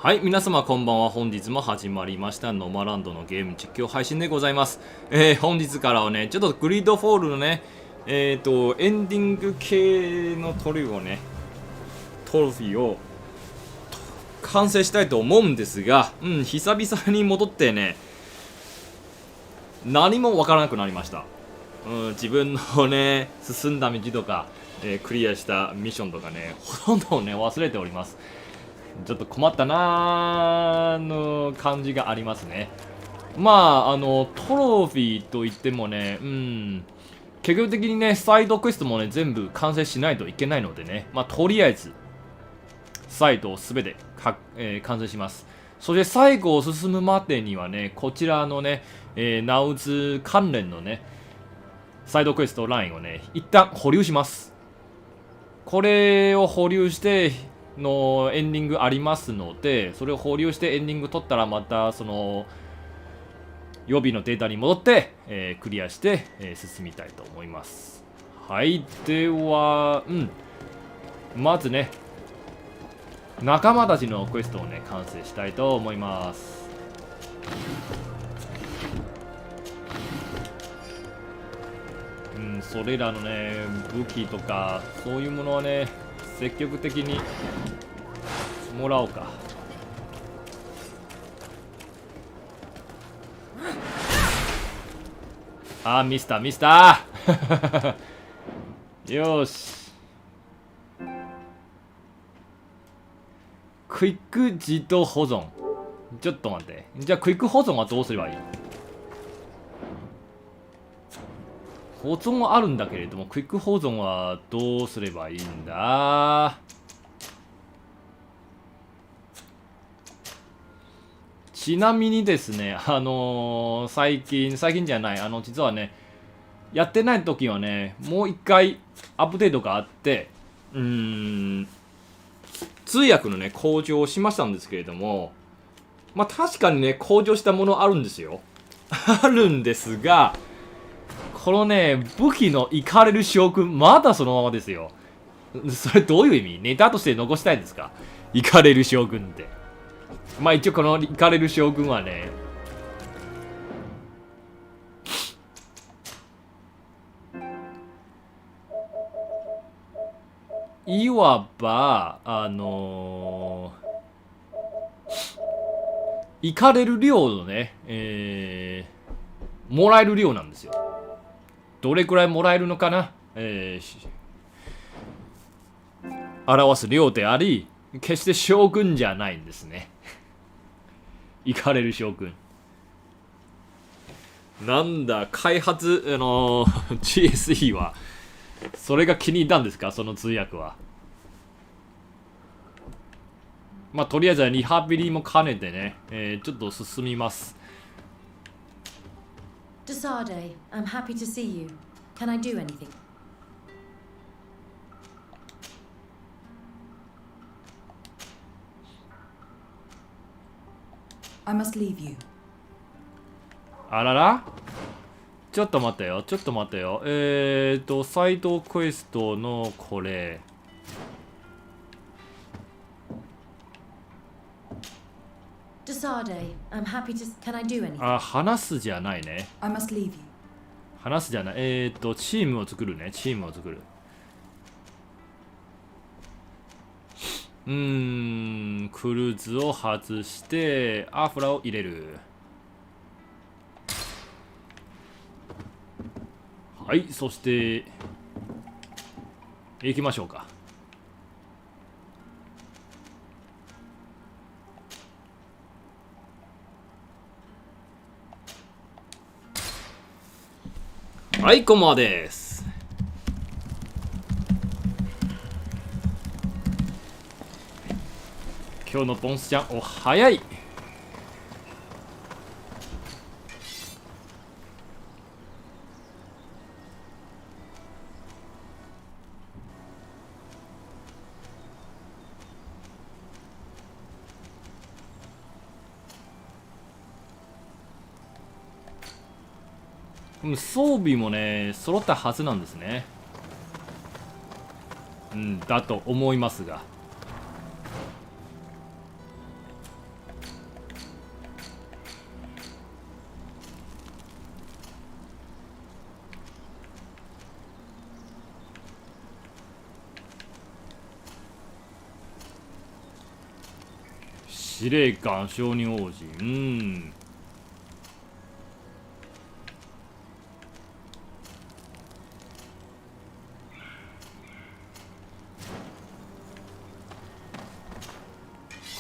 はい、皆様こんばんは。本日も始まりましたNomaLandのゲーム実況配信でございます。本日からはね、ちょっとグリードフォールのね、エンディング系のトロフィーを完成したいと思うんですが、久々に戻ってね、何もわからなくなりました。自分のね、進んだ道とか、クリアしたミッションとかね、ほとんどね、忘れております。ちょっと困ったなーの感じがありますね。まあ、トロフィーといってもね、結局的にね、サイドクエストもね、全部完成しないといけないのでね、まあ、とりあえず、サイトをすべて完成します。そして最後を進むまでにはね、こちらのね、ナウズ関連のね、サイドクエストラインをね、一旦保留します。これを保留して、のエンディングありますので、それを保留してエンディング取ったらまたその予備のデータに戻って、クリアして、進みたいと思います。はい、ではまずね、仲間たちのクエストをね完成したいと思います。それらのね武器とかそういうものはね積極的にもらおうか。ミスターよし、クイック自動保存。ちょっと待って、じゃあクイック保存はどうすればいいの？保存はあるんだけれども、クイック保存はどうすればいいんだ？ちなみにですね、最近じゃない、実はね、やってない時はね、もう一回アップデートがあって、通訳のね、向上をしましたんですけれども、まあ確かにね、向上したものあるんですよ。あるんですが、このね、武器のイカれる将軍、まだそのままですよ。それどういう意味？ネタとして残したいんですか？イカれる将軍って。まあ一応このイカれる将軍はね、いわば、イカれる量のね、もらえる量なんですよ。どれくらいもらえるのかな、表す量であり、決して将軍じゃないんですね。イカれる将軍。なんだ、開発、GSE は、それが気に入ったんですか、その通訳は。まあ、とりあえずはリハビリも兼ねてね、ちょっと進みます。Desade, I'm happy to see you. Can I do anything? I must leave you. あらら？ちょっと待ってよ。サイドクエストのこれ。Desade, I'm happy to. Can I do anything? 話すじゃないね。I must leave you. 話すじゃない。チームを作るね。クルーズを外して、アフラを入れる。はい、そして、行きましょうか。はい、こんばんはです。今日のボンスちゃん、お早い。装備もね、揃ったはずなんですね。だと思いますが。司令官承認王子、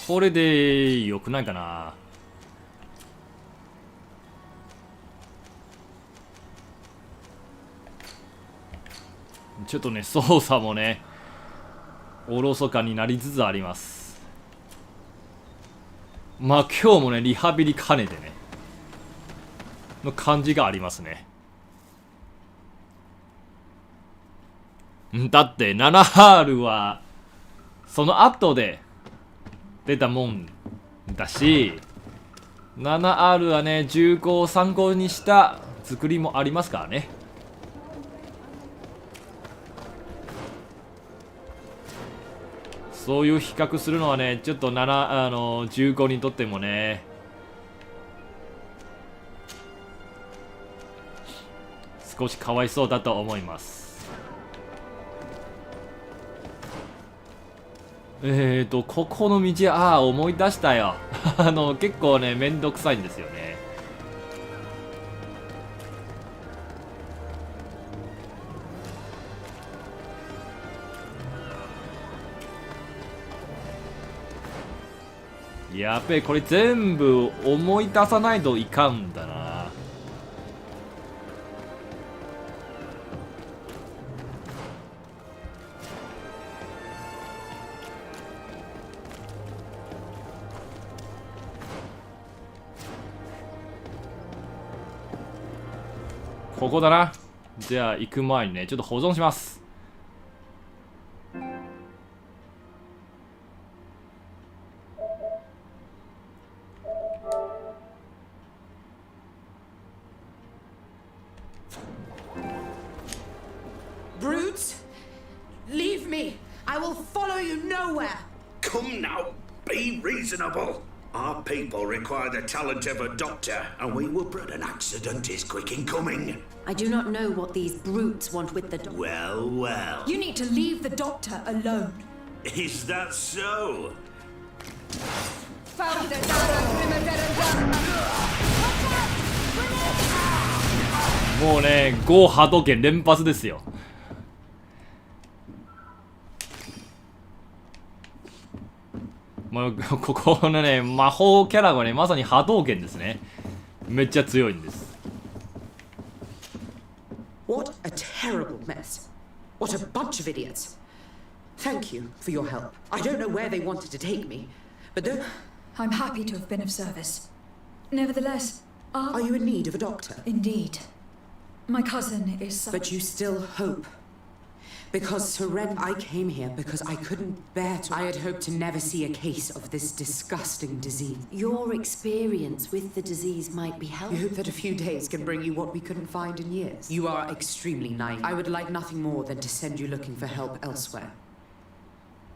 これでよくないかな。ちょっとね、操作もねおろそかになりつつあります。まあ今日もねリハビリ兼ねてねの感じがありますね。だって 7R はその後で出たもんだし、 7R はね重工を参考にした作りもありますからね。そういう比較するのはねちょっと重工にとってもね少しかわいそうだと思います。ここの道、思い出したよ。結構ねめんどくさいんですよね。やっべえ、これ全部思い出さないといかんだな。ここだな。じゃあ行く前にねちょっと保存します。Brutes, leave me. I will follow you nowhere. Come now, be reasonable. Our people require the talent of a doctor, and we were bred an accident is quick in coming. I do not know what these brutes want with the doctor. Well, well. You need to leave the doctor alone. Is that so? もうね5波動拳連発ですよ。ここのね魔法キャラがねまさに波動拳ですね。めっちゃ強いんです。 What a terrible mess. What a bunch of idiots. Thank you for your help. I don't know where they wanted to take me, but I'm happy to have been of service. Nevertheless, are you in need of a doctor? Indeed. My cousin is... But you still hope. Because I came here because I couldn't bear to... I had hoped to never see a case of this disgusting disease. Your experience with the disease might be helpful. You hope that a few days can bring you what we couldn't find in years. You are extremely naive. I would like nothing more than to send you looking for help elsewhere.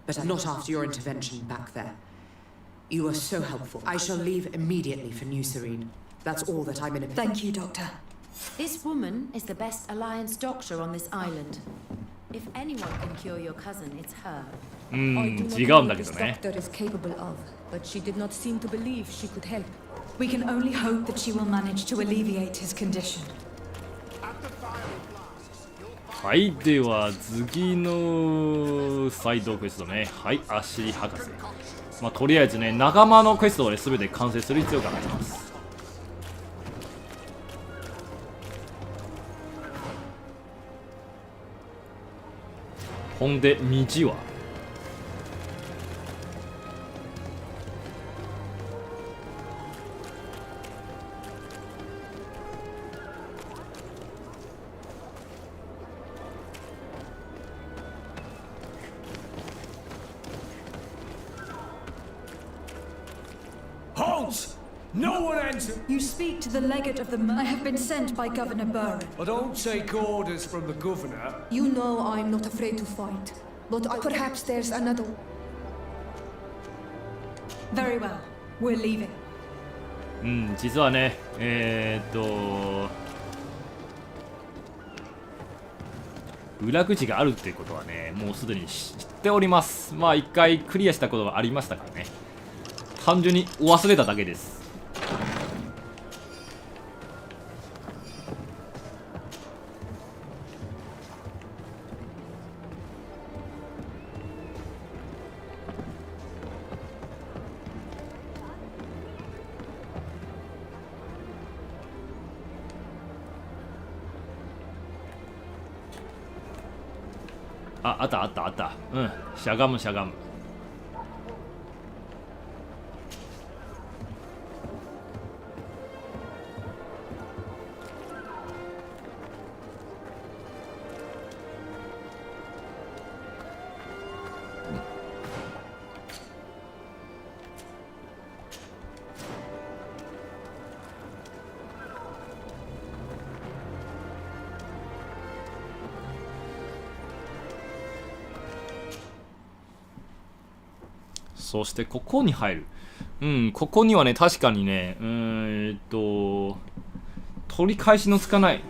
But not after your intervention back there. You were so helpful. I shall leave immediately for New Serene. That's all that I'm in a... Thank you, Doctor. This woman is the best Alliance doctor on this island. If anyone can cure your cousin, it's her. 違うんだけどね。 Doctor is capable of, but she did not seem to believe she could help. We can only hope that she will manage to alleviate his condition. はい、では次のサイドクエストね。はい、アシリ博士。まあとりあえずね仲間のクエストをね全て完成する必要があります。ほんで道はHalt! No one enter! You speak to the legate of the... I have been sent by Governor Burren. I don't take orders from the governor. You know I'm not afraid to fight, but perhaps there's another. Very well. We're leaving. 実はね裏口があるっていうことはねもうすでに知っております。まあ一回クリアしたことがありましたからね。単純に忘れただけです。あ、あったあったあった。うん、しゃがむしゃがむ。そしてここに入る。うん、ここにはね、確かにね、取り返しのつかない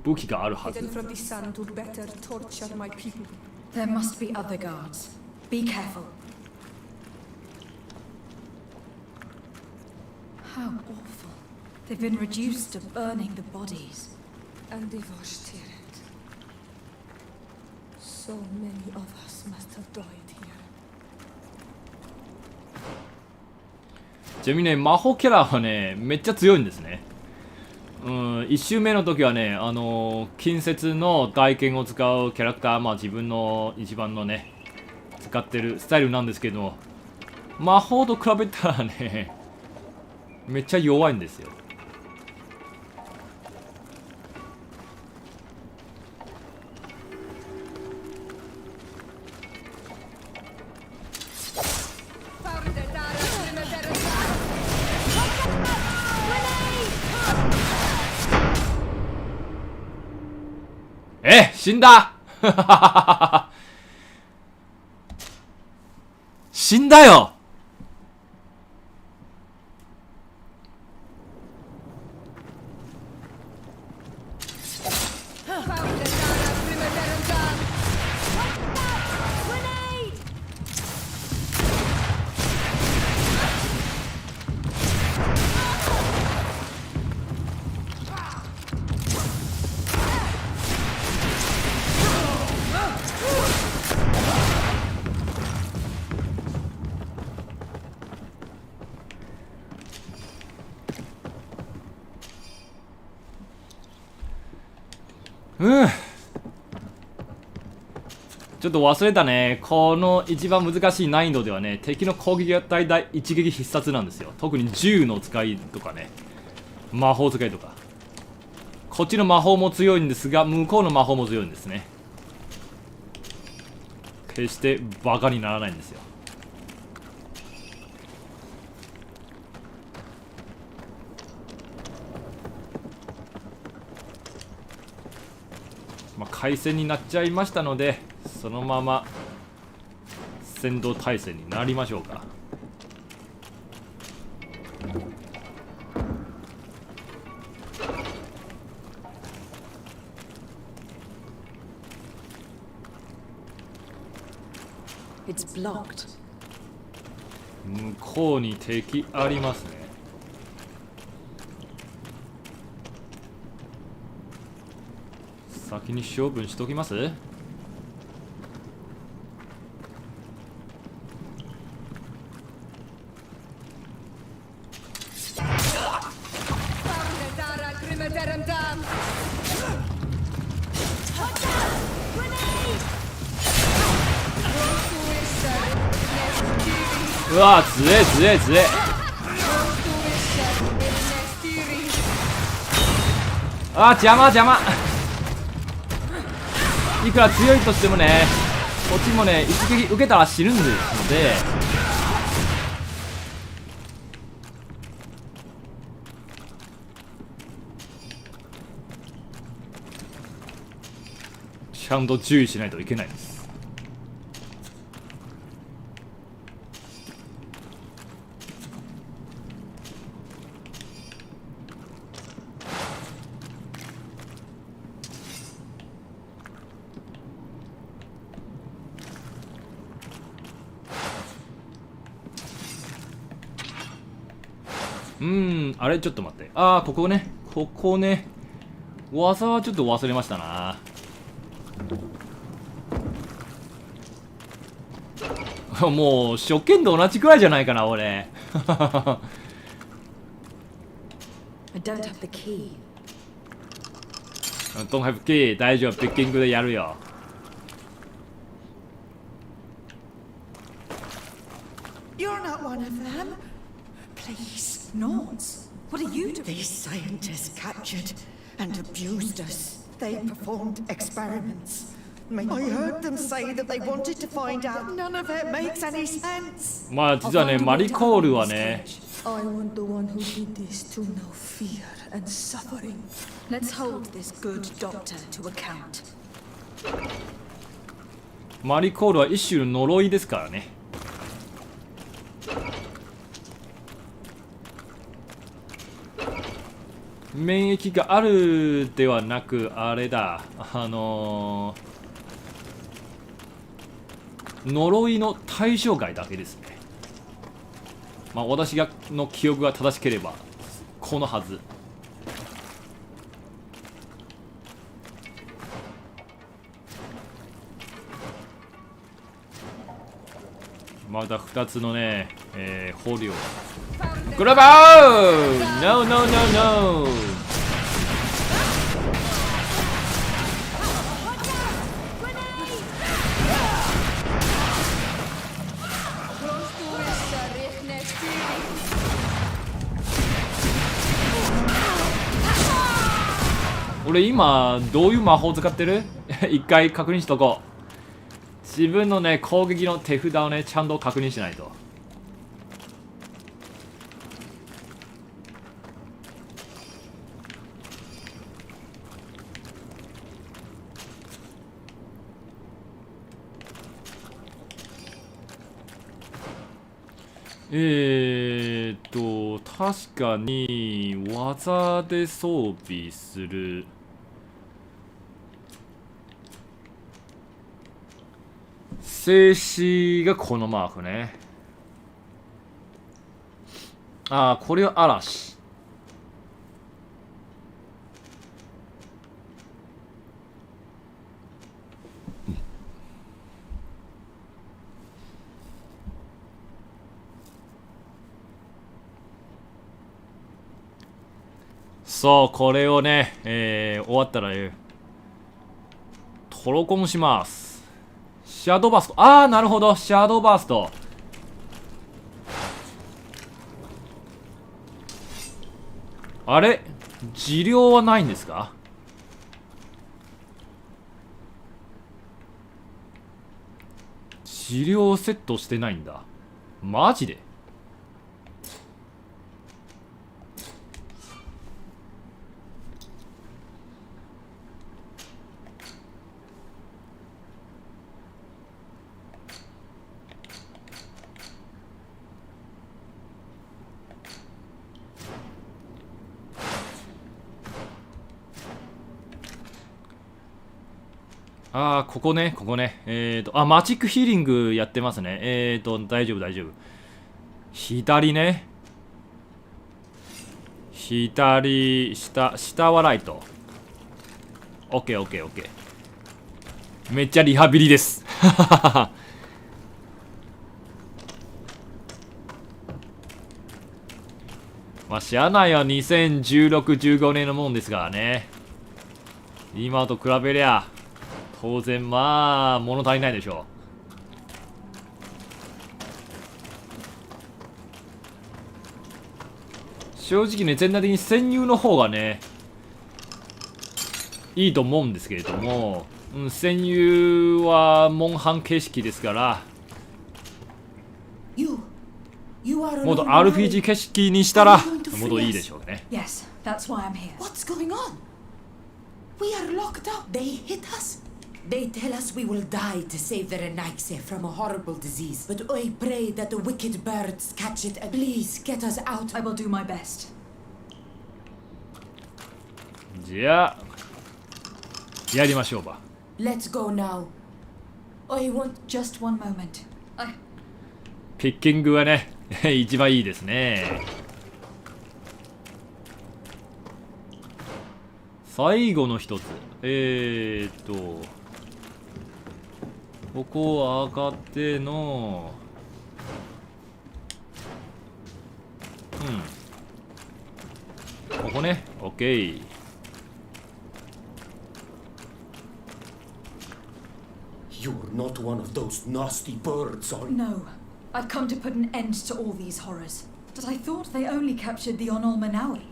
武器があるはず。 Hidden from the sun to better torture my people. There must be other guards. Be careful. How awful. They've been reduced to burning the bodies. And devastated. So many of us must have died here. ちなみにね、魔法キャラはね、めっちゃ強いんですね。1周目の時はね、近接の外見を使うキャラクター、まあ自分の一番のね、使ってるスタイルなんですけど、魔法と比べたらね、めっちゃ弱いんですよ。死んだ死んだよ。ちょっと忘れたね。この一番難しい難易度ではね、敵の攻撃が大体一撃必殺なんですよ。特に銃の使いとかね、魔法使いとか。こっちの魔法も強いんですが、向こうの魔法も強いんですね。決してバカにならないんですよ。まあ、回戦になっちゃいましたので、そのまま戦闘態勢になりましょうか。It's blocked. 向こうに敵ありますね。先に勝負しときます。うわー、強え強え強え。あー、邪魔邪魔。いくら強いとしてもね、こっちもね、一撃受けたら死ぬんですので、ちゃんと注意しないといけないんです。あれちょっと待って。ああ、ここね。ここね。技はちょっと忘れましたな。もう、初見と同じくらいじゃないかな、俺。I don't have the key. Don't have key. 大丈夫。ピッキングでやるよ。You're not one of them. Please, not. What are you doing? These scientists captured and abused us. They performed experiments. I heard them say that they wanted to find out. None of it makes any sense. まあ、実はね、マリコールはね、I want the one who did this to know fear and suffering. Let's hold this good doctor to account. マリコールは一種の呪いですからね。免疫があるではなく、あれだ、呪いの対象外だけですね。まあ私の記憶が正しければこのはず。また2つのね、捕虜。グラバー !No, no, no, no! 俺今どういう魔法使ってる？一回確認しとこう。自分のね攻撃の手札をねちゃんと確認しないと。確かに技で装備する。静止がこのマークね。ああ、これは嵐。そう、これをね、終わったら、トロコンします。シャドーバースト。ああ、なるほど。シャドーバースト。あれ治療はないんですか？治療セットしてないんだ。マジで？ああ、ここね、ここね。マジックヒーリングやってますね。大丈夫、大丈夫。左ね。左、下はライト。オッケー、オッケー、オッケー。めっちゃリハビリです。まあ、しゃあないは2016、15年のもんですからね。今と比べりゃ。当然まあ物足りないでしょう。正直ね全体的に潜入の方がねいいと思うんですけれども、潜入はモンハン形式ですからもっと RPG 形式にしたらもっといいでしょうね。 Yes, that's why I'm here. What's going on? We are locked up. They hit us. They tell us we will die to save the Renaxe from a horrible disease. But I pray that the wicked birds catch it and please get us out. I will do my best. じゃあやりましょうば。 Let's go now. I want Just one moment. ピッキングはね一番いいですね。最後の一つ。ここは上がっての、ここね。オッケー。You're not one of those nasty birds, are you? No. I've come to put an end to all these horrors. But I thought they only captured the Onol Manawi.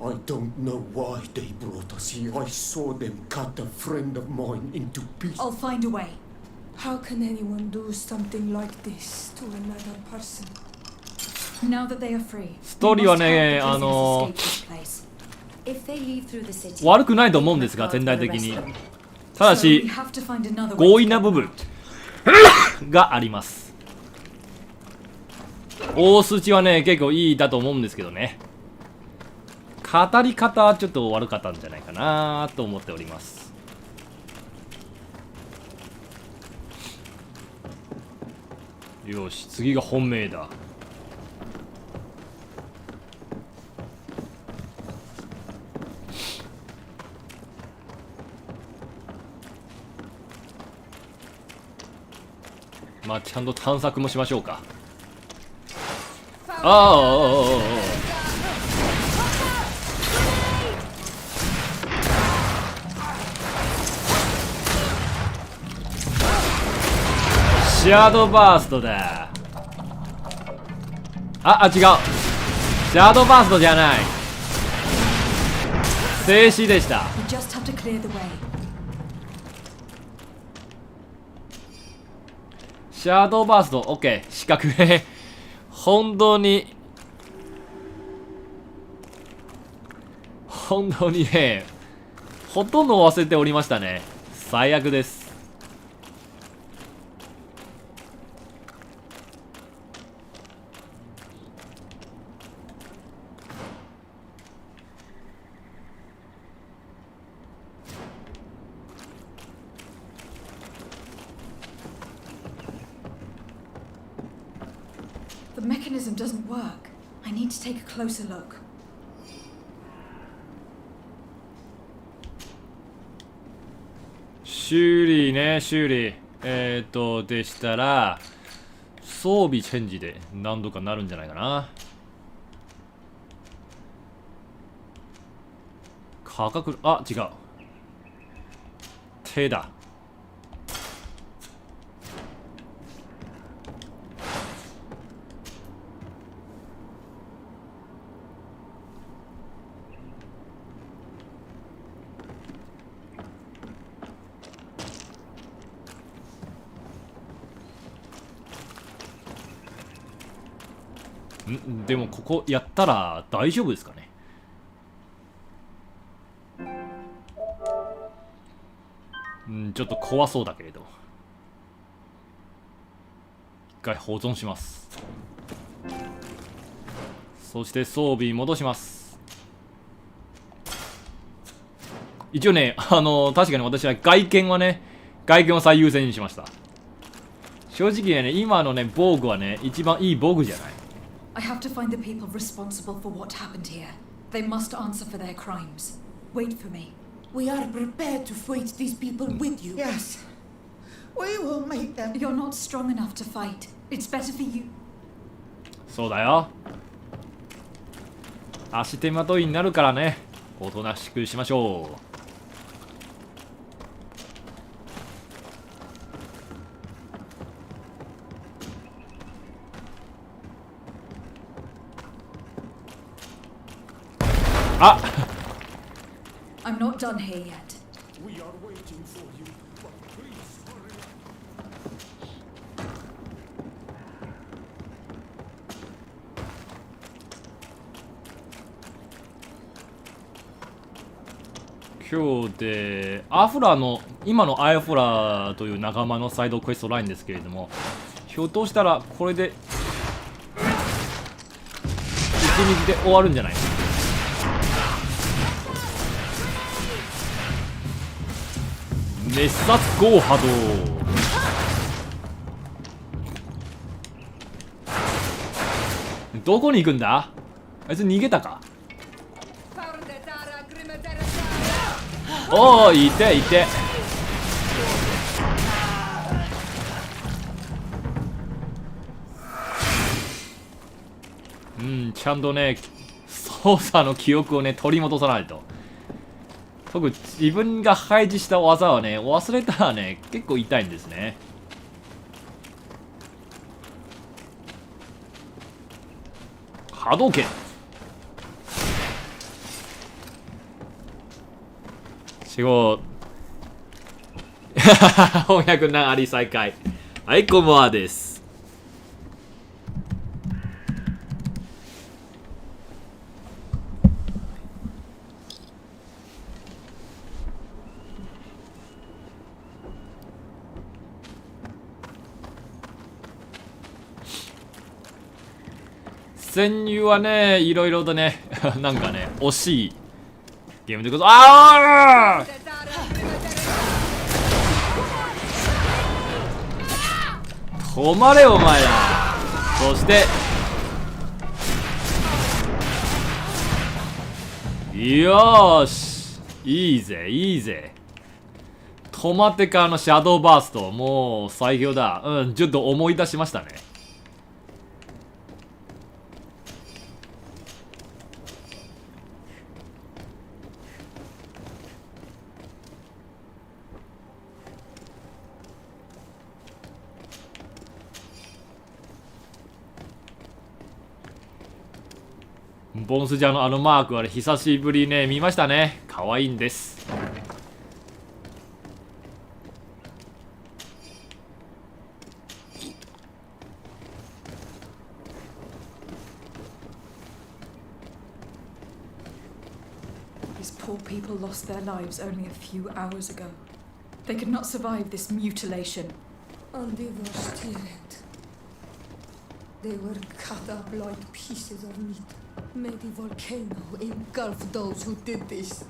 I don't know why they brought us here. I saw them cut a friend of mine into pieces. I'll find a way. How can anyone do something like this to another person? Now that they are free, ストーリーはね、 Escape this place. If they leave through the city, 悪くないと思うんですが、全体的に。ただ so we し、 have to find another way 強 to 引な get 部分 out. があります。大筋はね、結構いいだと思うんですけどね。語り方はちょっと悪かったんじゃないかなと思っております。よし、次が本命だ。まあちゃんと探索もしましょうか。シャドーバーストだ。違う。シャドーバーストじゃない。静止でした。We just have to clear the way. シャドーバースト、OK。四角ね。本当にね、ほとんど忘れておりましたね。最悪です。The mechanism doesn't work. I need to take a closer look. 修理ね、修理。でしたら、装備チェンジで何度かなるんじゃないかな。価格、違う。手だ。でもここやったら大丈夫ですかね。ちょっと怖そうだけれど。一回保存します。そして装備戻します。一応ね、確かに私は外見を最優先にしました。正直ね、今のね、防具はね、一番いい防具じゃない。I have to find the people responsible for what happened here. They must answer for their crimes. Wait for me. We are prepared to fight these people with you. Yes. We will make them. You're not strong enough to fight. It's better for you. そうだよ。足手まといになるからね、おとなしくしましょう。I'm not done here yet. We are waiting for you, but please hurry up. 今日で今のアフラという仲間のサイドクエストラインですけれども、ひょっとしたらこれで一日で終わるんじゃないですか。熱殺光波動。どこに行くんだ？あいつ逃げたか？おお、いていて。うん、ちゃんとね操作の記憶をね取り戻さないと。僕自分が配置した技はね忘れたらね結構痛いんですね。波動拳。死後翻訳なあり再開。はい、こんばんはです。潜入はねいろいろとねなんかね惜しいゲームでございます。ああ止まれお前ら。そしてよーし、いいぜいいぜ。止まってからのシャドーバーストもう最強だ。うん、ちょっと思い出しましたね。ボンスジャーのあのマークはね久しぶりね見ましたね。可愛いんです。These poor people lost their lives only a few hours ago. They could not survive this mutilation. And they were steered. They were cut up like pieces of meat. May the volcano engulf those who did this.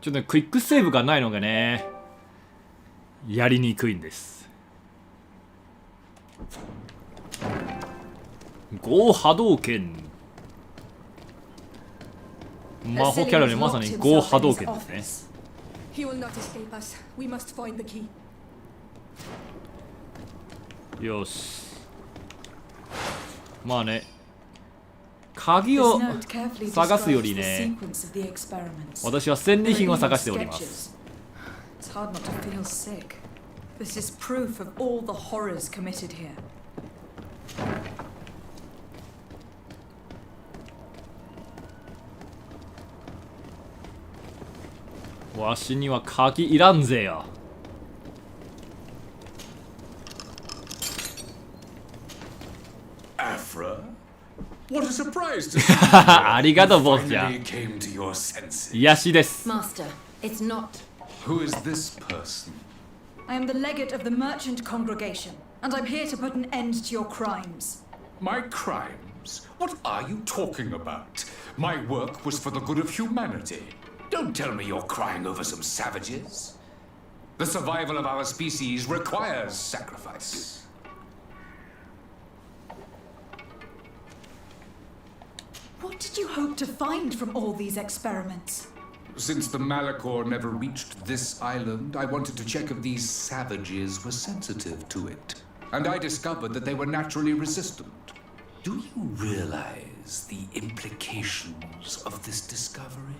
ちょっとねクイックセーブがないのがねやりにくいんです。ゴー波動拳。魔法キャラでまさにゴー波動拳ですね。He will not escape us. We must find the key. よし。まあね鍵を探すよりね私は戦利品を探しております。 It's hard not to feel sick. This is proof of all the horrors committed here. わしには鍵いらんぜよ。What a surprise to see. ありがとうボスちゃん。癒しです。 Master, it's not. Who is this person? I am the legate of the merchant congregation, and I'm here to put an end to your crimes. My crimes? What are you talking about? My work was for the good of humanity. Don't tell me you're crying over some savages. The survival of our species requires sacrifice. What did you hope to find from all these experiments? Since the Malachor never reached this island, I wanted to check if these savages were sensitive to it. And I discovered that they were naturally resistant. Do you realize the implications of this discovery?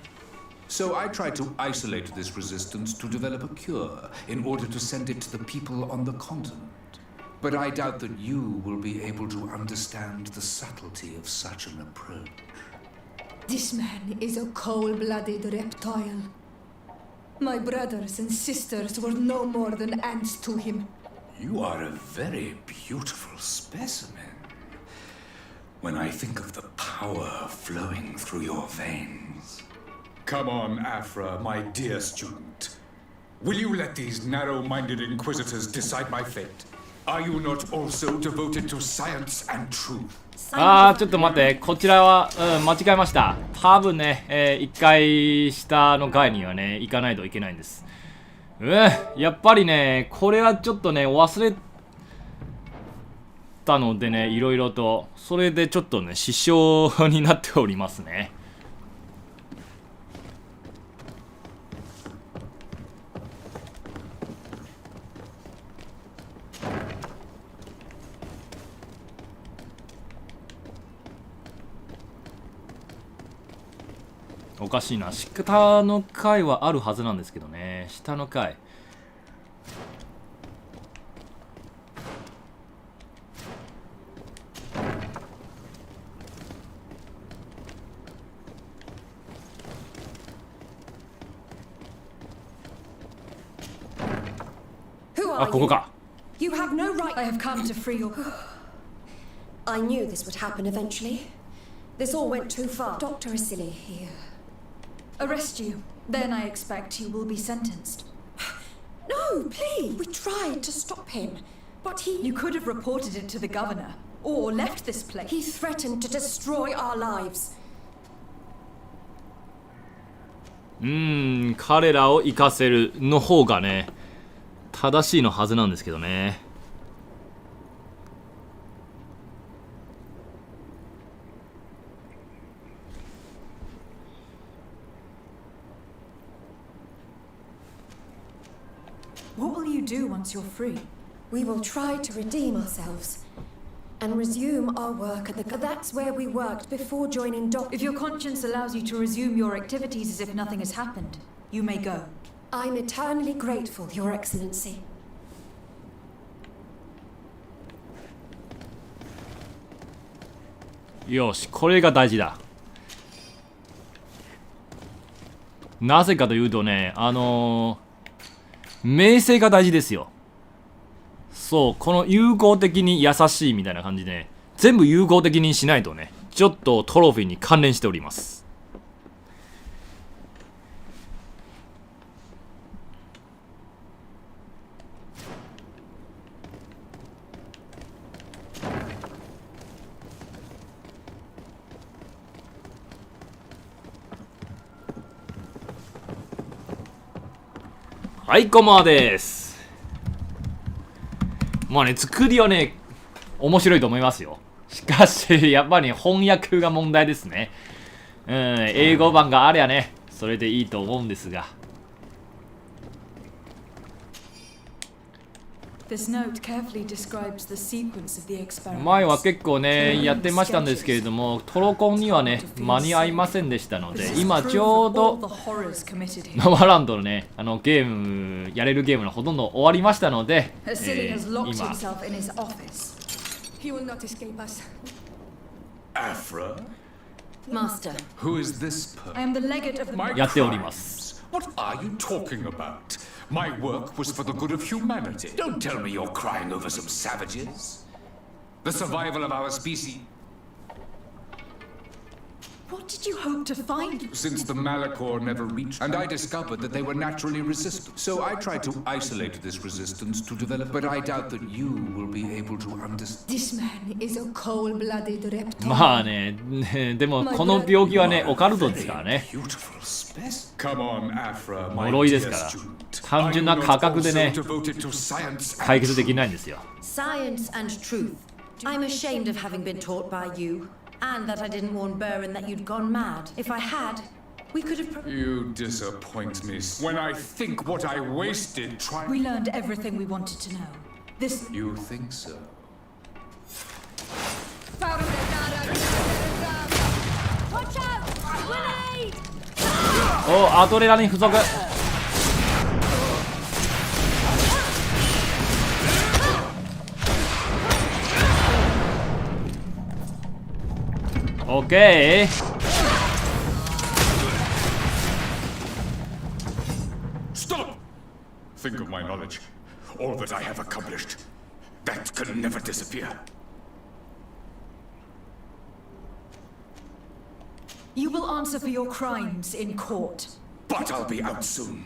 So I tried to isolate this resistance to develop a cure in order to send it to the people on the continent. But I doubt that you will be able to understand the subtlety of such an approach. This man is a cold-blooded reptile. My brothers and sisters were no more than ants to him. You are a very beautiful specimen. When I think of the power flowing through your veins. Come on, Afra, my dear student. Will you let these narrow-minded inquisitors decide my fate? Are you not also devoted to science and truth? あーちょっと待って、こちらは、間違えました。多分ね、一回下の階にはね行かないといけないんです。やっぱりねこれはちょっとね忘れたのでね、いろいろとそれでちょっとね支障になっておりますね。おかしいな、下の階はあるはずなんですけどね。下の階あ、ここか。 You have no right. I have come to free your. I knew this would happen eventually. This all went too far. Dr. Asili here. Arrest you. Then I expect you will be sentenced. No, please. We tried to stop him, but he. You could have reported it to the governor, or left this place. He threatened to destroy our lives. 彼らを生かせるの方がね正しいのはずなんですけどね。What will you do once you're free? We will try to redeem ourselves and resume our work at the. That's where we worked before joining Doc. If your conscience allows you to resume your activities as if nothing has happened, you may go. I'm eternally grateful, Your Excellency. よし、これが大事だ。なぜかというとね、名声が大事ですよ。そう、この友好的に優しいみたいな感じで、ね、全部友好的にしないとね、ちょっとトロフィーに関連しております。はい、こんばんはです。まあね、作りはね、面白いと思いますよ。しかし、やっぱり翻訳が問題ですね。英語版がありゃね、それでいいと思うんですが。前は結構ね、やってましたんですけれども、トロコンにはね、間に合いませんでしたので、今ちょうど、ノマランドのね、ゲーム、やれるゲームのほとんど終わりましたので、今、Afra? Master. Who is this person? I am the legate of the. My やっております。 What are you talking about? My work was for the good of humanity. Don't tell me you're crying over some savages. The survival of our species. What did you hope to find? Since the Malachor never reached, and I discovered that they were naturally resistant. So I tried to isolate this resistance to develop, but I doubt that you will be able to understand. This man is a cold-blooded reptile. まあね、でもこの病気はね、オカルトですからね。呪いですから。単純な価格でね、解決できないんですよ。Science and truth. I'm ashamed of having been taught by you. And that I didn't warn Burren that you'd gone mad. If I had, we could have. You disappoint me when I think what I wasted trying. We learned everything we wanted to know. This. You think so? Watch out! Grenade! お、アドレナリン不足。Okay. Stop! Think of my knowledge, all that I have accomplished. That can never disappear. You will answer for your crimes in court. But I'll be out soon.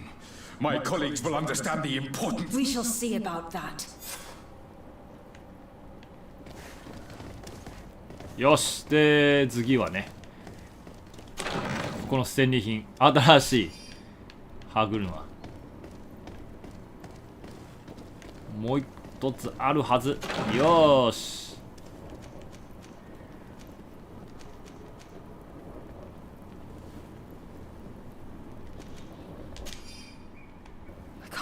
My colleagues will understand the importance. We shall see about that. よし、で次はね、この戦利品、新しい歯車、もう一つあるはず。よし、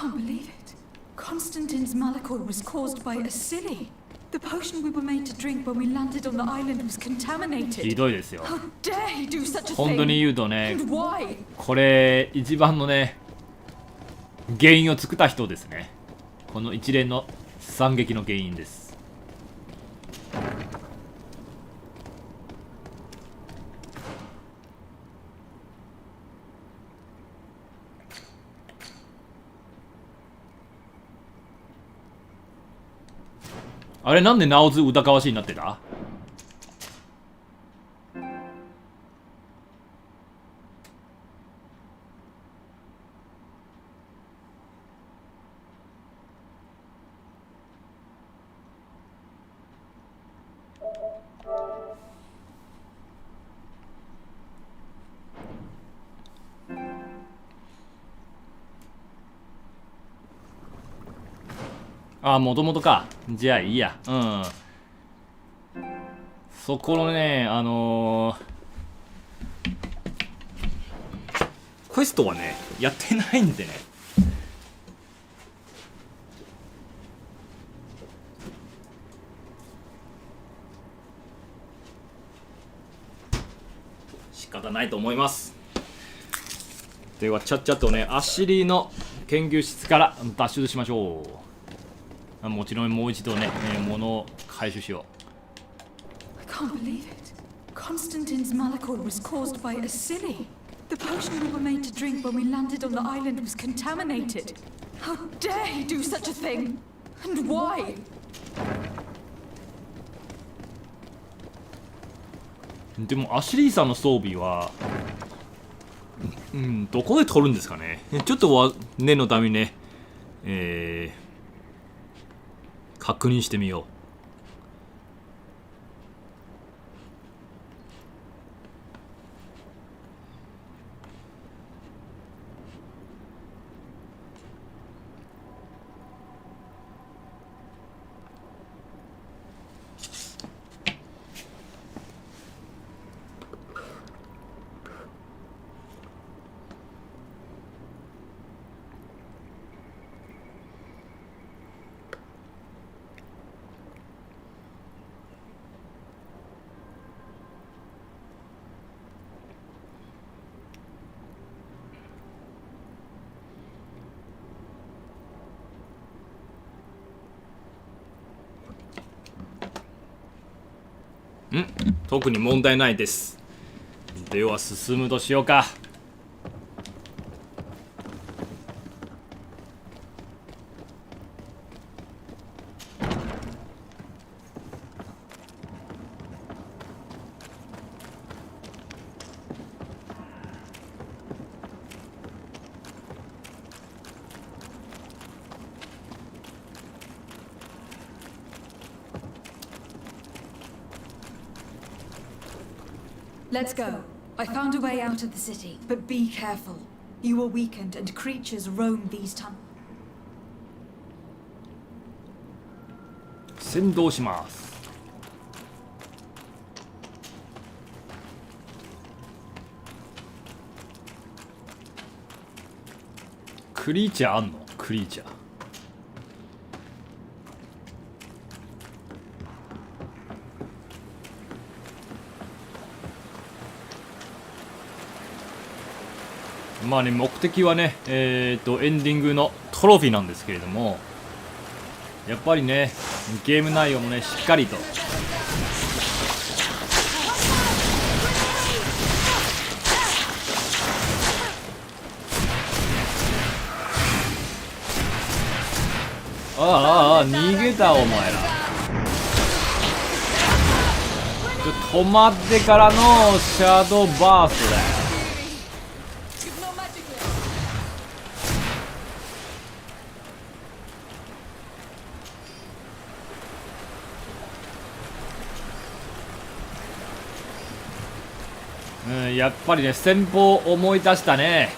can't believe it. Constantine's malachor was caused by a silly. The potion we were made to drink when we landed on the island was contaminated. ひどいですよ。 How dare he do such a 本当に thing? 言うとね、 And why? これ一番のね原因を作った人ですね。この一連の惨劇の原因です。あれなんで直津歌川しになってた？あ、もともとか。じゃあいいや。うん。そこのね、クエストはね、やってないんでね。仕方ないと思います。では、ちゃっちゃとね、アシリーの研究室から脱出しましょう。もちろんもう一度ね、物を回収しよう。I can't believe it. Constantine's malachor was caused by a silly. The potion we were made to drink when we landed on the island was contaminated. How dare he do such a thing? And why? でもアシリーさんの装備は、どこで取るんですかね。ちょっと念のためにね、確認してみよう。特に問題ないです。では進むとしようか。Let's go. I found a way out of the city, but be careful. You are weakened and creatures roam these tunnels. 先導します。クリーチャーあんの？クリーチャー。まあね、目的はね、エンディングのトロフィーなんですけれども、やっぱりね、ゲーム内容もね、しっかりと逃げたお前ら。止まってからのシャドーバーストだよ。やっぱりね、戦法思い出したね。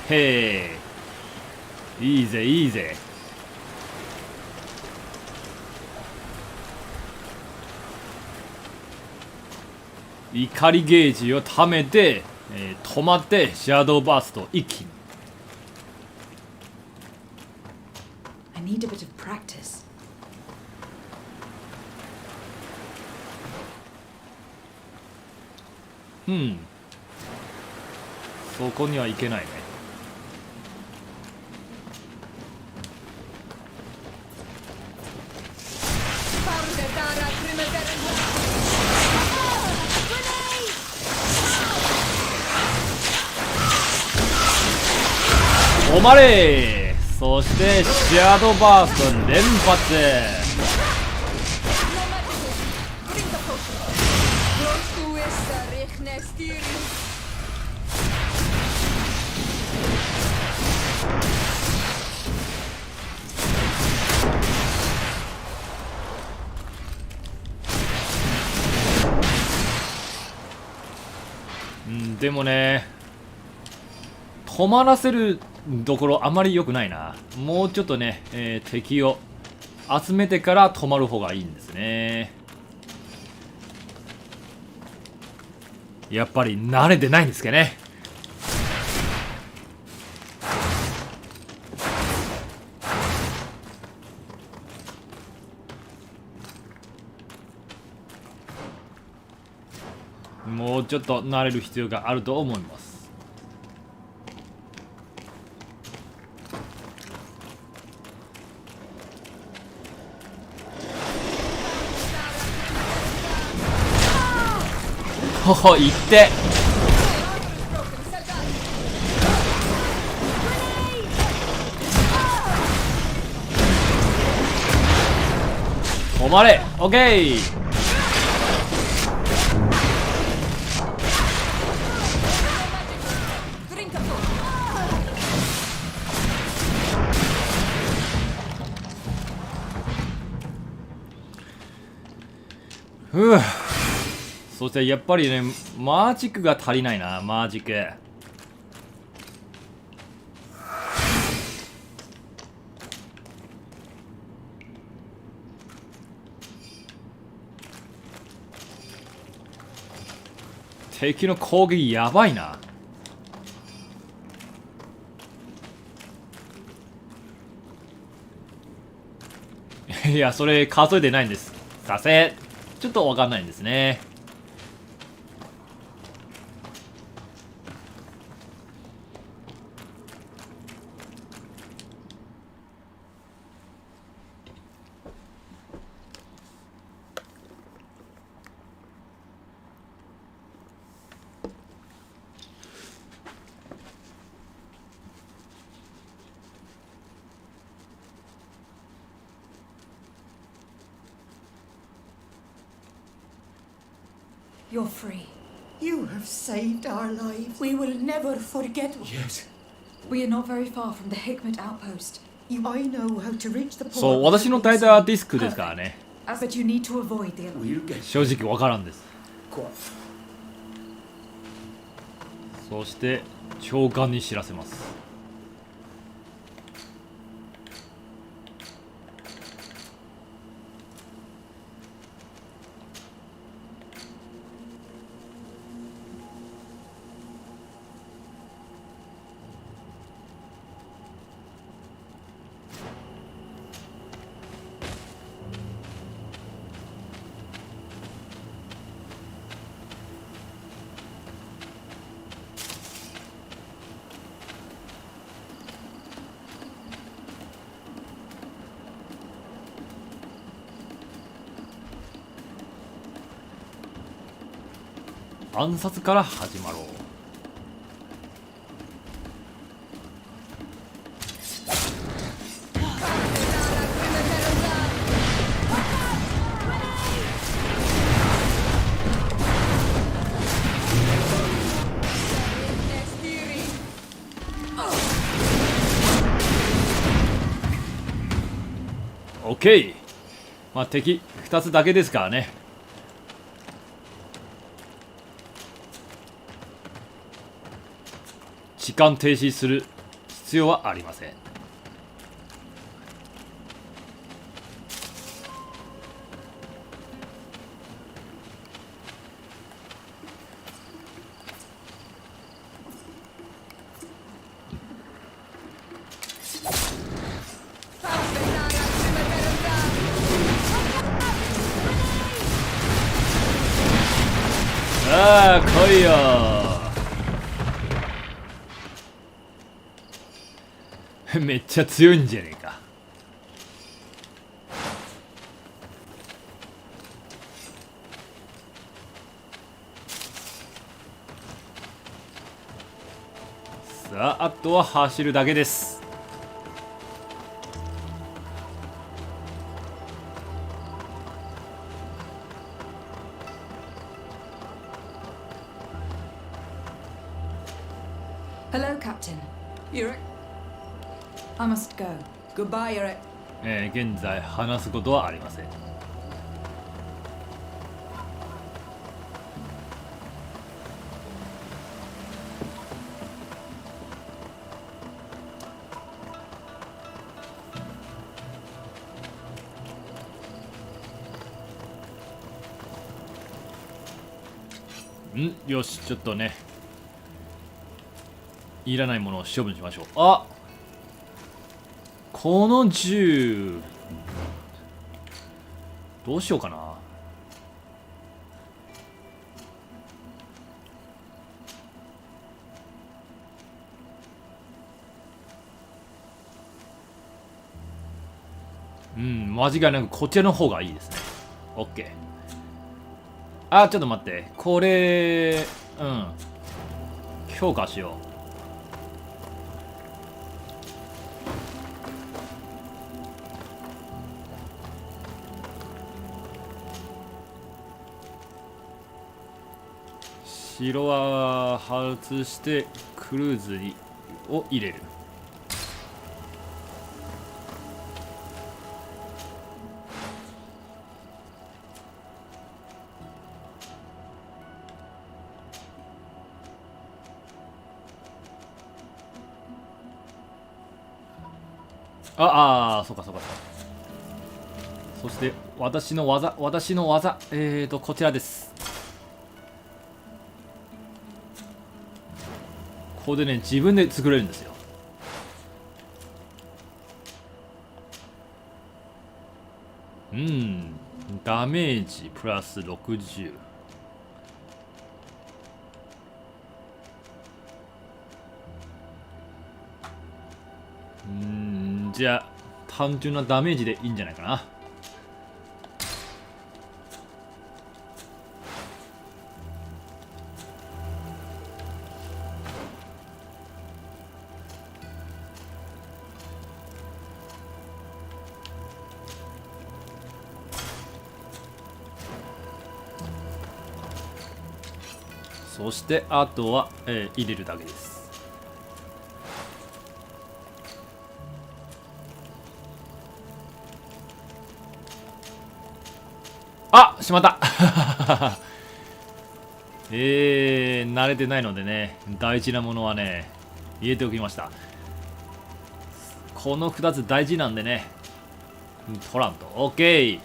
へへ、いいぜいいぜ。怒りゲージを溜めて、止まってシャドーバースト一気に。I need a bit of practice. そこには行けないね。止まれ。そしてシャドーバースト連発。でもね、止まらせるところあまり良くないな。もうちょっとね、敵を集めてから止まる方がいいんですね。やっぱり慣れてないんですけどね。もうちょっと慣れる必要があると思います。ほほ、いって止まれ。オッケー。ふぅ。そしてやっぱりね、マジックが足りないな。マジック。敵の攻撃やばいな。いや、それ数えてないんです。させちょっとわかんないんですね。You're free. You have saved our lives. We will never forget. Yes. We are not very far from the Hikmet outpost. I know how to reach the port. そう、私のタイターディスクですからね。But you need to avoid the We'll get 正直わからんです。 caught. そして長官に知らせます。暗殺から始まろう。オッケー。まあ敵2つだけですからね。時間停止する必要はありません。さあ来いよ。めっちゃ強いんじゃねえか。さああとは走るだけです。Hello, Captain. You're. I must go. Goodbye, Eric. 現在話すことはありません。よし、ちょっとね、いらないものを処分しましょう。あ、この銃どうしようかな。間違いなくこちらの方がいいですね。 OK。 あ、ちょっと待って、これ評価しよう。城は外してクルーズにを入れる。そうかそうか。そして私の技こちらです。ここでね、自分で作れるんですよ。ダメージプラス60。じゃあ単純なダメージでいいんじゃないかな。そしてあとは、入れるだけです。あ、しまった慣れてないのでね、大事なものはね入れておきました。この2つ大事なんでね、取らんと。 OK。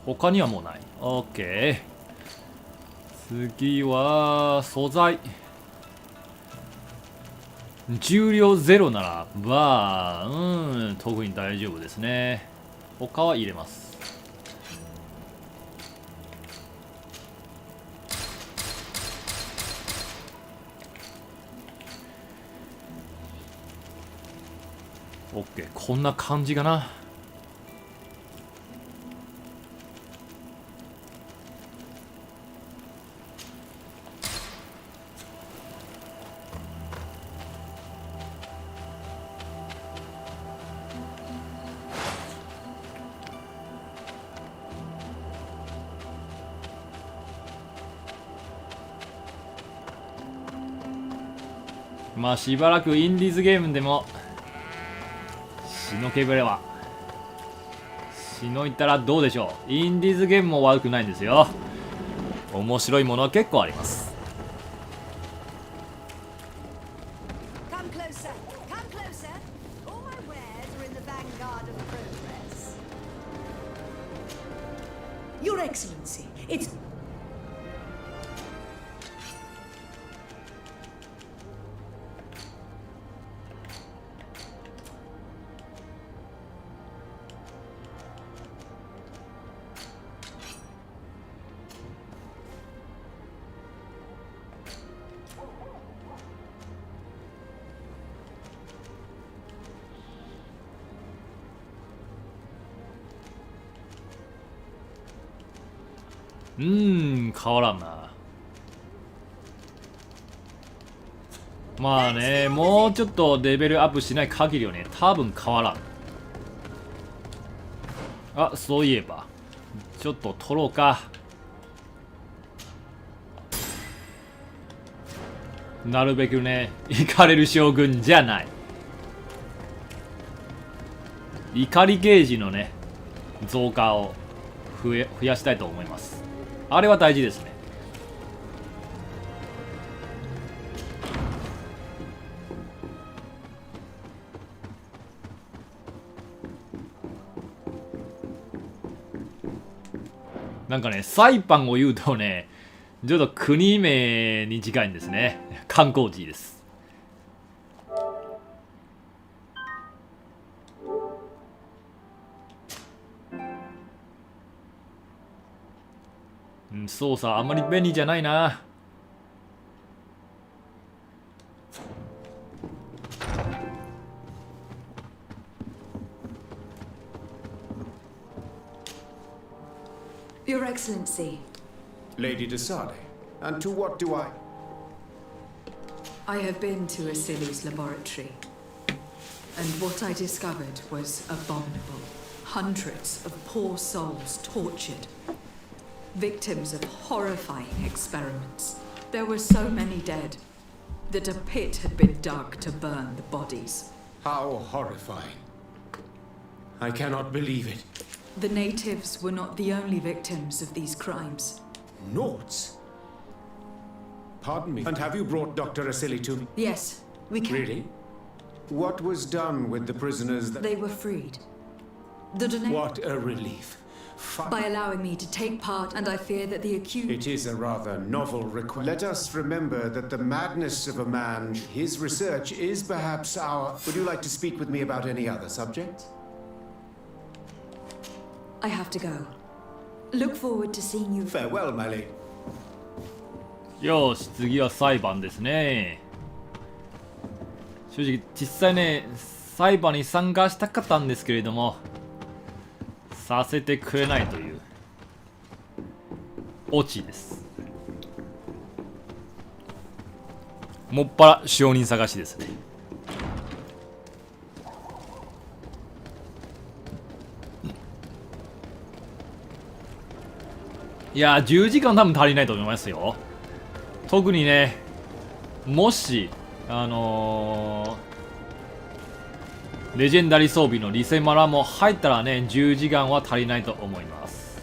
他にはもうない。 OK。 次は素材。重量0ならば特に大丈夫ですね。他は入れます。OK。 こんな感じかな。まあしばらくインディーズゲームでもしのけぶれはしのいたらどうでしょう。インディーズゲームも悪くないんですよ。面白いものは結構あります。Come closer. Come closer. All my wares are in the vanguard of progress. Your Excellency, it's... 変わらんな。まあね、もうちょっとレベルアップしない限りはね、多分変わらん。あ、そういえばちょっと取ろうか。なるべくね、イカれる将軍じゃない、怒りゲージのね増加を増やしたいと思います。あれは大事ですね。なんかね、サイパンを言うとね、ちょっと国名に近いんですね。観光地です。操作あんまり便利じゃないな。Your Excellency. Lady Desade, and to what do I? I have been to Asili's laboratory, and what I discovered was abominable. Hundreds of poor souls tortured, victims of horrifying experiments. There were so many dead that a pit had been dug to burn the bodies. How horrifying. I cannot believe it. The natives were not the only victims of these crimes. Notes? Pardon me. And have you brought Dr. Asili to me? Yes, we can. Really? What was done with the prisoners that... They were freed. What a relief. By allowing me to take part, and I fear that the accused... It is a rather novel request. Let us remember that the madness of a man, his research is perhaps our... Would you like to speak with me about any other subjects? I have to go. Look forward to seeing you. Farewell, my lady. よし、次は裁判ですね。正直実際ね、裁判に参加したかったんですけれども、させてくれないというオチです。もっぱら証人探しですね。いやー、10時間多分足りないと思いますよ。特にね、もしレジェンダリー装備のリセマラも入ったらね、10時間は足りないと思います。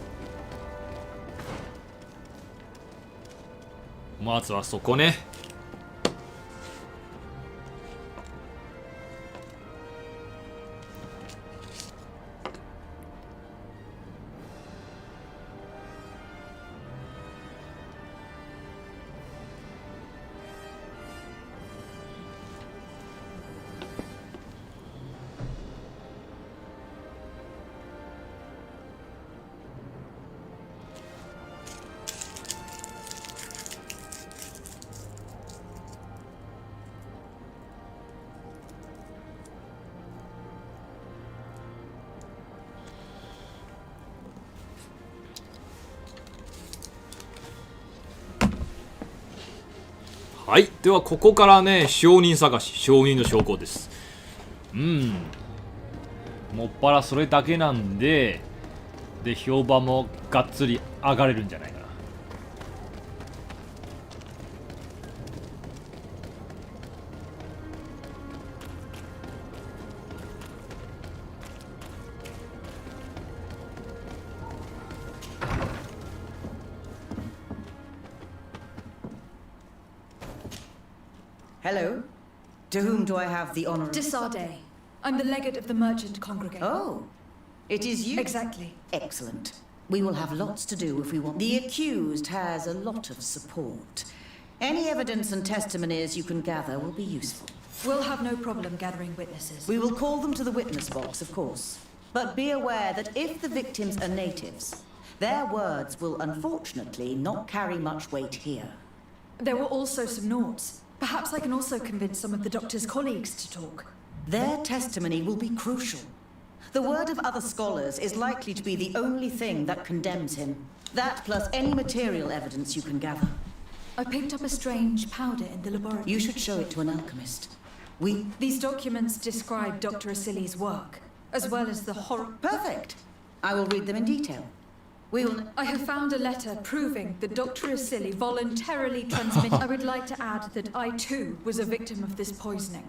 まずはそこね。はい、ではここからね、証人探し、証人の証拠です。もっぱらそれだけなんで、評判もがっつり上がれるんじゃないかな。Hello. To whom do I have the honor of... Desade. I'm the legate of the merchant congregation. Oh, it is you? Exactly. Excellent. We will have lots to do if we want... The accused has a lot of support. Any evidence and testimonies you can gather will be useful. We'll have no problem gathering witnesses. We will call them to the witness box, of course. But be aware that if the victims are natives, their words will unfortunately not carry much weight here. There were also some Nauts. Perhaps I can also convince some of the doctor's colleagues to talk. Their testimony will be crucial. The word of other scholars is likely to be the only thing that condemns him. That plus any material evidence you can gather. I picked up a strange powder in the laboratory. You should show it to an alchemist. These documents describe Dr. Asili's work, as well as the horror... Perfect. I will read them in detail. We will... I have found a letter proving that Dr. Asili voluntarily transmitted... I would like to add that I too was a victim of this poisoning.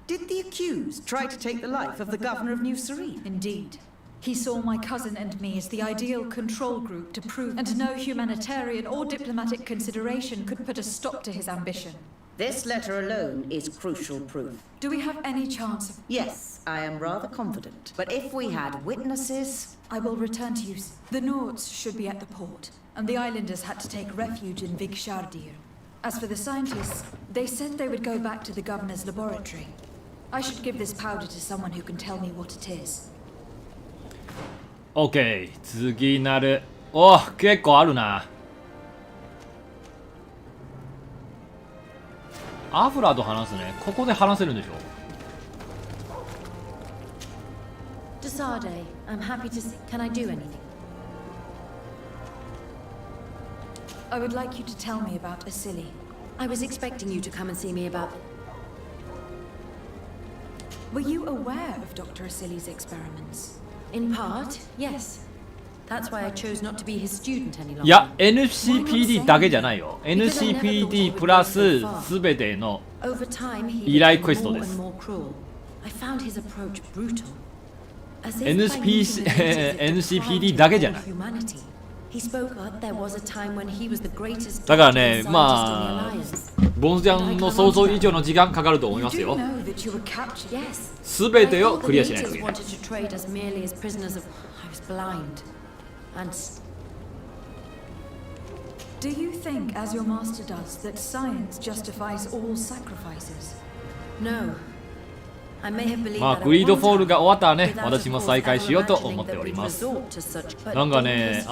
Did the accused try to take the life of the governor of New Serene? Indeed. He saw my cousin and me as the ideal control group to prove, and no humanitarian or diplomatic consideration could put a stop to his ambition. This letter alone is crucial proof. Do we have any chance of... Yes, I am rather confident. But if we had witnesses... I will return to you. The Nords should be at the port, and the islanders had to take refuge in Vigshardir. As for the scientists, they said they would go back to the governor's laboratory. I should give this powder to someone who can tell me what it is. OK、次なる。お、結構あるな。アフラと話すね。ここで話せるんでしょ。Desade, I'm happy to see. Can I do anything? I would like you to tell me about Asili. I was expecting you to come and see me about... Were you aware of Dr. Asili's experiments? In part, yes. That's why I chose not to be his student any longer. いや、NCPD だけじゃないよ。NCPD プラスすべての依頼クエストです。I found his approach brutal. NCPD だけじゃない。 He spoke up there was a time when he was the greatest. だからね、まあボンスちゃんの想像以上の時間かかると思いますよ。すべてをクリアしないといけない。Do you think, as your master does, that science justifies all sacrifices? No. まあグリードフォールが終わったらね、私も再開しようと思っております。なんかね、比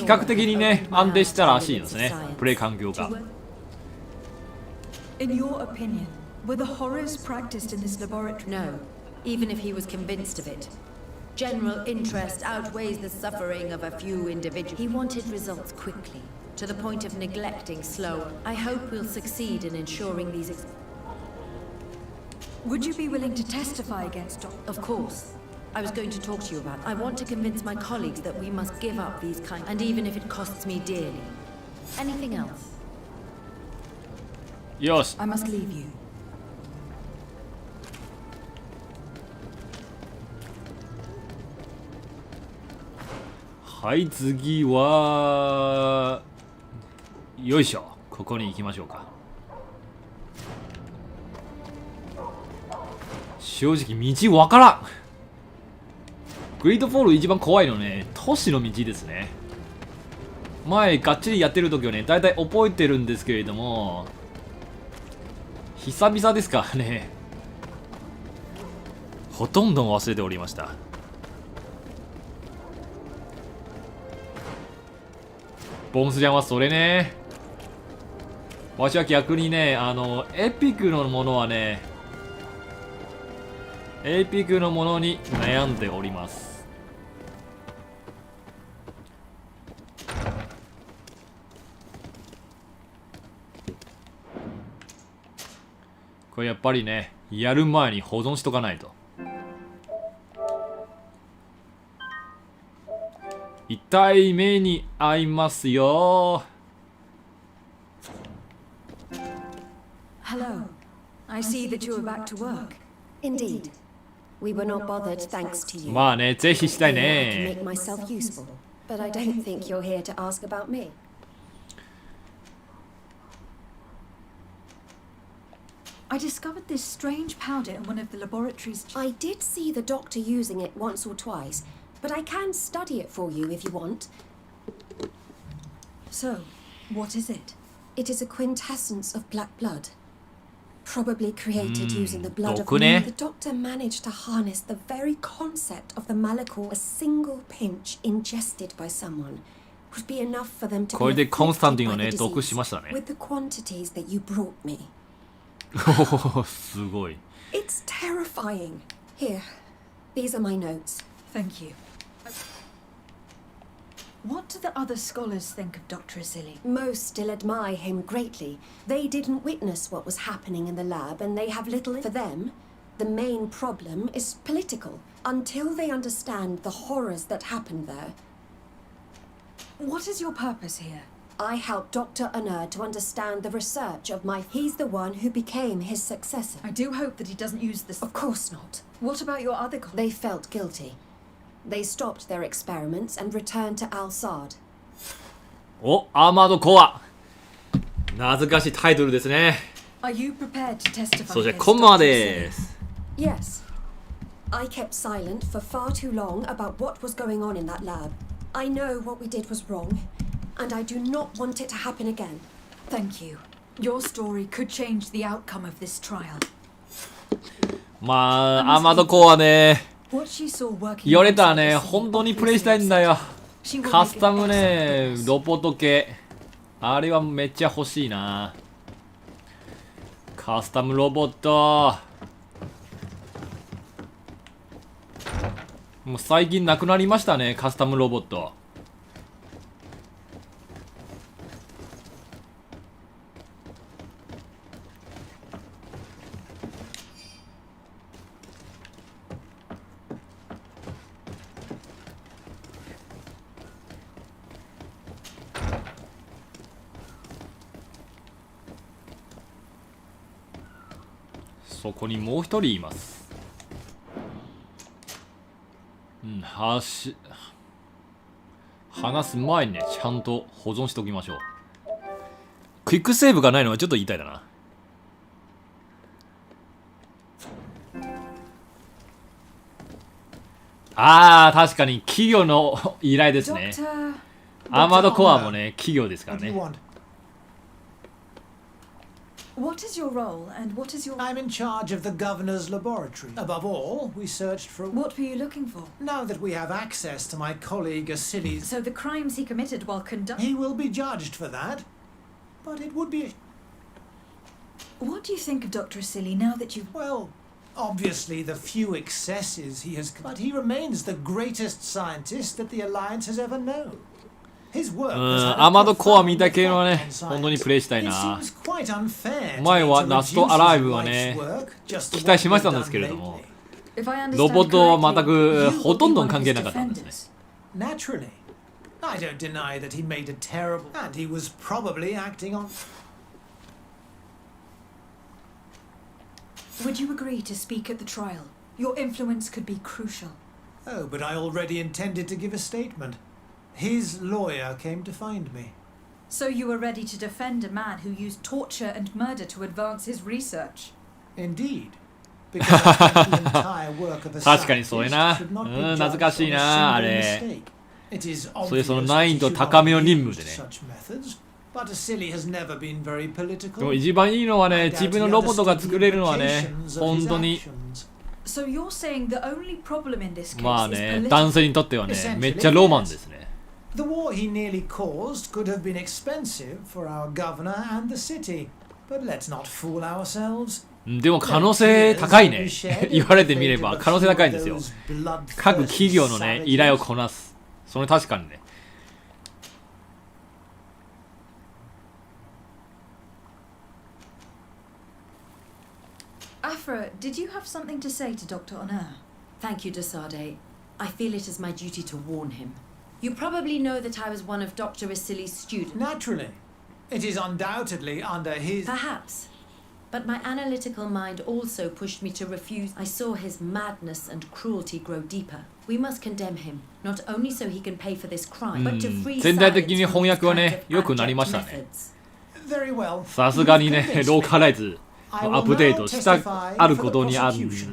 較的にね、安定したらしいですね、プレイ環境が。In your opinion, were the horrors practiced in this laboratory? No, even if he was convinced of it. General interest outweighs the suffering of a few individuals. He wanted results quickly, to the point of neglecting slower. I hope we'll succeed in ensuring these. Would you be willing to testify against Dr. Of course. I was going to talk to you about. I want to convince my colleagues that we must give up these kind, and even if it costs me dearly. Anything else? よし。 I must leave you. はい、次はよいしょ。ここに行きましょうか。正直道わからん。グリードフォール一番怖いのね、都市の道ですね。前がっちりやってる時はね、だいたい覚えてるんですけれども、久々ですからね、ほとんど忘れておりました。ボンスちゃんはそれね。わしは逆にね、エピックのものはね、エピックのものに悩んでおります。これやっぱりね、やる前に保存しとかないと。痛い目に遭いますよ。Hello. I see that you are back to work. Indeed. We were not bothered thanks to you. まあね、ぜひしたい I can ね。 make myself useful, but I don't think you're here to ask about me. I discovered this strange powder in one of the laboratories. I did see the doctor using it once or twice, but I can study it for you if you want. So, what is it? It is a quintessence of black blood. Probably created using the blood of 毒ね。 the doctor managed to harness the very concept of the Malachor. A single pinch ingested by someone would be enough for them to これで be コンスタンティンを afflicted ね、 by the 毒し disease ましたね。 with the quantities that you brought me. おお、すごい。 It's terrifying. Here, these are my notes. Thank you. What do the other scholars think of Dr. Asili? Most still admire him greatly. They didn't witness what was happening in the lab, and they have little for them. The main problem is political. Until they understand the horrors that happened there. What is your purpose here? I helped Dr. Honor to understand the research of my... He's the one who became his successor. I do hope that he doesn't use this... Of course not. What about your other colleagues? They felt guilty. They stopped their experiments and returned to Al-Sad. お、アーマードコア。懐かしいタイトルですね。Are you prepared to testify? そしてコンマです。Yes. I kept silent for far too long about what was going on in that lab. I know what we did was wrong, and I do not want it to happen again. Thank you. Your story could change the outcome of this trial. まあ、アーマードコアね。 What she saw working 言われたらね、本当にプレイしたいんだよ。カスタムね、ロボット系。あれはめっちゃ欲しいな。カスタムロボット。もう最近なくなりましたね、カスタムロボット。そこにもう一人います。話す前にね、ちゃんと保存しておきましょう。クイックセーブがないのはちょっと言いたいだな。あー、確かに企業の依頼ですね。アーマードコアもね、企業ですからね。What is your role and what is your... I'm in charge of the governor's laboratory. Above all, we searched for... What were you looking for? Now that we have access to my colleague Asili's... So the crimes he committed while conducting... He will be judged for that. But it would be... What do you think of Dr. Asili now that you've... Well, obviously the few excesses he has... But he remains the greatest scientist that the Alliance has ever known. アーマードコア見た系はね、本当にプレイしたいな。前はラストアライブはね、期待しましたんですけれども、ロボットは全くほとんど関係なかったんですね。Naturally. I don't deny that he made a terrible... And he was probably acting on... Would you agree to speak at the trial? Your influence could be crucial. Oh, but I already intended to give a statement. His lawyer came to find me. So you were ready to defend a man who used torture and murder to advance his research? Indeed. Because I think the entire work of a scientist should not be judged on a single mistake. It is obvious that you don't use such methods, but Asili has never been very political. でも一番いいのはね、自分のロボットが作れるのはね、本当に。So you're saying the only problem in this case まあ is ね、 political? 男性にとってはね、めっちゃロマンですね。The war he nearly caused could have been expensive for our governor and the city, but let's not fool ourselves. でも可能性高いね。言われてみれば可能性高いんですよ。各企業のね、依頼をこなす。それ確かにね。Afra, did you have something to say to Dr. Honor? Thank you, Desade. I feel it is my duty to warn him. You probably know that I was one of Dr. Asili's students. Naturally. It is undoubtedly under his... Perhaps. But my analytical mind also pushed me to refuse. I saw his madness and cruelty grow deeper. We must condemn him, not only so he can pay for this crime, but to free 全体的に翻訳はね、良くなりましたね。 Very well. さすがにね、ローカライズアップデートしたあることにある、し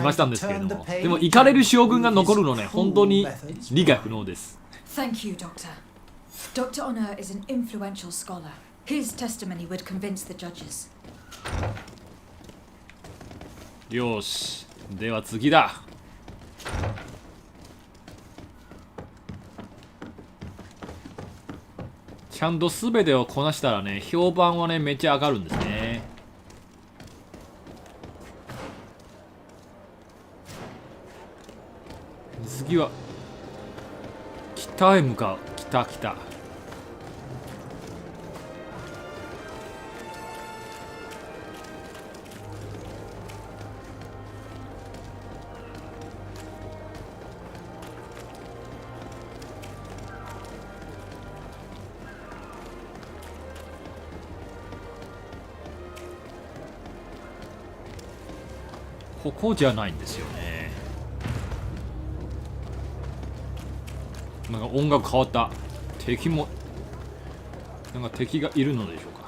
ましたんですけれども、でもイカれる将軍が残るのね、本当に理解不能です。 Thank you, Doctor. Dr. Honor is an influential scholar. His testimony would convince the judges. よし、では次だ。ちゃんと全てをこなしたらね、評判はね、めっちゃ上がるんですね。次は北へ向かう。北北。ここじゃないんですよね。なんか音楽変わった。敵もなんか敵がいるのでしょうか。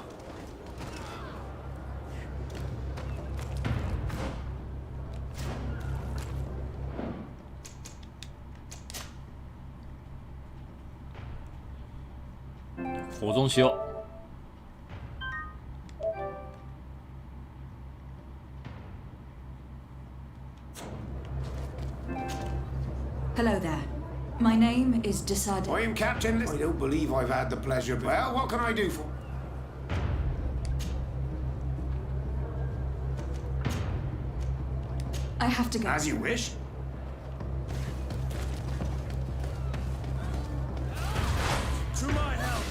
保存しよう。Hello there. My name is Decided. I am Captain. I don't believe I've had the pleasure. Well, what can I do for? I have to go. As you wish. To my help,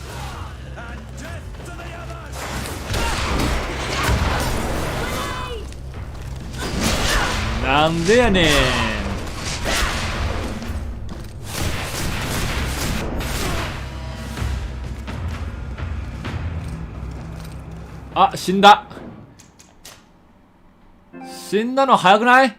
and death to the others! なんでやねん。あ、死んだ。死んだの早くない？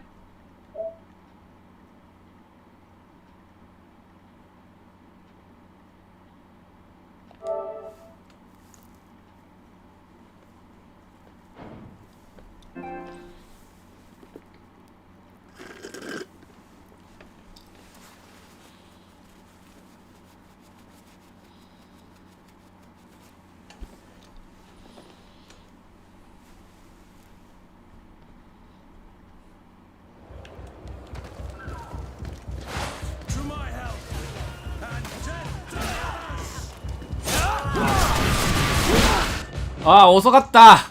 ああ、遅かった。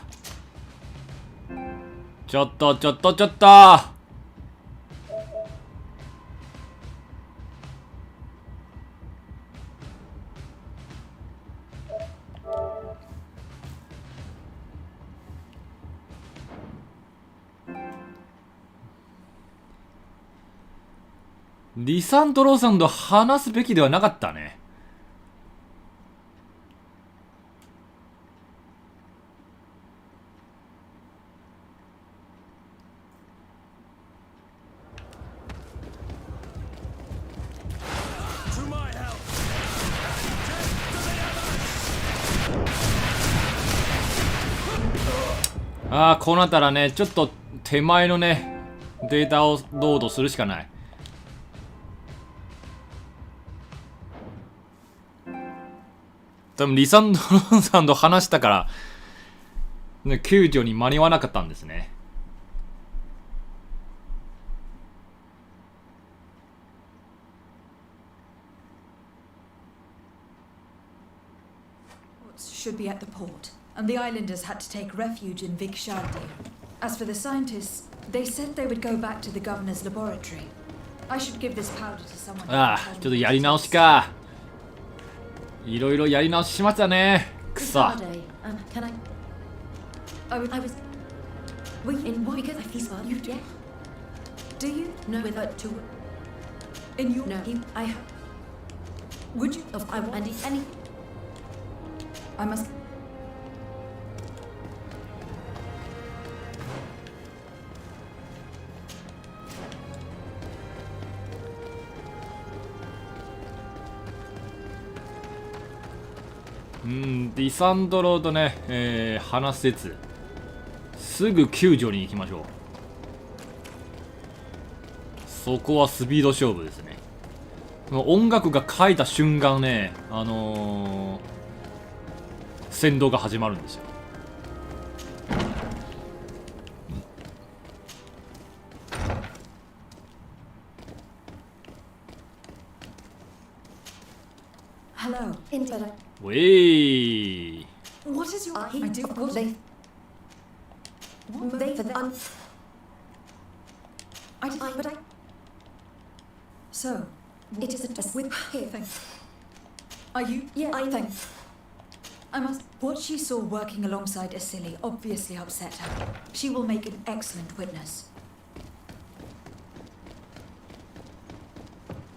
ちょっと。リサンドローさんと話すべきではなかったね。ああ、こうなったらね、ちょっと手前のね、データをロードするしかない。多分リサンドロンさんと話したから、ね、救助に間に合わなかったんですね。Should be at the port, and the islanders had to take refuge in Vigshardi. As for the scientists, they said they would go back to the governor's laboratory. I should give this powder to someone. ああ、ちょっとやり直しか。いろいろやり直ししましたね。くそ。Can I was. Were you in what? Because I feel you yeah. Do you? No, with her to. In your. No, I. Would you? Of I want any. I must.リサンドロとね、話せずすぐ救助に行きましょう。そこはスピード勝負ですね。音楽が書いた瞬間ね、戦闘が始まるんですよ。Hello. Invalid. ウェイ。 What is your? I do. of course they. What? They for the I. but I. So. It is a with. here. Thanks. Are you? Yeah, I Thank. I must. What she saw working alongside Asili obviously upset her. She will make an excellent witness.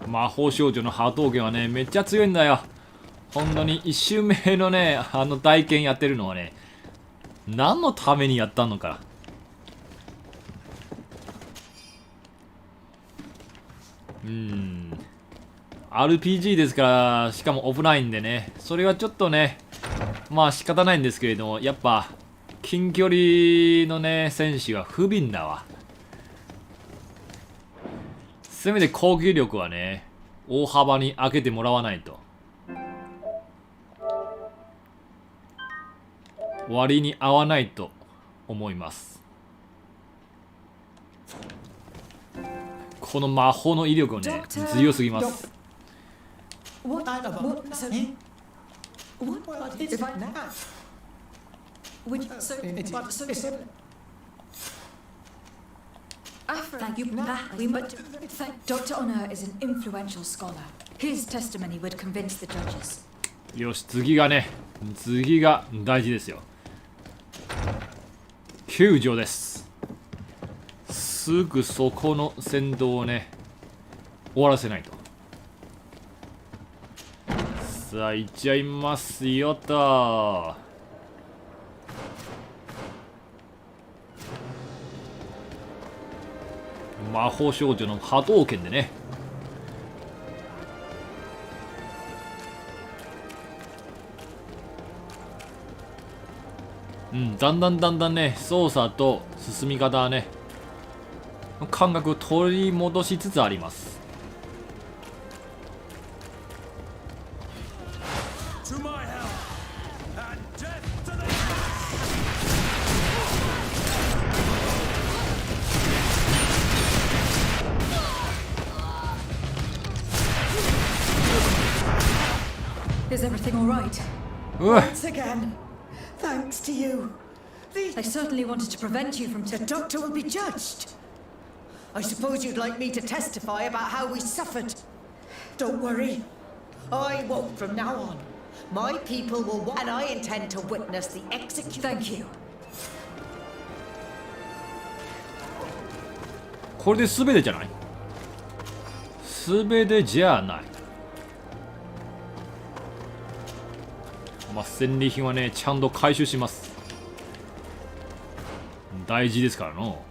魔法少女の波動拳はね、めっちゃ強いんだよ。本当に1周目のね、体験やってるのはね、何のためにやったのか。RPG ですから、しかもオフラインでね、それはちょっとね、まあ仕方ないんですけれども、やっぱ近距離のね選手は不憫だわ。せめて攻撃力はね大幅に上げてもらわないと。割に合わないと思います。この魔法の威力はね強すぎます。What? So, what if I now? Would you, so, Thank you. Dr. Honor is an influential scholar. His testimony would convince the judges. よし、次が大事ですよ。救助です。すぐそこの戦闘をね終わらせないと。さあ行っちゃいますよと。魔法少女の波動拳でね。だんだんね操作と進み方はね感覚を取り戻しつつあります。Is everything all right? Once again, thanks to you. I certainly wanted to prevent you from. The doctor will be judged. I suppose you'd like me to testify about how we suffered. Don't worry. I won't from now on. My people will and I intend to witness the execution. Thank you. これで全てじゃない？全てじゃない。まあ、戦利品はねちゃんと回収します。大事ですからの。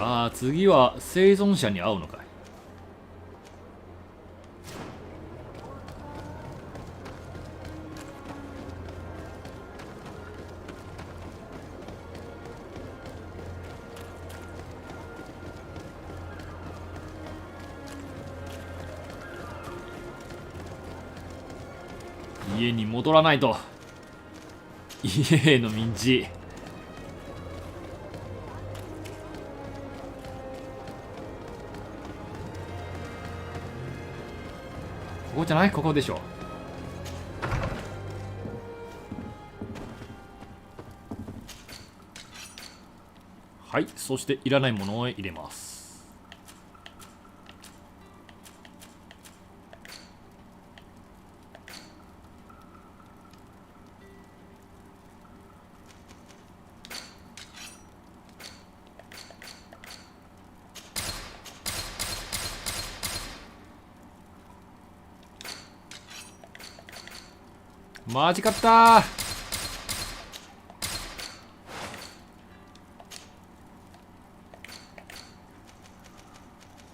ああ、次は生存者に会うのかい。家に戻らないと。家への道。ここじゃない？ここでしょ。はい、そしていらないものを入れます。マジかったー。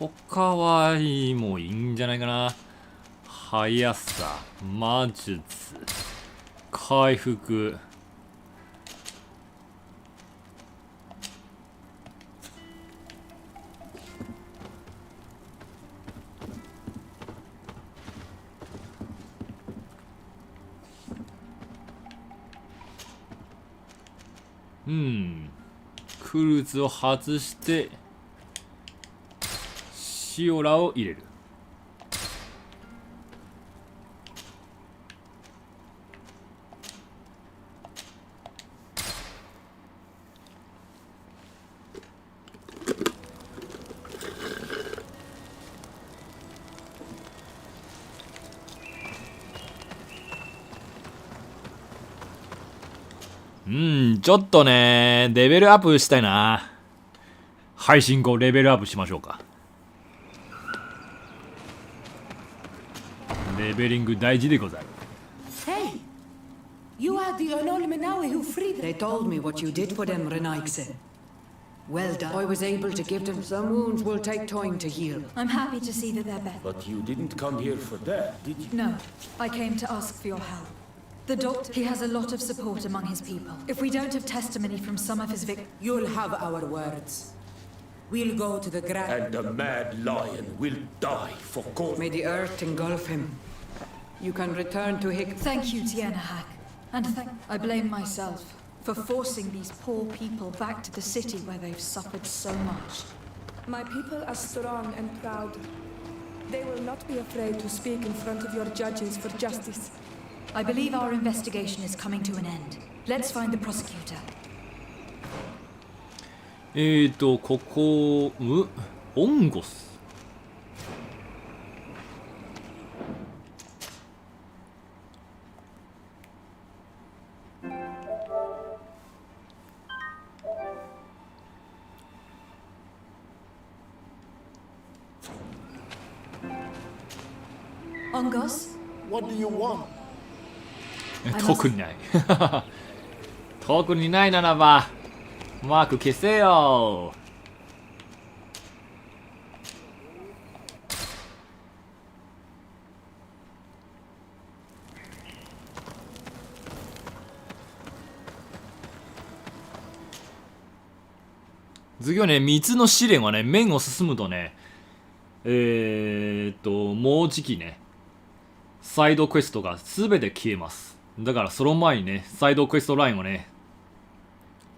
他はいいもういいんじゃないかな。速さ、魔術、回復。クルーズを外してシオラを入れる。ちょっとねレベルアップしたいな。配信後レベルアップしましょうか。レベリング大事でござる。 Hey! You are the Onol Menawe who freed them. They told me what you did for them, Renaigse. Well done. I was able to give them some wounds will take time to heal. I'm happy to see that they're better. But you didn't come here for that, did you? No, I came to ask for your help. The doctor, he has a lot of support among his people. If we don't have testimony from some of his victims... You'll have our words. We'll go to the grand... And the mad lion will die for God. May the earth engulf him. You can return to Hick... Thank you, Tiana Hack. And I blame myself for forcing these poor people back to the city where they've suffered so much. My people are strong and proud. They will not be afraid to speak in front of your judges for justice. I believe our investigation is coming to an end. Let's find the prosecutor. ここ、オンゴス。Ongos? What do you want? 特にない。特にないならばマーク消せよ。次はね、水の試練はね、面を進むとね、もうじきね、サイドクエストが全て消えます。だからその前にね、サイドクエストラインをね、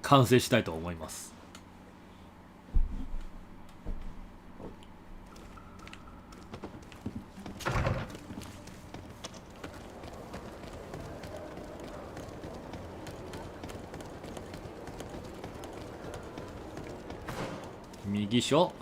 完成したいと思います。右しょ。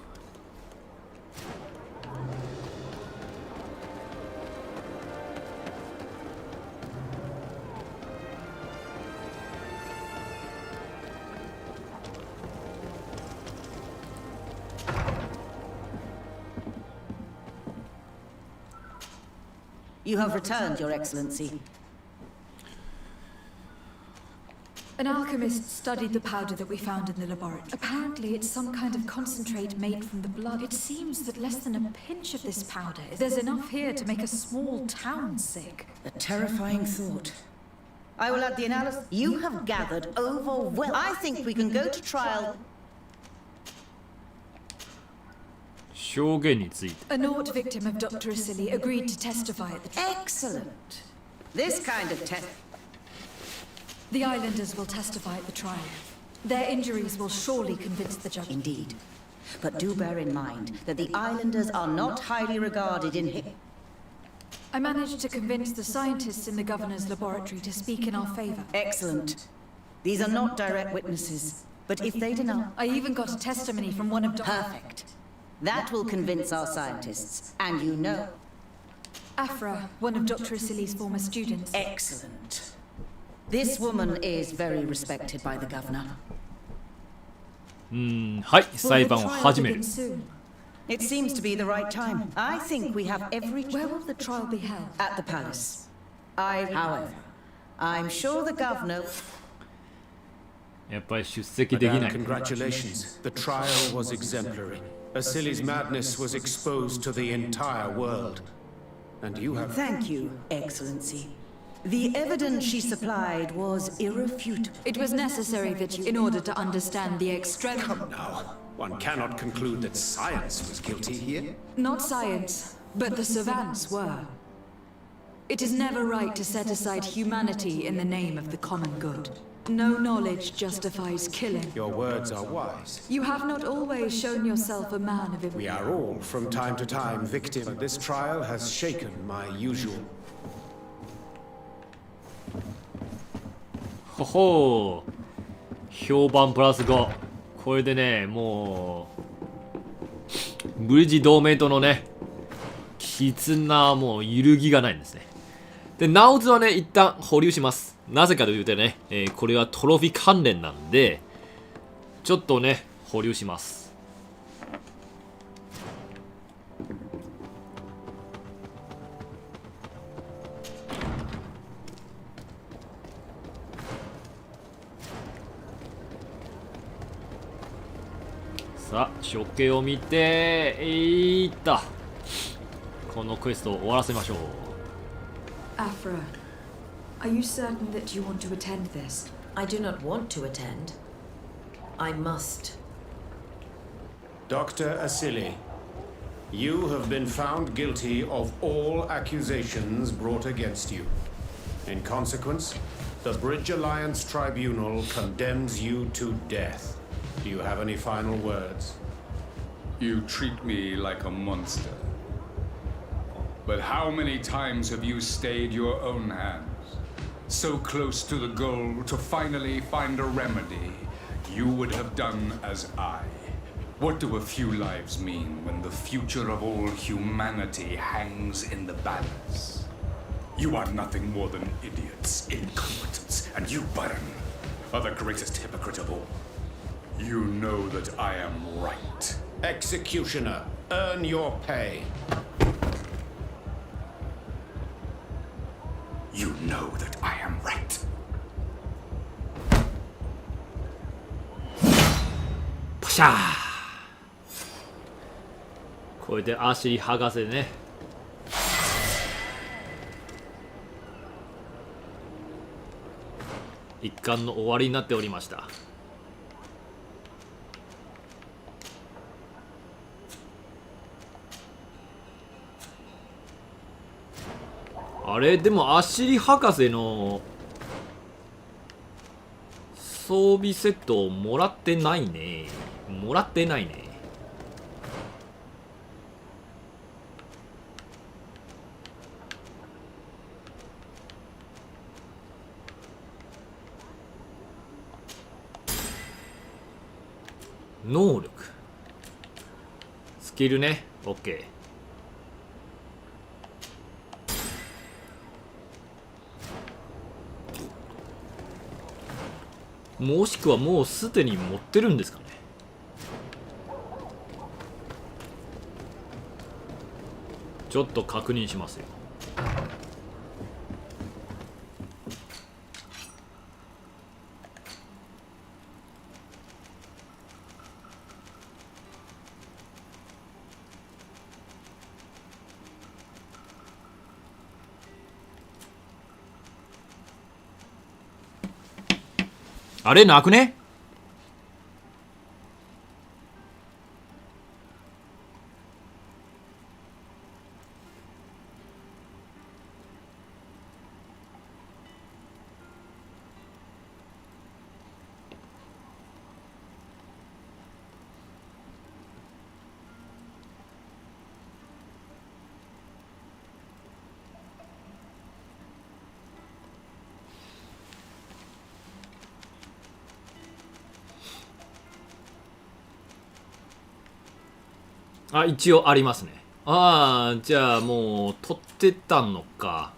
You have returned, Your Excellency. An alchemist studied the powder that we found in the laboratory. Apparently, it's some kind of concentrate made from the blood. It seems that less than a pinch of this powder, there's enough here to make a small town sick. A terrifying thought. I will add the analysis. You have gathered overwhelming. I think we can go to trial. 証言について。 A Nort victim of Dr. Asili agreed to testify at the trial. Excellent. This kind of test. The islanders will testify at the trial. Their injuries will surely convince the judge. Indeed. But do bear in mind that the islanders are not highly regarded in Hick. I managed to convince the scientists in the governor's laboratory to speak in our favor. Excellent. These are not direct witnesses, but if they deny... I even got a testimony from one of Dr. Perfect. That will convince our scientists, and you know... Afra, one of Dr. Asili's former students. Excellent. This woman is very respected by the governor. はい、裁判を始める。 It seems to be the right time. I think we have every... Where will the trial be held? At the palace. However, I'm sure the governor... やっぱり出席できない。 Congratulations. The trial was exemplary. Asili's madness was exposed to the entire world. And you have... Thank you, Excellency. The evidence she supplied was irrefutable. It was necessary that you, in order to understand the extreme... Come now. One cannot conclude that science was guilty here. Not science, but the savants were. It is never right to set aside humanity in the name of the common good. No knowledge justifies killing. Your words are wise. You have not always shown yourself a man of... We are all, from time to time, victims. But this trial has shaken my usual... ほほう。評判プラス5。これでね、もうブリッジ同盟とのね、絆もう揺るぎがないんですね。で、ナオズはね、一旦保留します。なぜかというとね、これはトロフィー関連なんでちょっとね保留します。さあ処刑を見てこのクエストを終わらせましょう。 Afra, are you certain that you want to attend this? I do not want to attend. I must. Dr. Asili, you have been found guilty of all accusations brought against you. In consequence, the Bridge Alliance Tribunal condemns you to death. Do you have any final words? You treat me like a monster. But how many times have you stayed your own hands? So close to the goal to finally find a remedy, you would have done as I. What do a few lives mean when the future of all humanity hangs in the balance? You are nothing more than idiots, incompetents, and you, Byron, are the greatest hypocrite of all. You know that I am right. Executioner, earn your pay. You know that I am right. パシャー。これで足剥がせね。一巻の終わりになっておりました。あれでもアシリ博士の装備セットをもらってないね。もらってないね。能力スキルね。 OK。もしくはもうすでに持ってるんですかね。ちょっと確認しますよ。あれなくね。あ、一応ありますね。ああ、じゃあもう取ってたのか。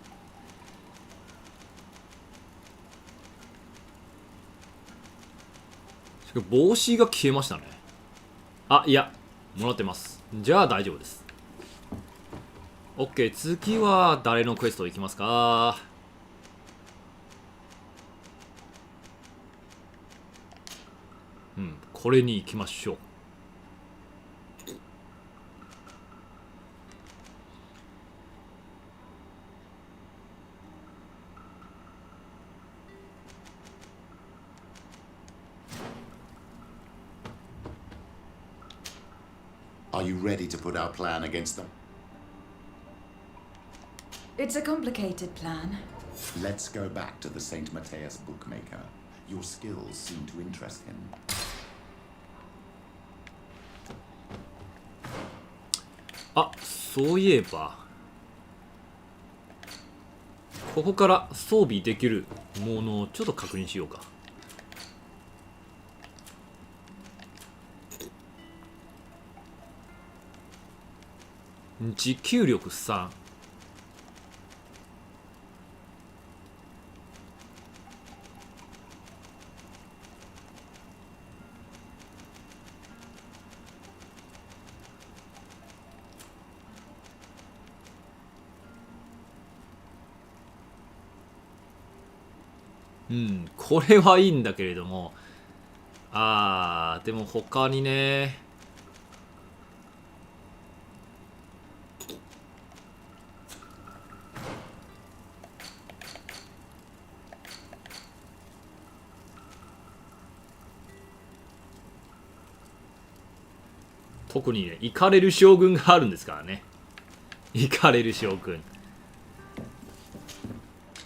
帽子が消えましたね。あ、いや、もらってます。じゃあ大丈夫です。OK、次は誰のクエスト行きますか。うん、これに行きましょう。Are you ready to put our plan against them? It's a complicated plan. Let's go back to the St. Matthias bookmaker. Your skills seem to interest him. あ、そういえばここから装備できるものをちょっと確認しようか。持久力3、これはいいんだけれども、でも他にね、特にね、イカれる将軍があるんですからね。イカれる将軍。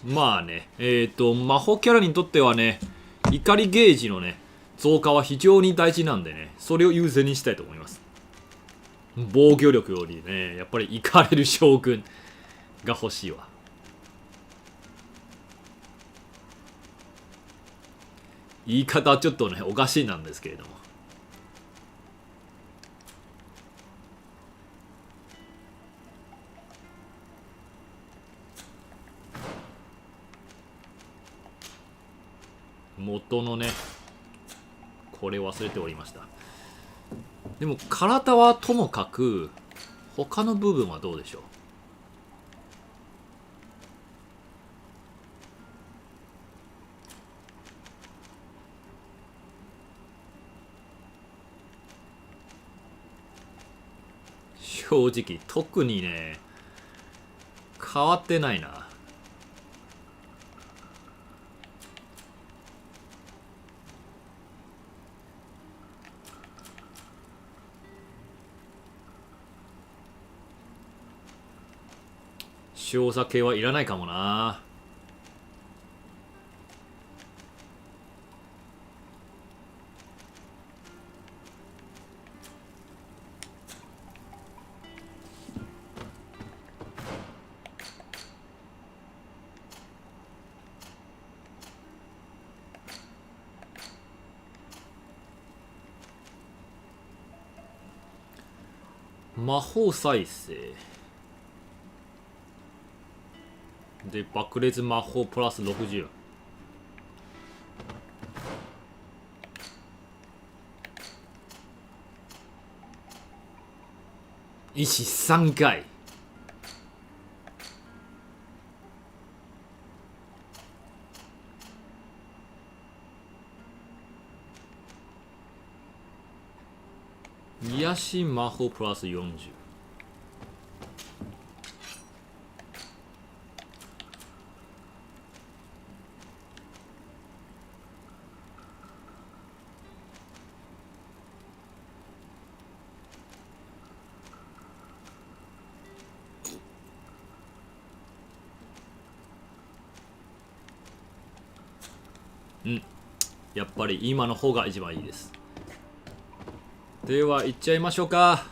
まあね、魔法キャラにとってはね、怒りゲージのね、増加は非常に大事なんでね、それを優先にしたいと思います。防御力よりね、やっぱり怒れる将軍が欲しいわ。言い方はちょっとね、おかしいなんですけれども。元のね、これ忘れておりました。でも体はともかく他の部分はどうでしょう。正直特にね変わってないな。少佐系はいらないかもな。魔法再生で爆裂魔法プラス60。意志3回。癒し魔法プラス40。やっぱり今の方が一番いいです。では行っちゃいましょうか。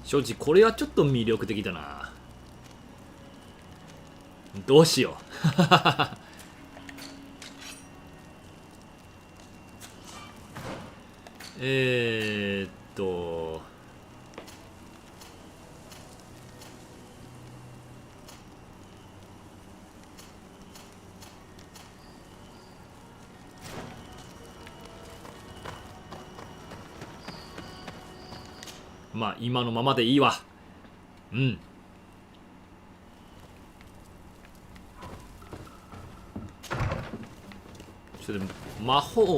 正直これはちょっと魅力的だな。どうしようまあ今のままでいいわ。ちょっと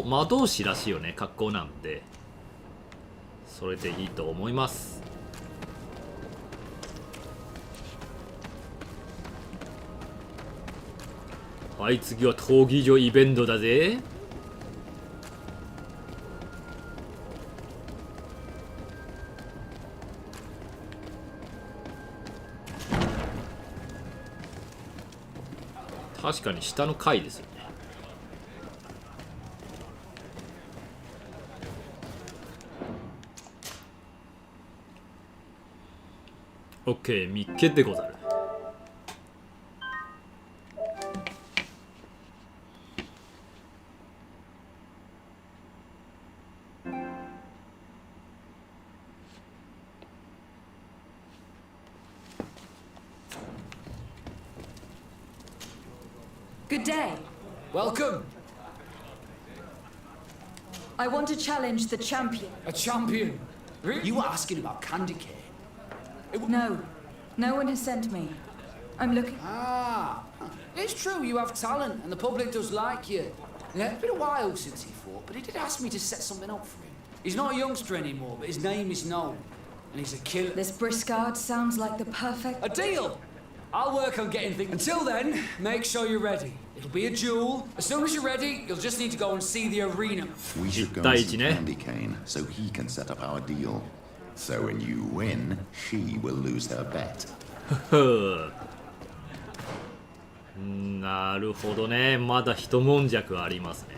魔導士らしいよね、格好なんでそれでいいと思います。はい、次は闘技場イベントだぜ。確かに下の階ですよね。オッケー、見っけでござる。Good day. Welcome. I want to challenge the champion. A champion? Really? You were asking about candy cane? No. No one has sent me. I'm looking... Ah. It's true, you have talent, and the public does like you. Yeah, it's been a while since he fought, but he did ask me to set something up for him. He's not a youngster anymore, but his name is known. And he's a killer. This Briscard sounds like the perfect... A deal! I'll work on getting things... Until then, make sure you're ready. It'll be a duel. As soon as you're ready, you'll just need to go and see the arena. We should go and see Candy Cane, so he can set up our deal. So when you win, she will lose her bet. なるほどね。まだ一悶着ありますね。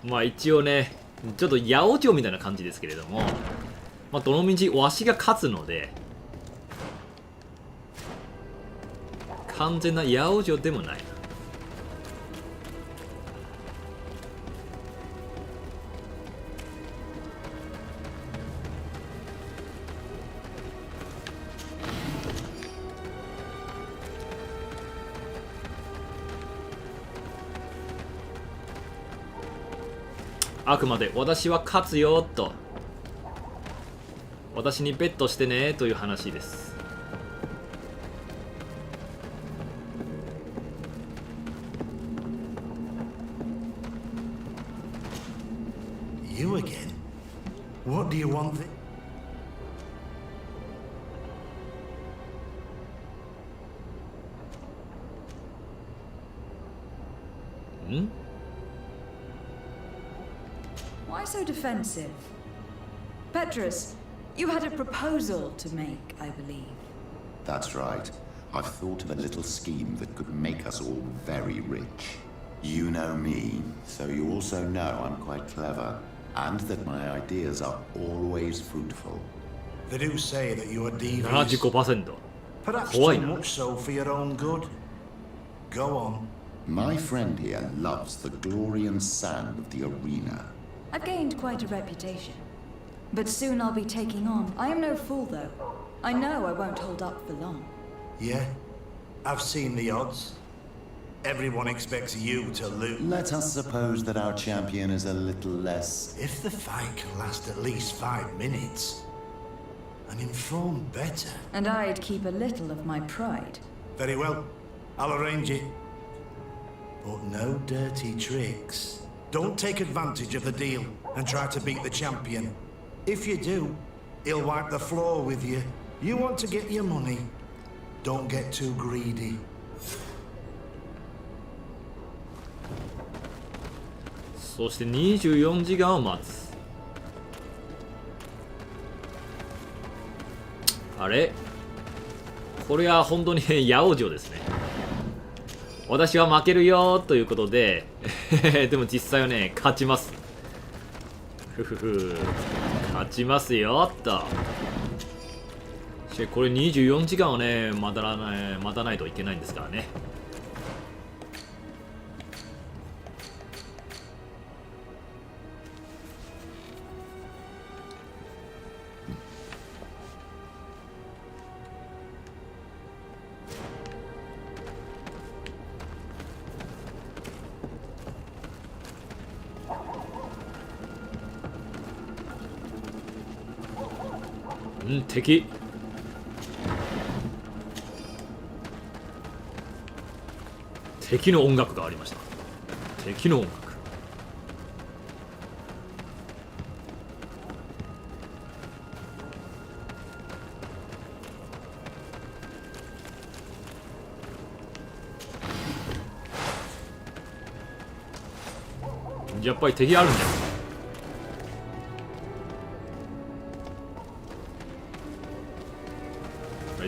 まあ一応ね、ちょっと八百長みたいな感じですけれども、まあどのみちわしが勝つので、完全な八百長でもない。あくまで私は勝つよと、私にベットしてねという話です。You again? What do you want? Why so defensive? Petrus, you had a proposal to make, I believe. That's right. I've thought of a little scheme that could make us all very rich. You know me, so you also know I'm quite clever, and that my ideas are always fruitful. They do say that you are devious. 75%。 Perhaps 怖い too な。 much so for your own good. Go on. My friend here loves the glory and sand of the arena. I've gained quite a reputation. But soon I'll be taking on. I am no fool, though. I know I won't hold up for long. Yeah, I've seen the odds. Everyone expects you to lose. Let us suppose that our champion is a little less... If the fight can last at least 5 minutes, and inform better. And I'd keep a little of my pride. Very well, I'll arrange it. But no dirty tricks. Don't take advantage of the deal and try to beat the champion. If you do, he'll wipe the floor with you. You want to get your money. Don't get too greedy. そして24時間を待つ。あれ、これは本当に八百長ですね。私は負けるよということででも実際はね、勝ちます。ふふふ、勝ちますよと。これ24時間をね、待たないといけないんですからね。敵。敵の音楽がありました。敵の音楽。やっぱり敵あるんだよ。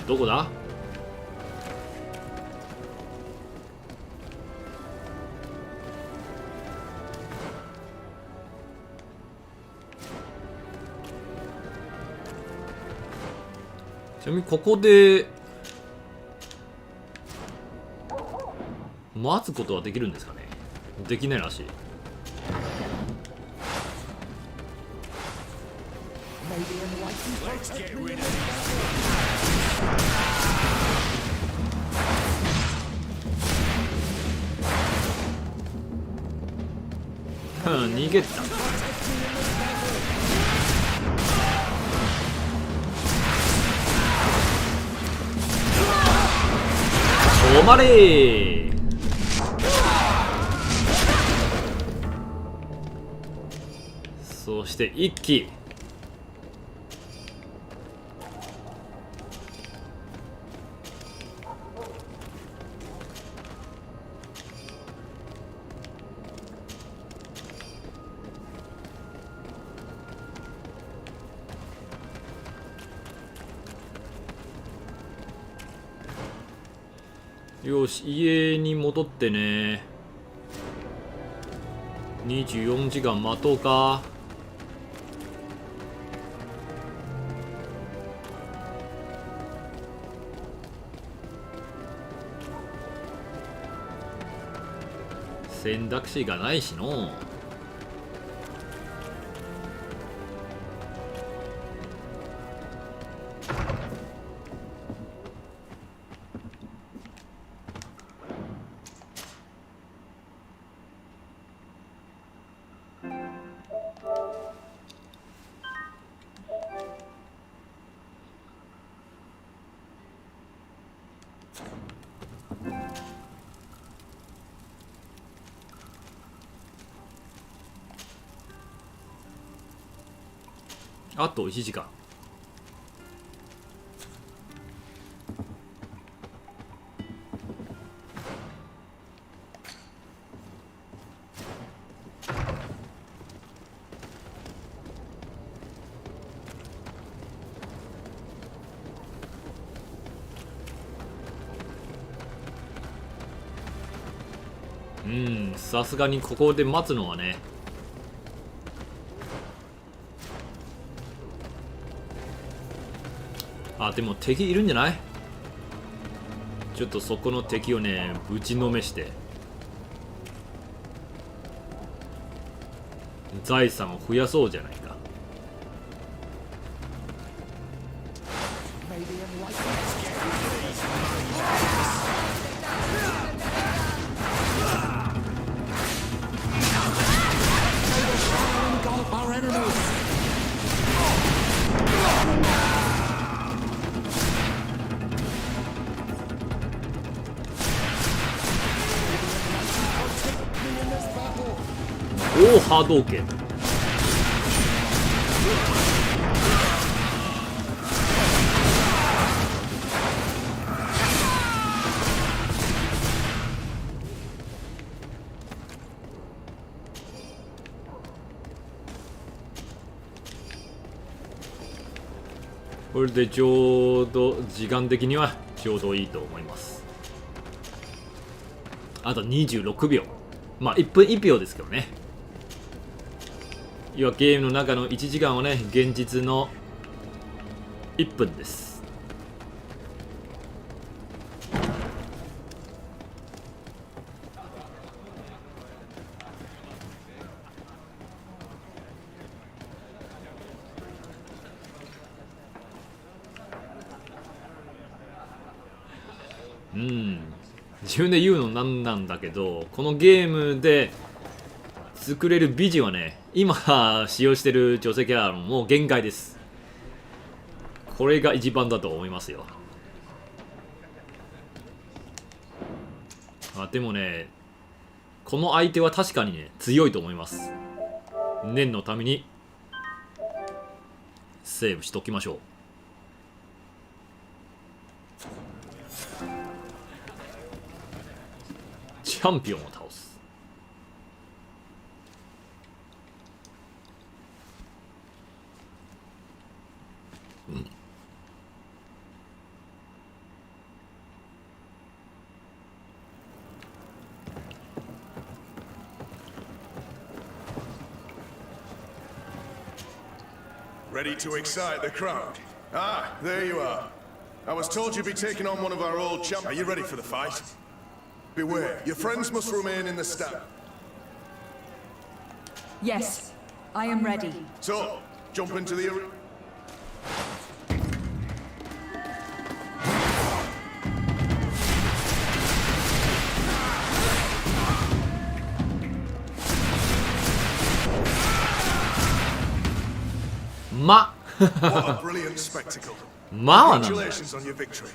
どこだ？なみにここで待つことはできるんですかね。できないらしい。逃げた。止まれー。そして一気。よし、家に戻ってね。24時間待とうか。選択肢がないしの。あと1時間。さすがにここで待つのはね。あ、でも敵いるんじゃない？ちょっとそこの敵をね、ぶちのめして財産を増やそうじゃないか。おお、波動拳。これでちょうど時間的にはちょうどいいと思います。あと26秒。まあ1分1秒ですけどね。要はゲームの中の1時間はね、現実の1分です。自分で言うのなんなんだけど、このゲームで作れる美人はね、今使用してる女性キャラのもう限界です。これが一番だと思いますよ。でもね、この相手は確かにね、強いと思います。念のためにセーブしときましょう。チャンピオンを倒す。Ready to excite the crowd? Ah, there you are. I was told you'd be taking on one of our old champs. Are you ready for the fight? Beware, your friends must remain in the stand. Yes, I am ready. So, jump into the arena. What a brilliant spectacle. Congratulations on your victory.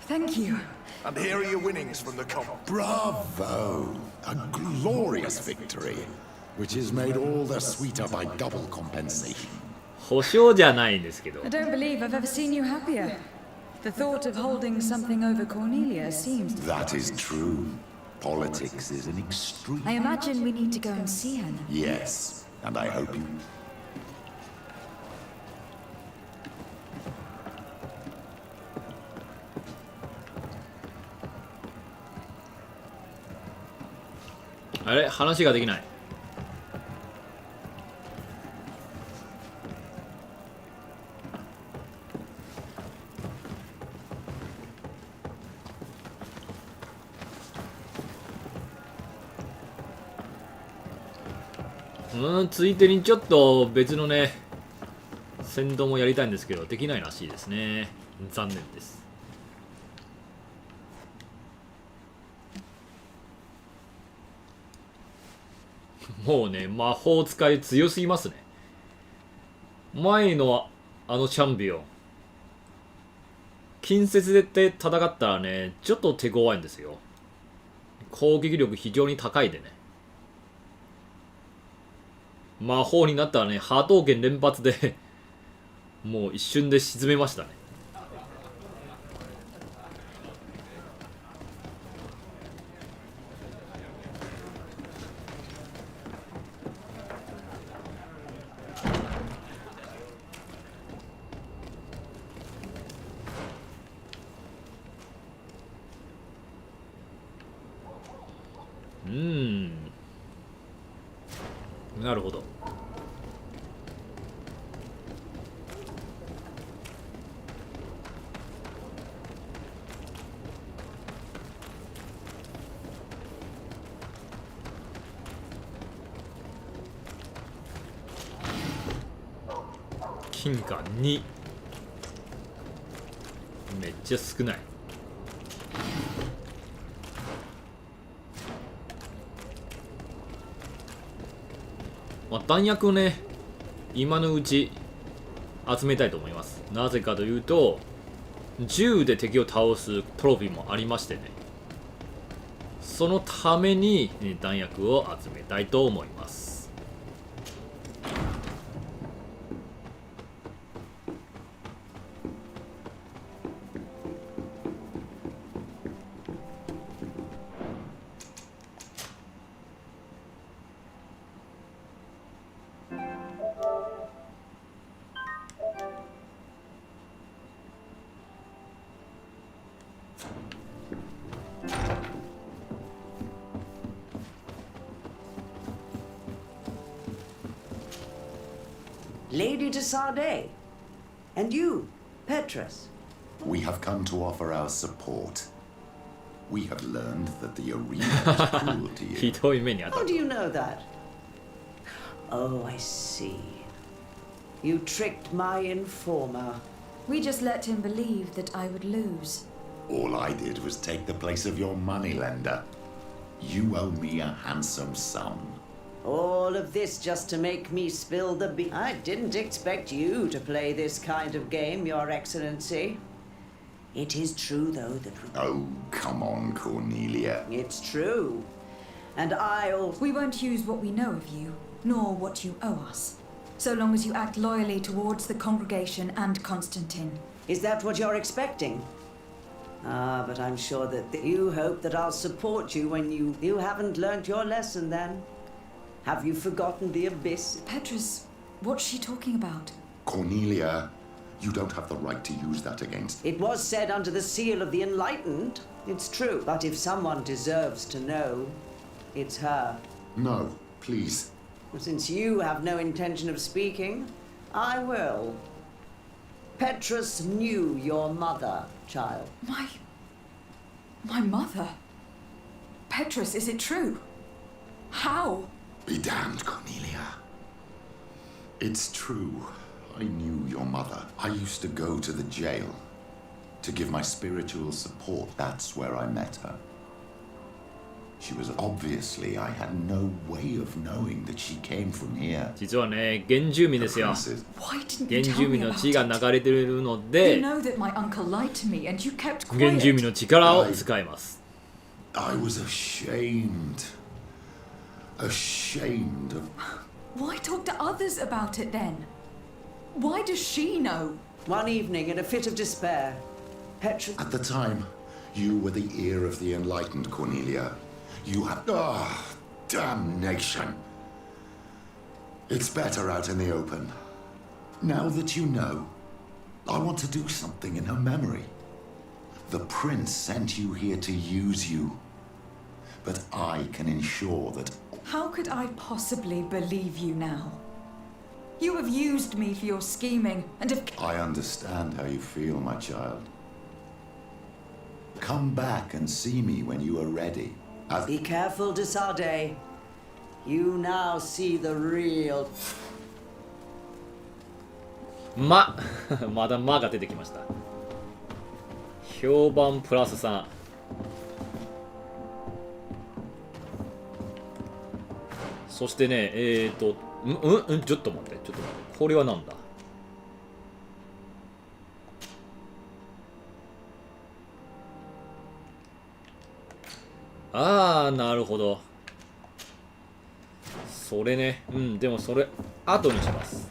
Thank you. And here are your winnings from the comp. Bravo! A glorious victory, which is made all the sweeter by double compensation. 保証じゃないんですけど。 I don't believe I've ever seen you happier. The thought of holding something over Cornelia seems... That is true. Politics is an extreme... I imagine we need to go and see her now. Yes, and I hope you... あれ話ができない。ついでにちょっと別のね戦闘もやりたいんですけどできないらしいですね。残念です。もうね魔法使い強すぎますね。前のあのチャンピオン近接で戦ったらねちょっと手強いんですよ。攻撃力非常に高いでね魔法になったらね波動拳連発でもう一瞬で沈めましたね。なるほど。金貨2めっちゃ少ない。まあ、弾薬をね今のうち集めたいと思います。なぜかというと銃で敵を倒すトロフィーもありましてねそのために弾薬を集めたいと思います。Lady de Sade. And you, Petrus. We have come to offer our support. We have learned that the arena is cruel to you. ひどい目にあった。 How do you know that? Oh, I see. You tricked my informer. We just let him believe that I would lose. All I did was take the place of your moneylender. You owe me a handsome sum. All of this just to make me spill the beans. I didn't expect you to play this kind of game, Your Excellency. It is true, though, that... Oh, come on, Cornelia. It's true. And I'll... We won't use what we know of you, nor what you owe us, so long as you act loyally towards the congregation and Constantine. Is that what you're expecting? Ah, but I'm sure that you hope that I'll support you when you haven't learnt your lesson, then. Have you forgotten the abyss? Petrus, what's she talking about? Cornelia, you don't have the right to use that against... It was said under the seal of the Enlightened. It's true. But if someone deserves to know, it's her. No, please. Since you have no intention of speaking, I will. Petrus knew your mother, child. My mother? Petrus, is it true? How? Be damned, Cornelia. It's true. I knew your mother. I used to go to the jail to give my spiritual support. That's where I met her. She was obviously, I had no way of knowing that she came from here. 実はね、原住民ですよ。 Why didn't 原 you 住 tell 民 me の about 血が it? 流れているの You で、 know that my uncle lied to me and you kept 原住民 quiet. の力を使います。 I was ashamed. Ashamed of... Why talk to others about it then? Why does she know? One evening, in a fit of despair, Petrus... At the time, you were the ear of the enlightened, Cornelia. You had... Ah, damnation. It's better out in the open. Now that you know, I want to do something in her memory. The prince sent you here to use you. But I can ensure that... How could I possibly believe you now? You have used me for your scheming and have... I understand how you feel, my child. Come back and see me when you are ready. Be careful, de Sade. You now see the real... まだまが出てきました。評判プラス3。そしてね、ちょっと待って、ちょっと待って。これはなんだ？ああ、なるほど。それね。でもそれ、後にします。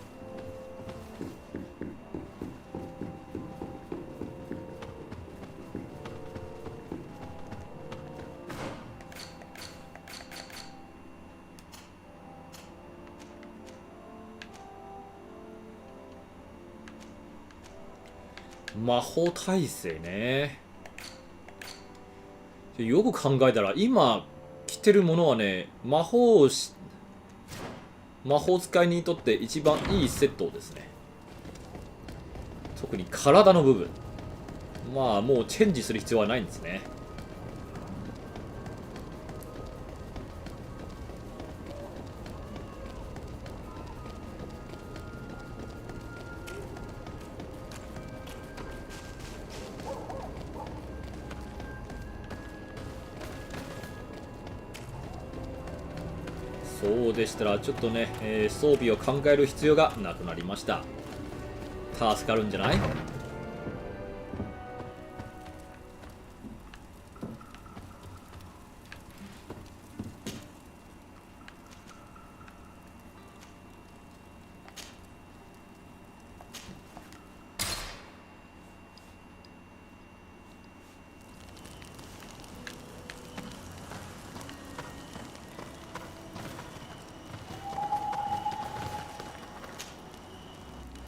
魔法耐性ね。よく考えたら今着てるものはね、魔法使いにとって一番いいセットですね。特に体の部分。まあもうチェンジする必要はないんですね。そうでしたらちょっとね、装備を考える必要がなくなりました。助かるんじゃない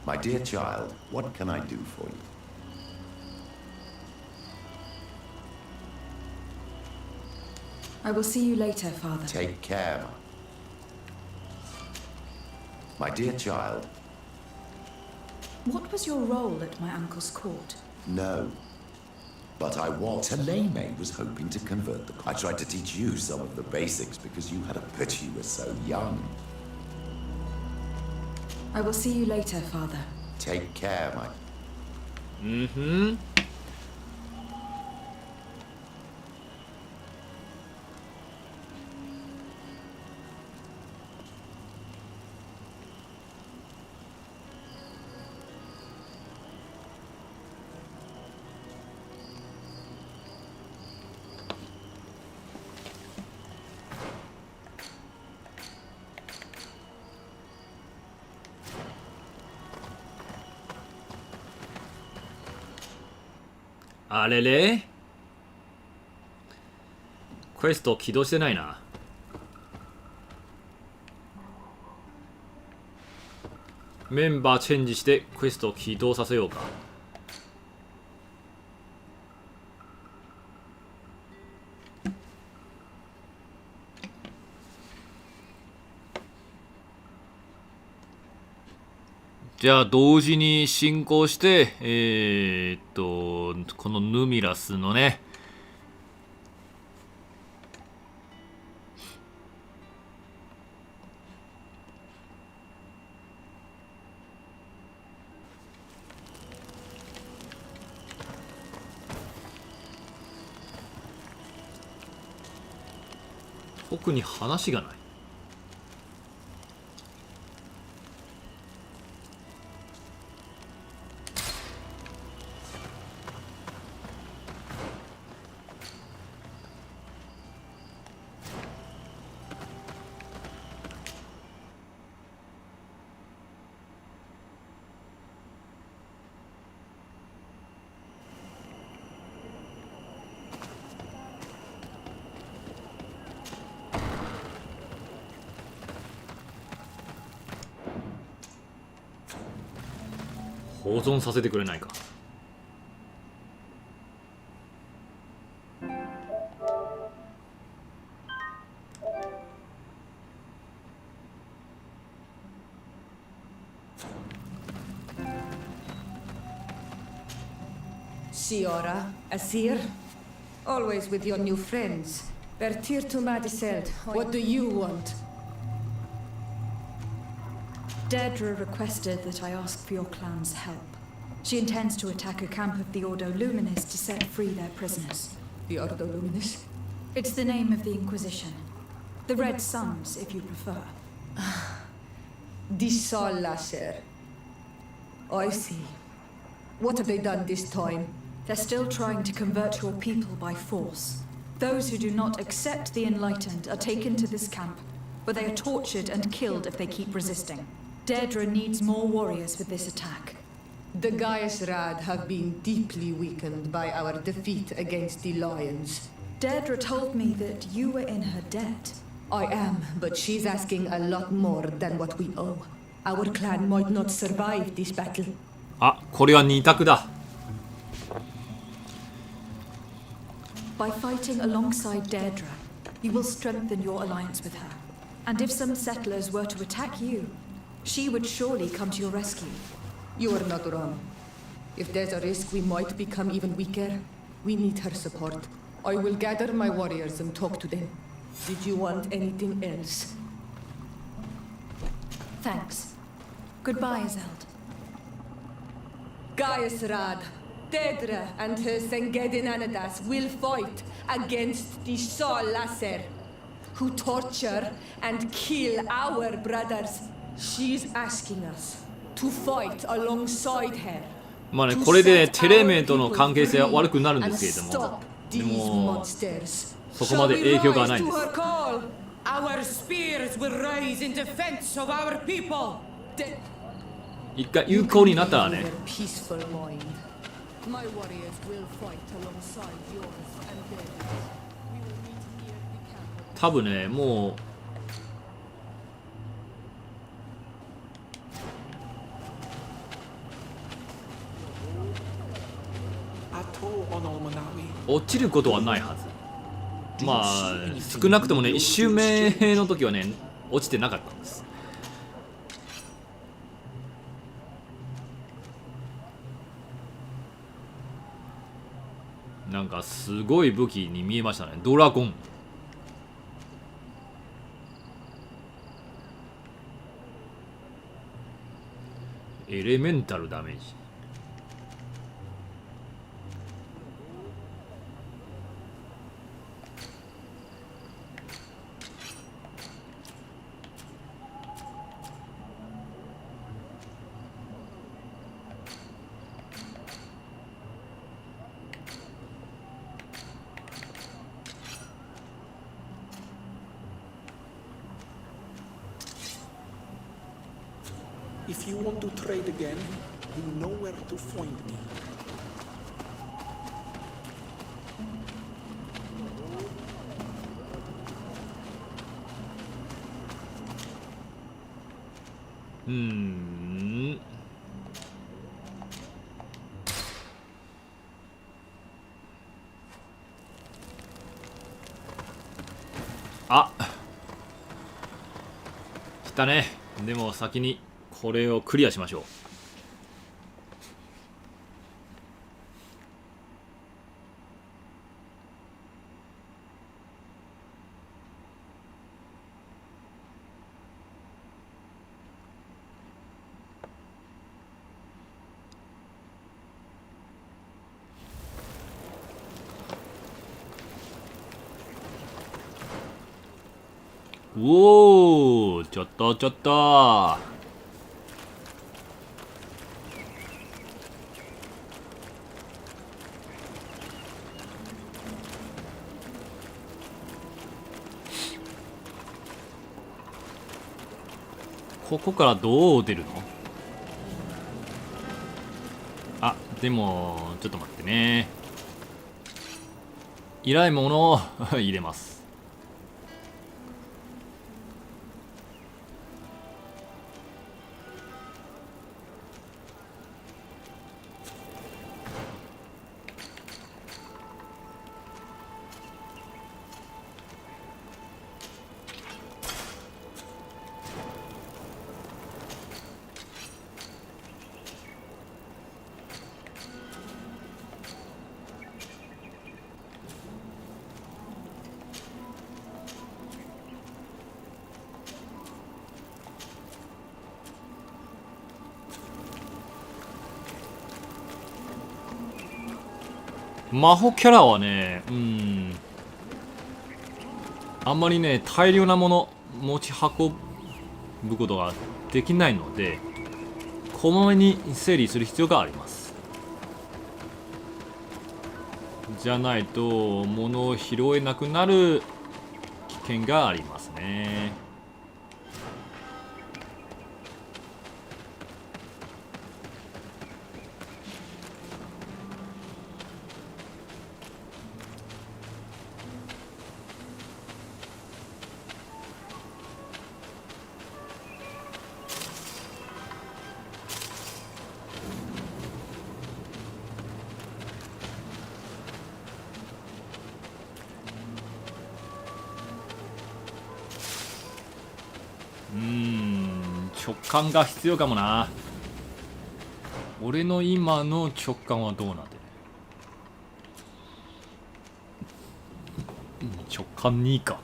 ？My dear child, what can I do for you? I will see you later, Father. Take care. My dear child. What was your role at my uncle's court? No. But I was. Taleme was hoping to convert the... I tried to teach you some of the basics because you had a but you were so young. I will see you later, Father. Take care, my... Mm-hmm. あれれクエスト起動してないな。メンバーチェンジしてクエストを起動させようか。じゃあ同時に進行してこのヌミラスのね特に話がない。保存させてくれないか。Siora, Asir, always with your new friends. Bertir to Madiseld, what do you want? Deirdre requested that I ask for your clan's help. She intends to attack a camp of the Ordo Luminis to set free their prisoners. The Ordo Luminis? It's the name of the Inquisition. The Red Suns, if you prefer. The Sol Lasher. I see. What have they done this time? They're still trying to convert your people by force. Those who do not accept the Enlightened are taken to this camp, where they are tortured and killed if they keep resisting. Deirdre needs more warriors for this attack. The Gaius Rad have been deeply weakened by our defeat against the Lions. Deirdre told me that you were in her debt. I am, but she's asking a lot more than what we owe. Our clan might not survive this battle. あ、これは二択だ。By fighting alongside Deirdre, you will strengthen your alliance with her. And if some settlers were to attack you, she would surely come to your rescue. You are not wrong. If there's a risk we might become even weaker, we need her support. I will gather my warriors and talk to them. Did you want anything else? Thanks. Goodbye, Azeld. Gaius Rad, Deirdre and her Sengedin Anadas will fight against the Sol Lasser, who torture and kill our brothers. She's asking us to fight alongside her. まあね、これでテレメとの関係性は悪くなるんですけれども、でもそこまで影響がないです。Our spears will rise in defense of our people. 一回有効になったらね。Peaceful mind. My warriors will fight alongside yours and theirs. We will meet near the camp. 多分ね、もう落ちることはないはず。まあ少なくともね1周目の時はね落ちてなかったんです。なんかすごい武器に見えましたね。ドラゴン。エレメンタルダメージ。If you want to trade again, you know where to find me.あ、来たね。でも先にこれをクリアしましょう。おお、ちょっとちょっと。ここからどう出るの？あ、でもちょっと待ってね。依頼物を入れます。魔法キャラはね、あんまりね、大量なもの持ち運ぶことができないので、こまめに整理する必要があります。じゃないと、物を拾えなくなる危険がありますね。直感が必要かもな。俺の今の直感はどうなってる？直感2か。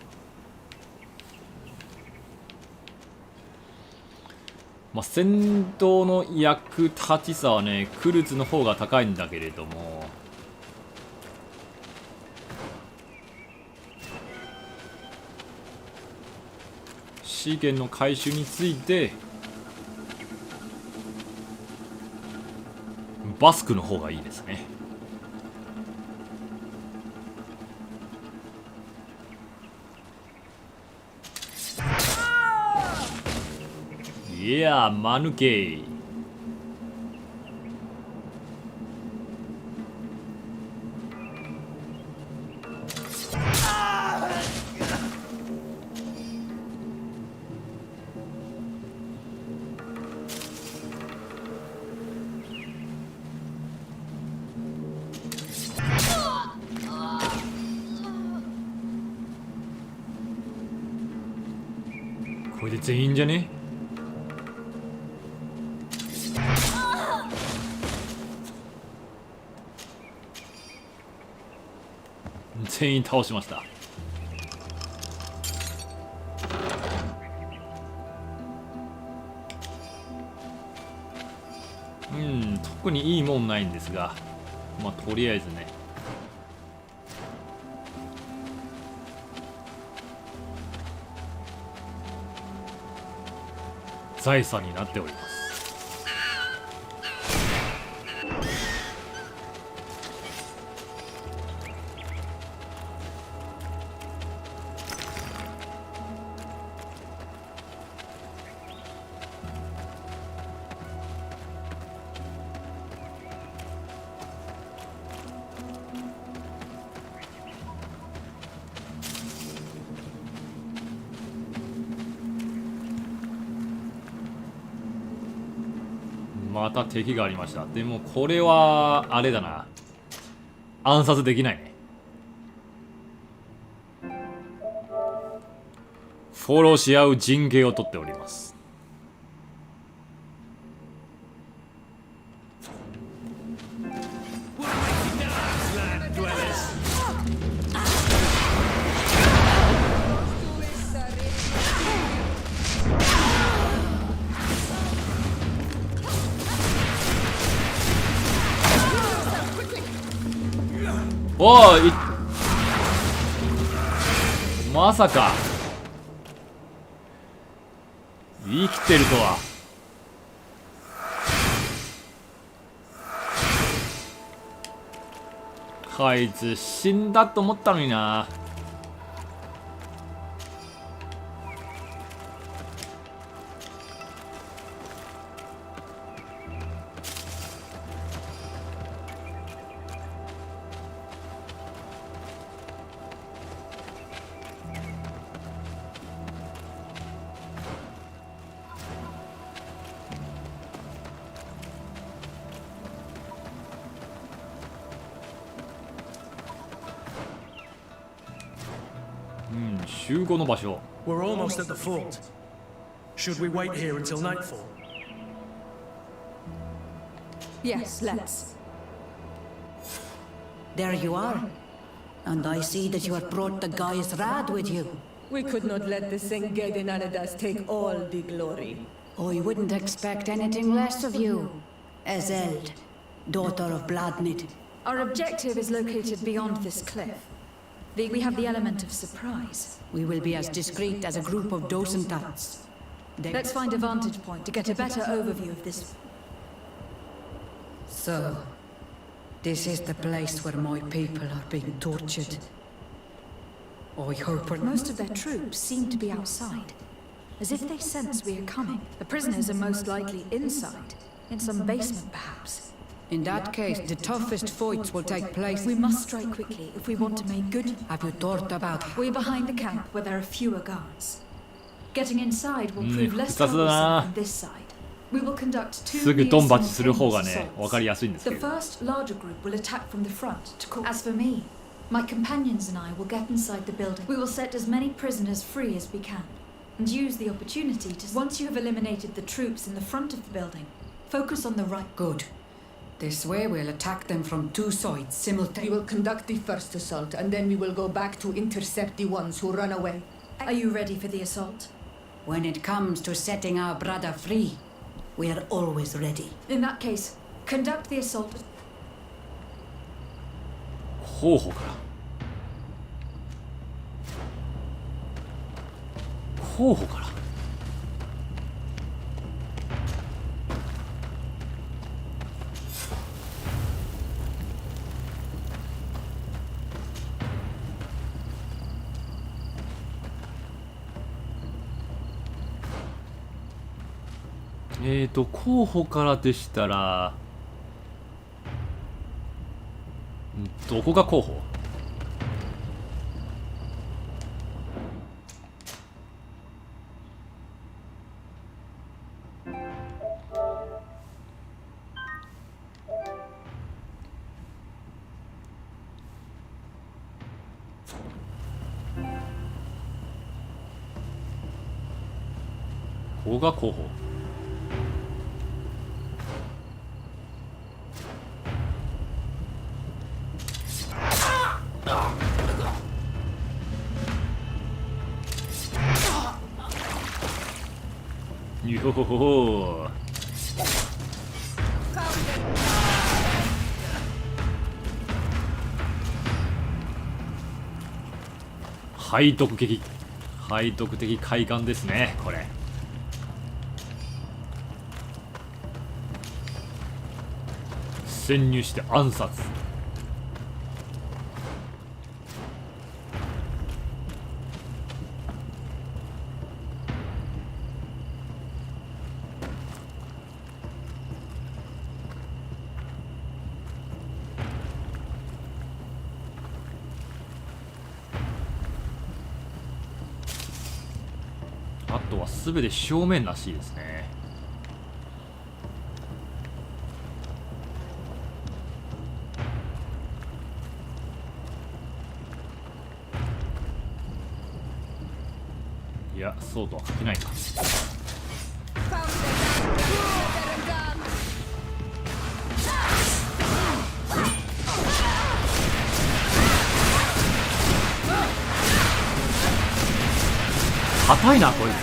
まあ、戦闘の役立ちさはね、クルツの方が高いんだけれども、資源の回収についてバスクの方がいいですね。いや、間抜け。これで全員じゃね？全員倒しました。特にいいもんないんですが、まあとりあえずね。財産になっております。また敵がありました。でもこれはあれだな、暗殺できないね。フォローし合う陣形をとっております。おい、まさか生きてるとは。あいつ死んだと思ったのにな。集合の場所。 We're almost at the fort. Should we wait here until nightfall? Yes, let's. There you are. And I see that you have brought the guy's rad with you. We could not let the Sengedin Anadas take all the glory. I wouldn't expect anything less of you, Ezeld, daughter of Bladnid. Our objective is located beyond this cliff. We have the element of surprise. We will be as discreet as a group of Dosentats. Let's find a vantage point to get a better overview of this. So, this is the place where my people are being tortured. I hope most of their troops seem to be outside, as if they sense we are coming. The prisoners are most likely inside, in some basement perhaps. In that case, the toughest fights will take place. We must strike quickly if we want to make good. Have you thought about it? We're behind the camp where there are fewer guards. Getting inside will prove less troublesome on this side. We will conduct two すぐドンバチする方がね、分かりやすいんですけ The ど。 first larger group will attack from the front to call. As for me, my companions and I will get inside the building. We will set as many prisoners free as we can, and use the opportunity to. Once you have eliminated the troops in the front of the building, focus on the right. Good. This way we'll attack them from two sides simultaneously. We will conduct the first assault, and then we will go back to intercept the ones who run away. Are you ready for the assault? When it comes to setting our brother free, we are always ready. In that case, conduct the assault. 候補から。候補から。候補からでしたら、どこが候補？ここが候補。よほほほ。背徳的快感ですね、これ。潜入して暗殺。あとは全て正面らしいですね。いや、そうとは書けないか。硬いなこいつ。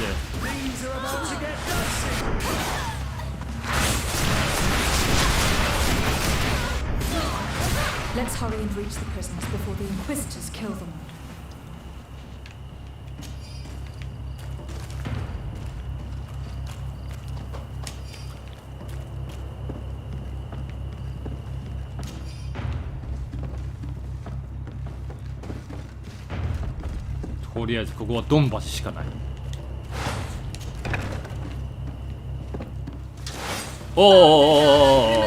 Let's hurry and reach the prisoners before the Inquisitors kill them all. とりあえずここはドン橋しかない。おお、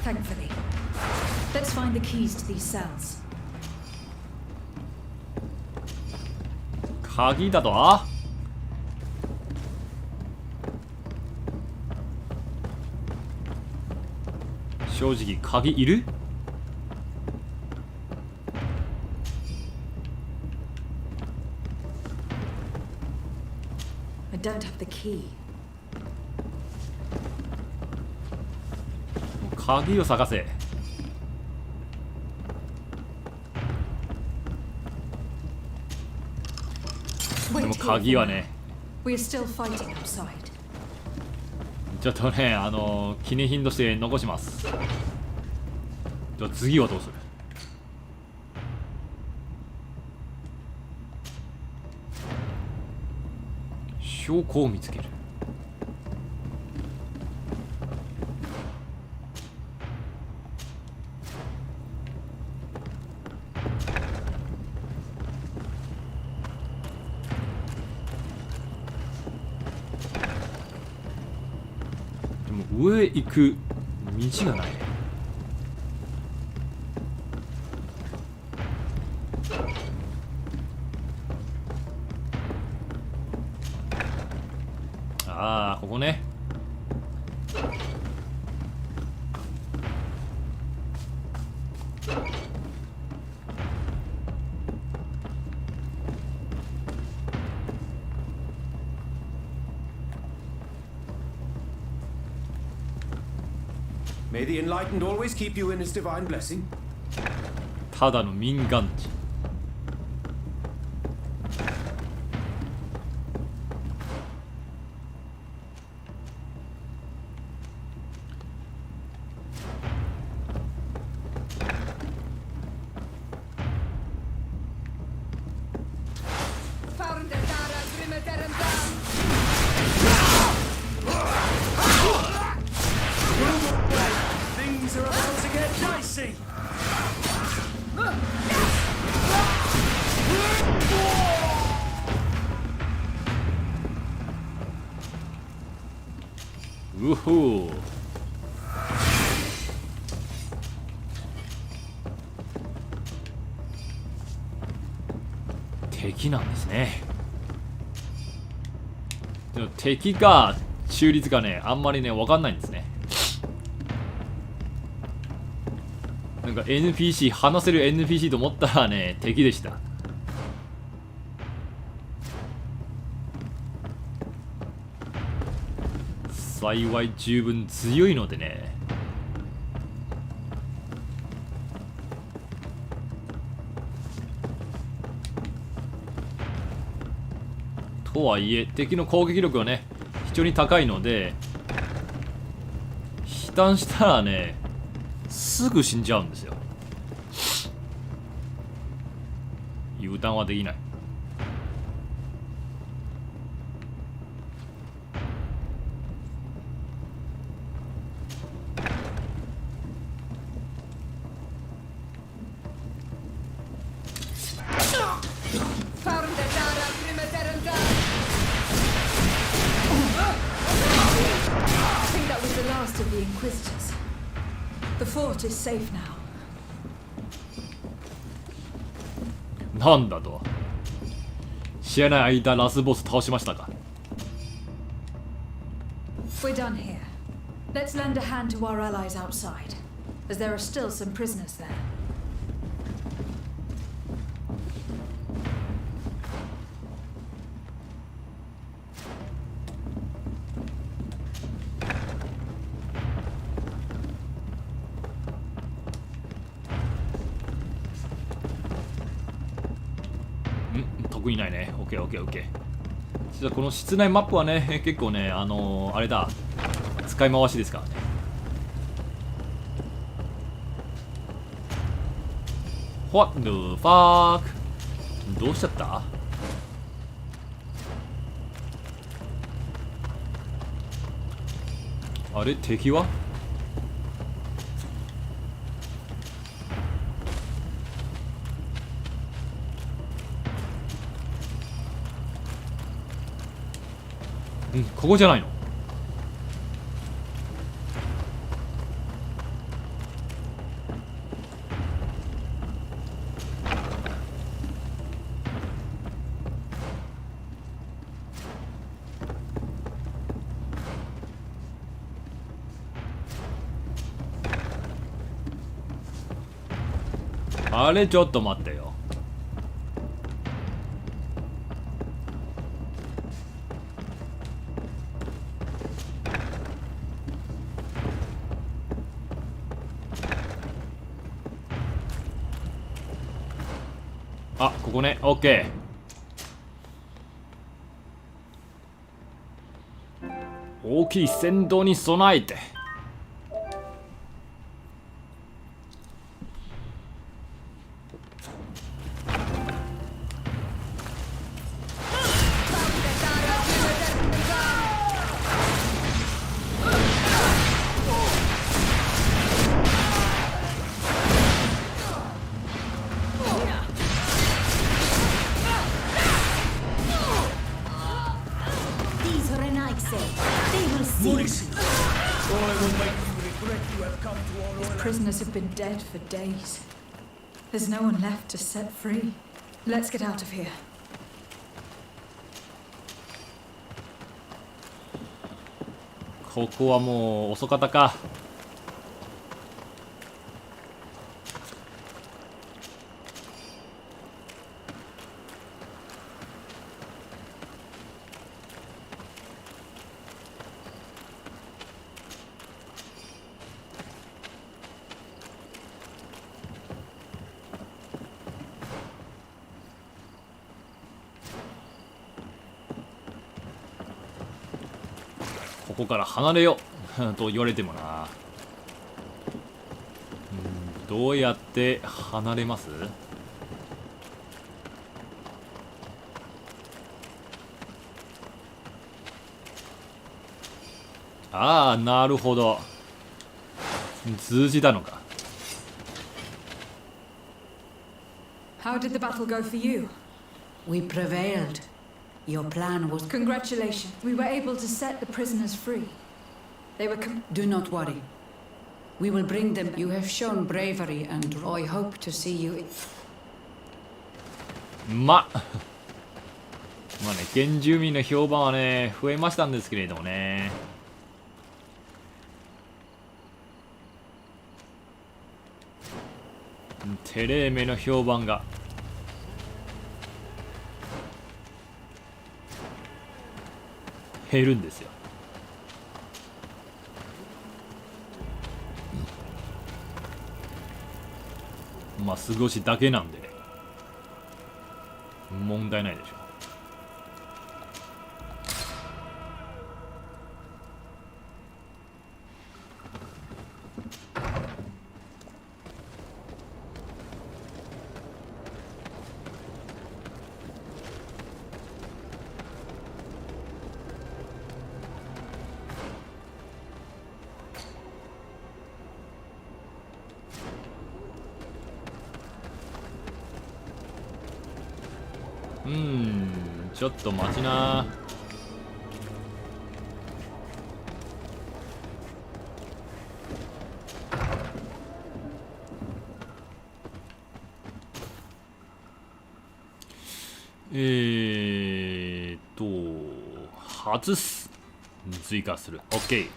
Thankfully. Let's find the keys to these cells. 鍵だと正直鍵いる？ I don't have the key. 鍵を探せ。でも鍵はね、 We are still fighting outside. ちょっとね、記念品として残します。じゃあ次はどうする？証拠を見つける。上へ行く道がない。ああ、ここね。May the enlightened always keep you in his divine blessing. ただの民間地。Things are about to get dicey. うほー。敵なんですね。でも敵か中立かね、あんまりね分かんないんですね。なんか NPC 話せる NPC と思ったらね敵でした。幸い十分強いのでね。とはいえ敵の攻撃力はね非常に高いので、被弾したらねすぐ死んじゃうんですよ。油断はできない。The fort is safe now. なんだと。知らない間ラスボス倒しましたか。We're done here. Let's lend a hand to our allies outside, as there are still some prisoners there. 得意ないね。オッケーオッケーオッケー。実はこの室内マップはね結構ねあれだ使い回しですからね。What the fuck？ どうしちゃった？あれ敵はここじゃないの？あれちょっと待ってよ。あ、ここね、オッケー。大きい戦闘に備えて。Prisoners have been dead for days. There's no one left to set free. Let's get out of here. ここはもう遅かったか。ここから離れよと言われてもな。どうやって離れます？ああ、なるほど。通じたのか。How did the battle go for you? We prevailed. Your plan was... Congratulations. We were able to set the prisoners free. They were... Do not worry. We will bring them... You have shown bravery and I hope to see you... まあね、原住民の評判はね、増えましたんですけれどもね。テレーメの評判が減るんですよ。まあ過ごしだけなんでね、問題ないでしょう。ちょっと待ちな。外す、追加する。 OK。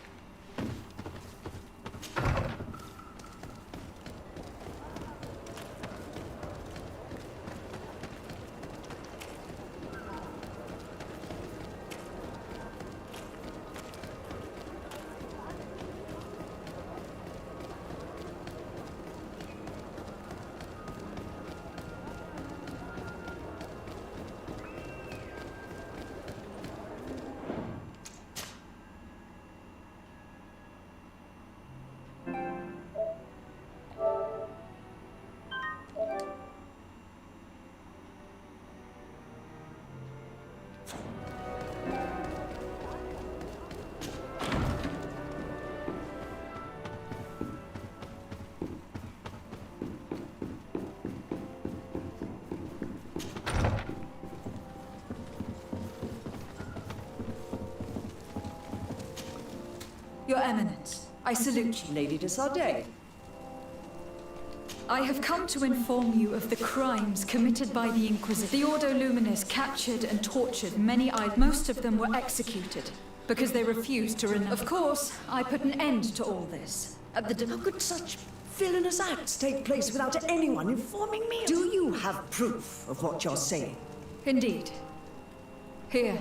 Your Eminence, I salute you. Lady de Sardet. I have come to inform you of the crimes committed by the Inquisition. The Ordo Luminis captured and tortured many most of them were executed because they refused to renounce. Of course, I put an end to all this. How could such villainous acts take place without anyone informing me? Do you have proof of what you're saying? Indeed. Here.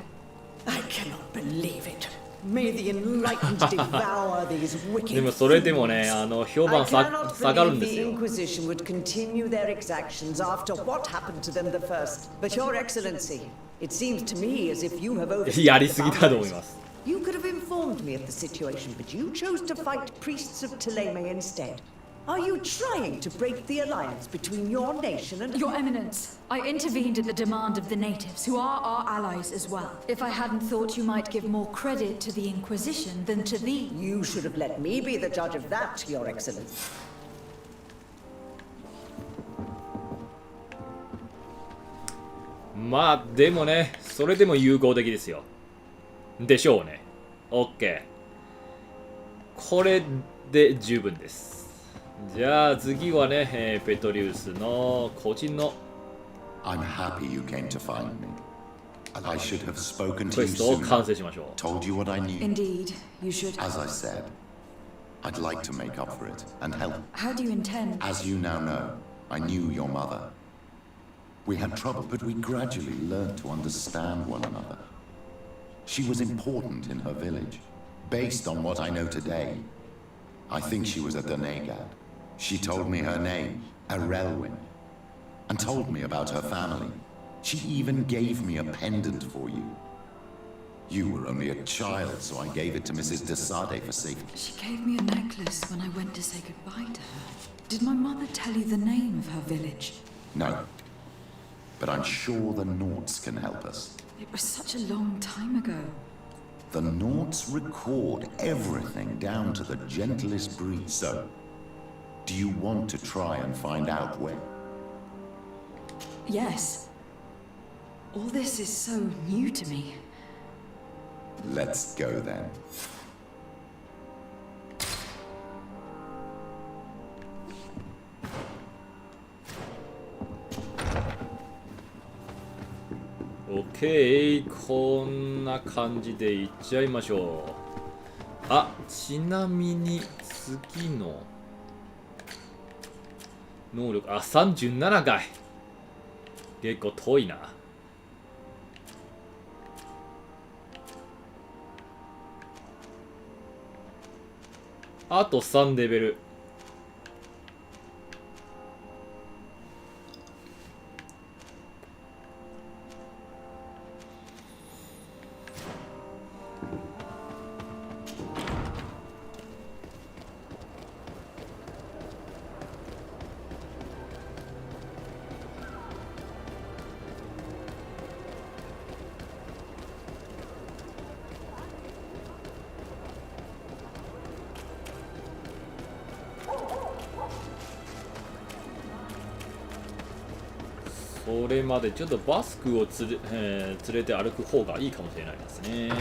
I cannot believe it. May the enlightened devour these wicked. でもそれでもね、評判下がるんですよ。 I cannot believe the Inquisition would continue their exactions after what happened to them the first. But Your Excellency, it seems to me as if you have overstepped. やりすぎだと思います。 You could have informed me of the situation, but you chose to fight priests of Thélème instead. Are you trying to break the alliance between your nation and... Your Eminence, I intervened at the demand of the natives, who are our allies as well. If I hadn't thought you might give more credit to the Inquisition than to thee... You should have let me be the judge of that, Your Excellency. まあでもね、それでも有効的ですよ。でしょうね。OK。これで十分です。じゃあ次はね、ペトリウスの個人の I'm happy you came to find me. I should have spoken ク to エ you ストを sooner. 完成しましょう。 Told you what I knew. Indeed, you should... As I said, I'd like to make up for it and help. How do you intend... As you now know, I knew your mother. We had trouble, but we gradually learned to understand one another. She was important in her village. Based on what I know today, I think she was a Donegad. She told me her name, Arelwin, and told me about her family. She even gave me a pendant for you. You were only a child, so I gave it to Mrs. de Sardet for safety. She gave me a necklace when I went to say goodbye to her. Did my mother tell you the name of her village? No, but I'm sure the Nauts can help us. It was such a long time ago. The Nauts record everything down to the gentlest breeze. So, do you want to try and find out where? Yes. All this is so new to me. Let's go then. OK、こんな感じでいっちゃいましょう。あ、ちなみに次の能力、あ、37かい。結構遠いな。あと3レベル。それまでちょっとバスクを連れて歩く方がいいかもしれないですね。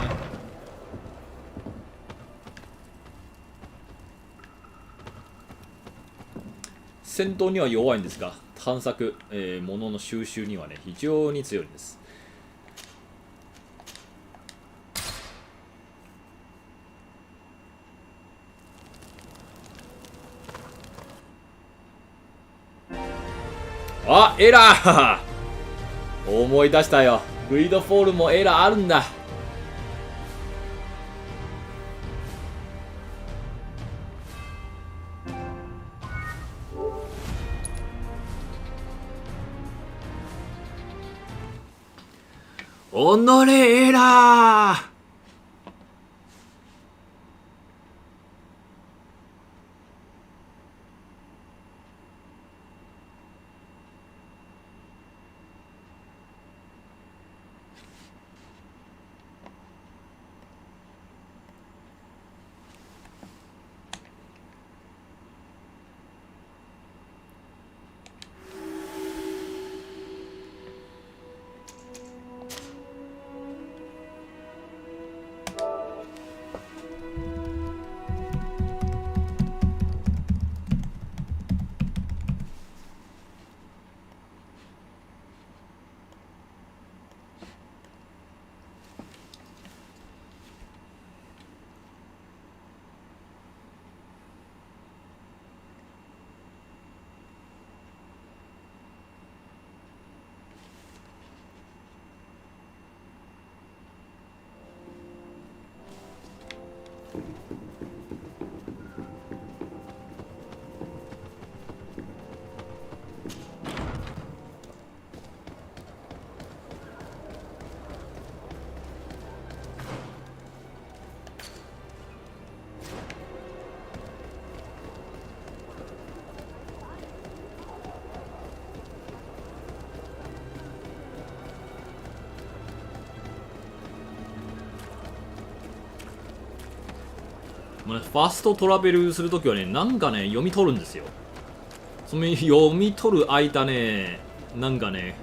戦闘には弱いんですが、探索、物の収集にはね、非常に強いです。あ、エラー思い出したよ。グリードフォールもエラーあるんだ。おのれエラー。ファストトラベルするときはね、なんかね、読み取るんですよ。その読み取る間ね、なんかね、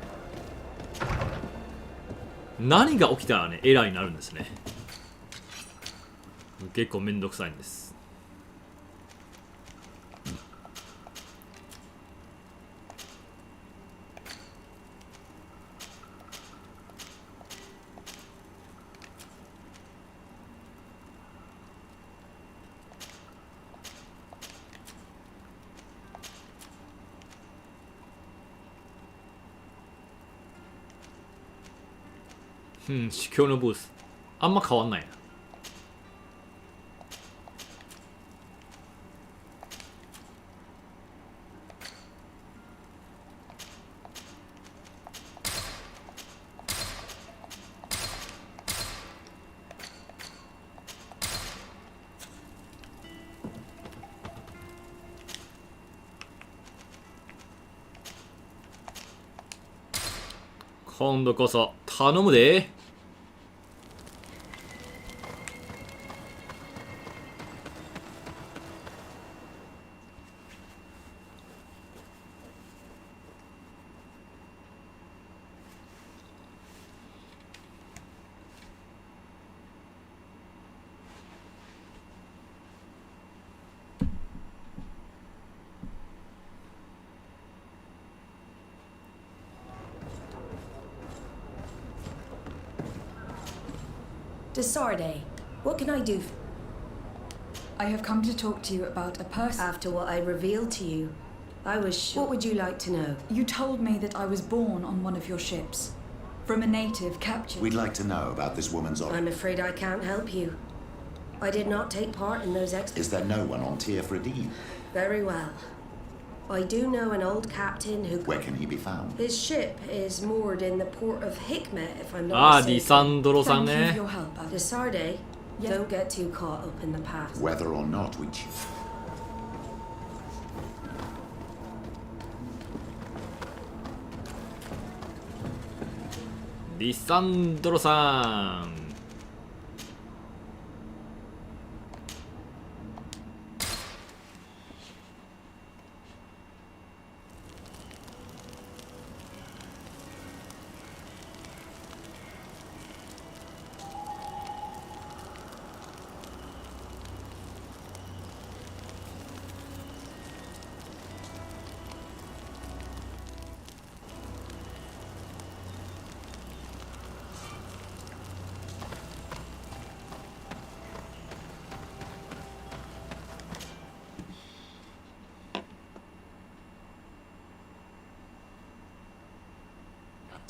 何が起きたらね、エラーになるんですね。結構めんどくさいんです。主教のブースあんま変わんないな。今度こそ頼むで。Desarde, what can I do? I have come to talk to you about a person. After what I revealed to you, I was sure. What would you like to know? You told me that I was born on one of your ships. From a native captured. We'd like to know about this woman's origin. I'm afraid I can't help you. I did not take part in those expeditions. Is there no one on Tier Fredine? Very well. I do know an old captain who... Where can he be found? His ship is moored in the port of Hikmet, if I'm not mistaken. リサンドロさんね。 Thank you for your help. Desarde, don't get too caught up in the past. Whether or not we choose. リサンドロさん。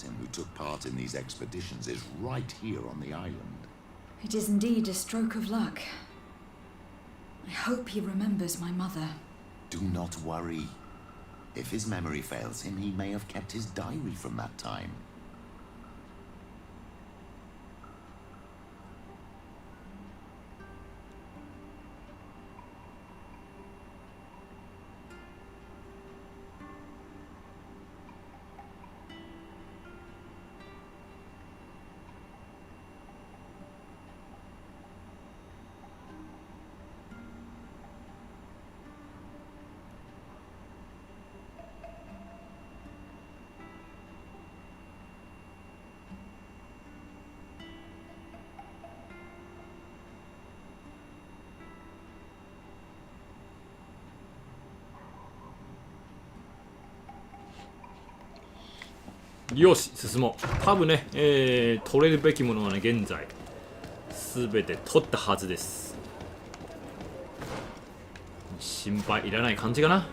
Who took part in these expeditions is right here on the island. It is indeed a stroke of luck. I hope he remembers my mother. Do not worry. If his memory fails him, he may have kept his diary from that time.よし、進もう。多分ね、取れるべきものはね、現在すべて取ったはずです。心配いらない感じかな。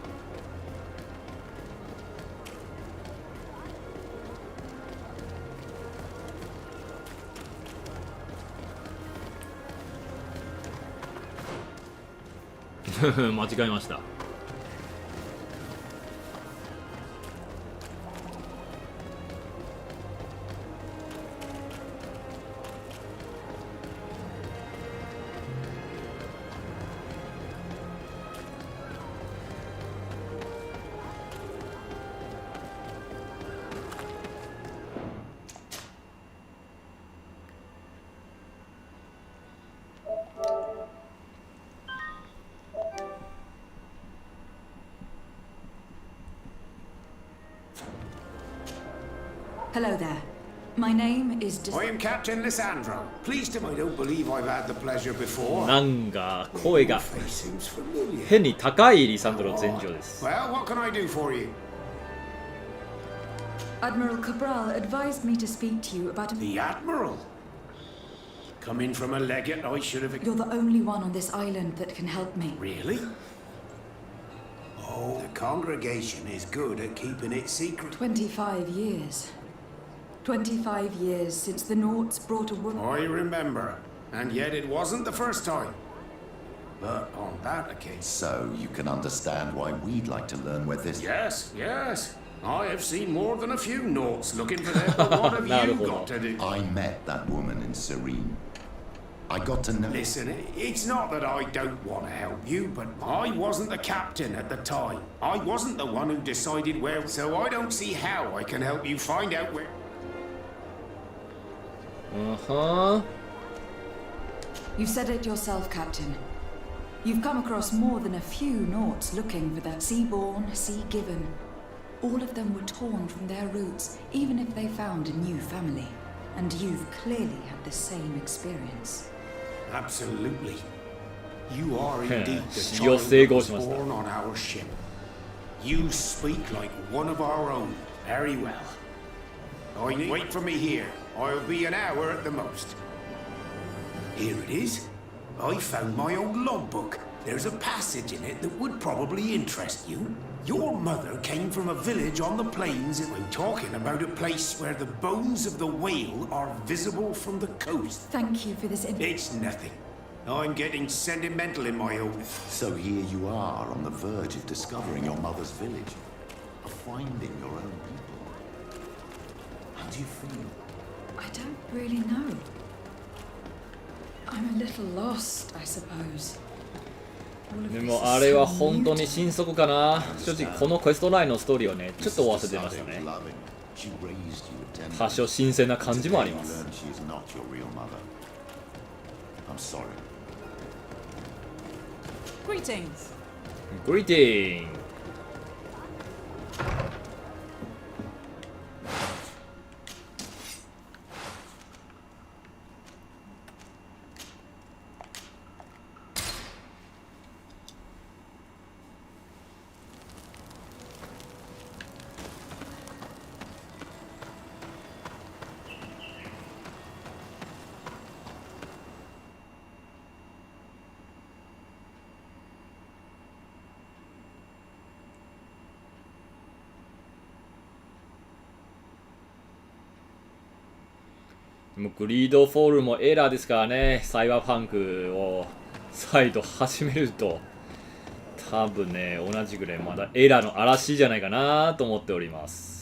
間違えました。Hello there. My name is I am Captain Lissandro. Pleased him I don't believe I've had the pleasure before. なんか声が Face seems familiar. 変に高いリサンドロ前場です。 Well, what can I do for you? Admiral Cabral advised me to speak to you about The Admiral? Coming from a legate, I should have... You're the only one on this island that can help me. Really? Oh, the congregation is good at keeping it secret. 25 years. 25 years since the Nauts brought a woman. I remember. And yet it wasn't the first time. But on that occasion... So you can understand why we'd like to learn where this... Yes, yes. I have seen more than a few Nauts looking for them, but what have you got to do? I met that woman in Serene. I got to know... Listen, it's not that I don't want to help you, but I wasn't the captain at the time. I wasn't the one who decided where, so I don't see how I can help you find out where... Uh-huh. You said it yourself, Captain. You've come across more than a few Nauts looking for the sea-born, sea-given. All of them were torn from their roots, even if they found a new family. And you've clearly had the same experience. Absolutely. You are indeed the Your child that was seagulls must born on our ship. You speak like one of our own. Very well. Wait for me here. I'll be an hour at the most. Here it is. I found my old logbook. There's a passage in it that would probably interest you. Your mother came from a village on the plains. I'm talking about a place where the bones of the whale are visible from the coast. Thank you for this. It's nothing. I'm getting sentimental in my own... So here you are on the verge of discovering your mother's village. Of finding your own people. How do you feel? I don't really know. I'm a little lost, I suppose. でもあれは本当に新速かな。正直このクエストラインのストーリーをねちょっと忘れてましたね。多少新鮮な感じもあります。Greetings. Greeting. もうグリードフォールもエラーですからね。サイバーパンクを再度始めると多分ね同じぐらいまだエラーの嵐じゃないかなと思っております。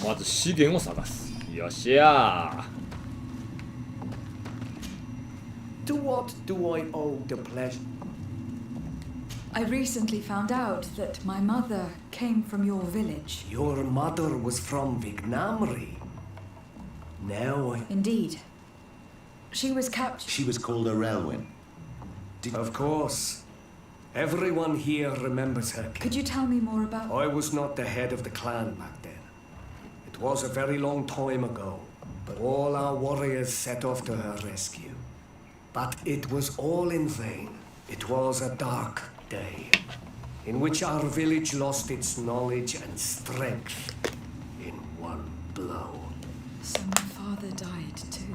まず資源を探す。よっしゃー。 To what do I owe the pleasure? I recently found out that my mother came from your village. Your mother was from Vignamri. Now I... Indeed. She was captured. She was called Arelwyn. Of course. Everyone here remembers her. Could you tell me more about... I was not the head of the clan back then. It was a very long time ago, but all our warriors set off to her rescue. But it was all in vain. It was a dark day, in which our village lost its knowledge and strength in one blow. So my father died too.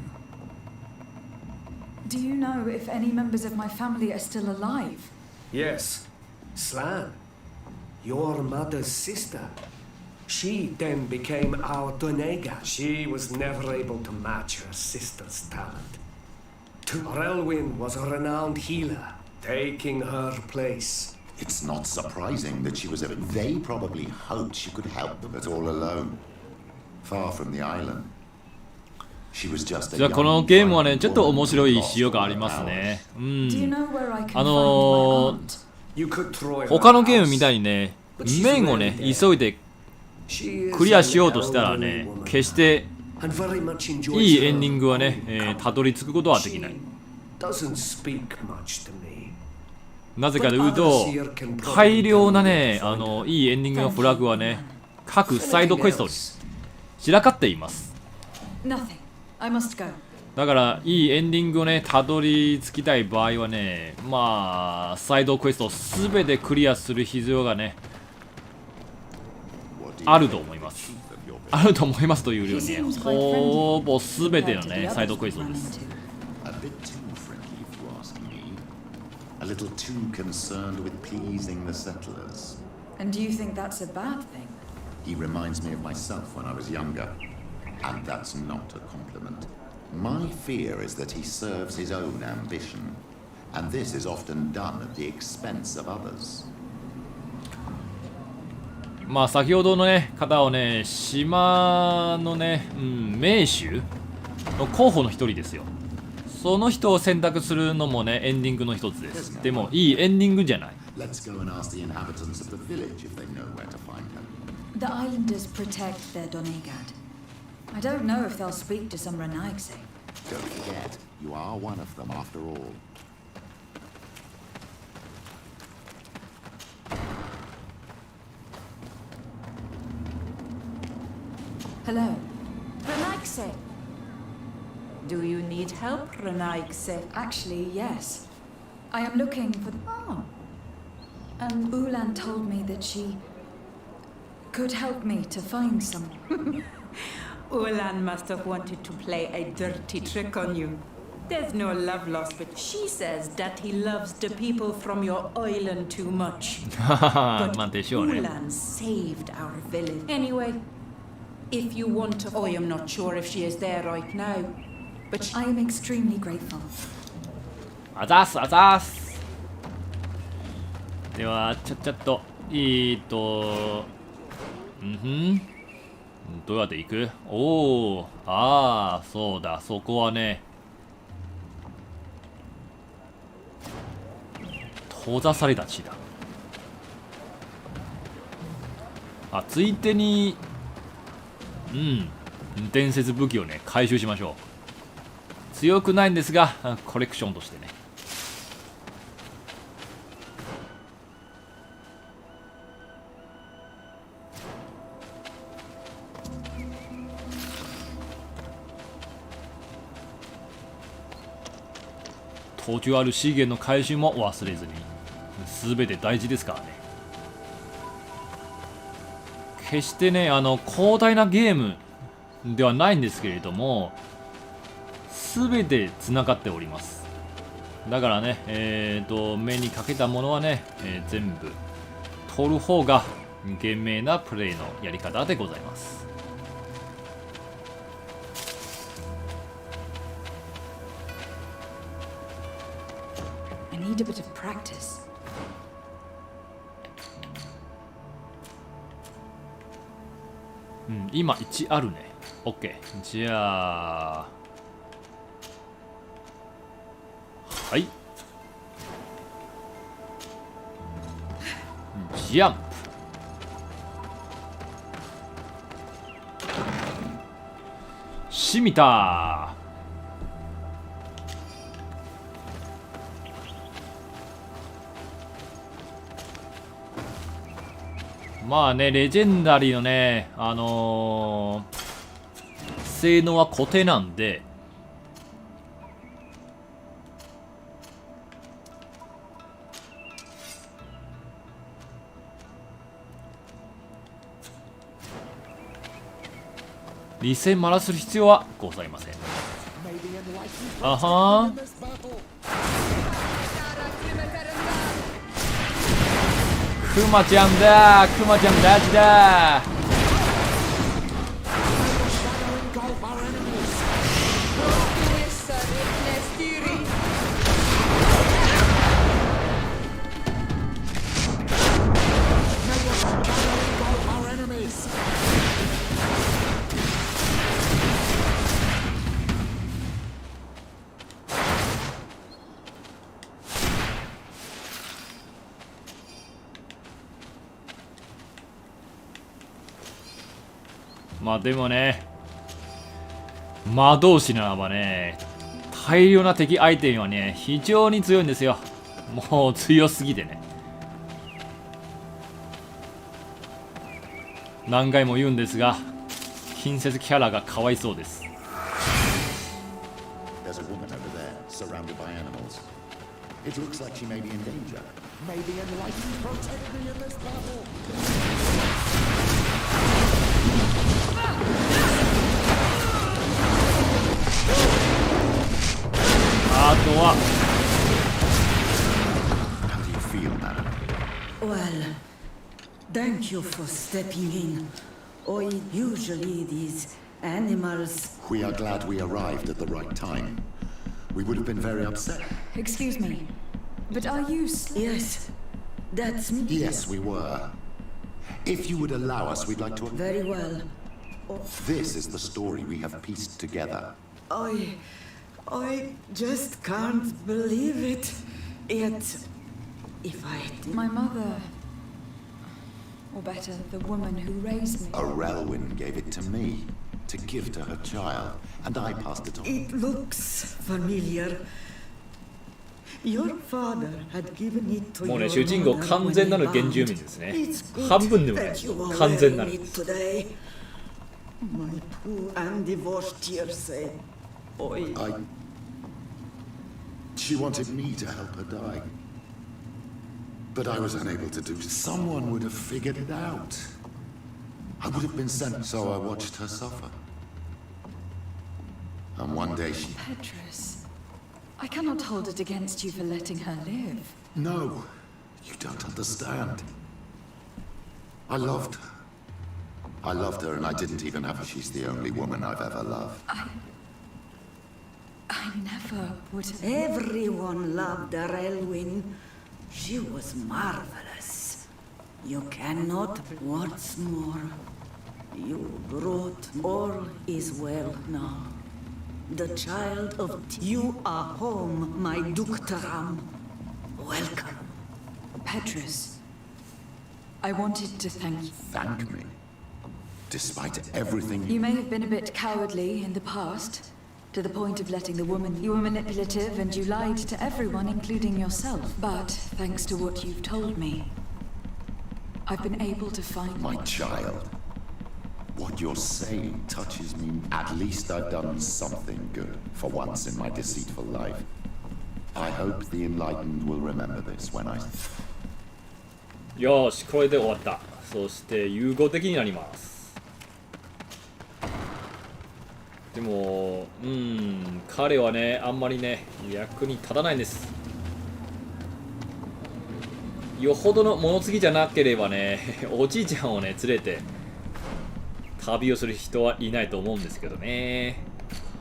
Do you know if any members of my family are still alive? Yes, Slan, your mother's sister. She then became our Donega. She was never able to match her sister's talent. Relwyn was a renowned healer, taking her place. It's not surprising that she was They probably hoped she could help them, but all alone, far from the island. じゃあこのゲームはねちょっと面白い仕様がありますね。他のゲームみたいにね面をね急いでクリアしようとしたらね決していいエンディングはね、たどり着くことはできない。なぜかというと大量なねいいエンディングのフラグはね各サイドクエストに散らかっています。だからいいエンディングをねたどり着きたい場合はねまあサイドクエストを全てクリアする必要がねあると思います。あると思いますというよりねほぼ全てのねサイドクエストです。A little too concerned with pleasing the settlers. And do you think that's a bad thing? He reminds me of myself when I was younger, and that's not a compliment. My fear is that he serves his own ambition, and this is often done at the expense of others. まあ先ほどのね方をね島のね、名手の候補の一人ですよ。その人を選択するのもねエンディングの一つです。でもいいエンディングじゃない。Let's go and ask the inhabitants of the village if they know where to find her. The islanders protect their Donegad. I don't know if they'll speak to some Renaigse. Don't forget, you are one of them after all. Hello. Renaigse. Do you need help, Renaigse? Actually, yes. I am looking for... Oh. And Ulan told me that she could help me to find someone. Ulan must have wanted to play a dirty trick on you. There's no love lost, but she says that he loves the people from your island too much. But Ulan saved our village. Anyway, if you want to... I am not sure if she is there right now, but I am extremely grateful. あざーすあざーす。ではちょっとどうやって行く？おお、ああそうだ、そこはね閉ざされた地だ。あ、ついでに伝説武器をね回収しましょう。強くないんですがコレクションとしてね。途中ある資源の回収も忘れずに。全て大事ですからね。決してね広大なゲームではないんですけれども全てつながっております。だからね目にかけたものはね、全部取る方が賢明なプレイのやり方でございます。I need a bit of practice. 今1あるね。OK。じゃあはい。ジャンプ。しみた。まあね、レジェンダリーのね、性能は固定なんで、リセマラする必要はございません。あはー。クマちゃんだ、クマちゃん大事だ。まあでもね、魔導士ならばね、大量な敵相手にはね非常に強いんですよ。もう強すぎてね。何回も言うんですが、近接キャラがかわいそうです。There's a woman over there, surrounded by animals. It looks like she may be in danger. Maybe enlightened protect me in this battle. あとは How do you feel, madam? Well, thank you for stepping in. Usually these animals... We are glad we arrived at the right time. We would have been very upset. Excuse me, but are you... Yes, that's me. Yes, we were. If you would allow us, we'd like to... Very well. This is the story we have pieced together. I just can't believe it. Yet, if I... My mother... Or better, the woman who raised me. Arelwyn gave it to me, to give to her child, and I passed it on. It looks familiar. Your father had given it to もうね、 your 主人公 mother 完全なる when 原 he 住 found. 民ですね。 It's good 半分でもない that you are 完全な wearing るんで it す。 today. My poor and divorced Jersey. She wanted me to help her die. But I was unable to do. Someone would have figured it out. I would have been sent, so I watched her suffer. And one day she... Petrus, I cannot hold it against you for letting her live. No, you don't understand. I loved her. I loved her and I didn't even have her. She's the only woman I've ever loved. I never would have... Everyone loved Arelwyn. She was marvelous. You cannot. What's more, you brought all is well now. The child of... You are home, my Duktaram. Welcome. Petrus, I wanted to thank you. Thank me? Despite everything... You may have been a bit cowardly in the past, to the point of letting the woman... You were manipulative and you lied to everyone, including yourself. But, thanks to what you've told me, I've been able to find... My child. What you're saying touches me. At least I've done something good, for once in my deceitful life. I hope the enlightened will remember this when I... よし、これで終わった。そして融合的になります。でも彼はねあんまりね役に立たないんです。よほどの物継ぎじゃなければねおじいちゃんをね連れて旅をする人はいないと思うんですけどね。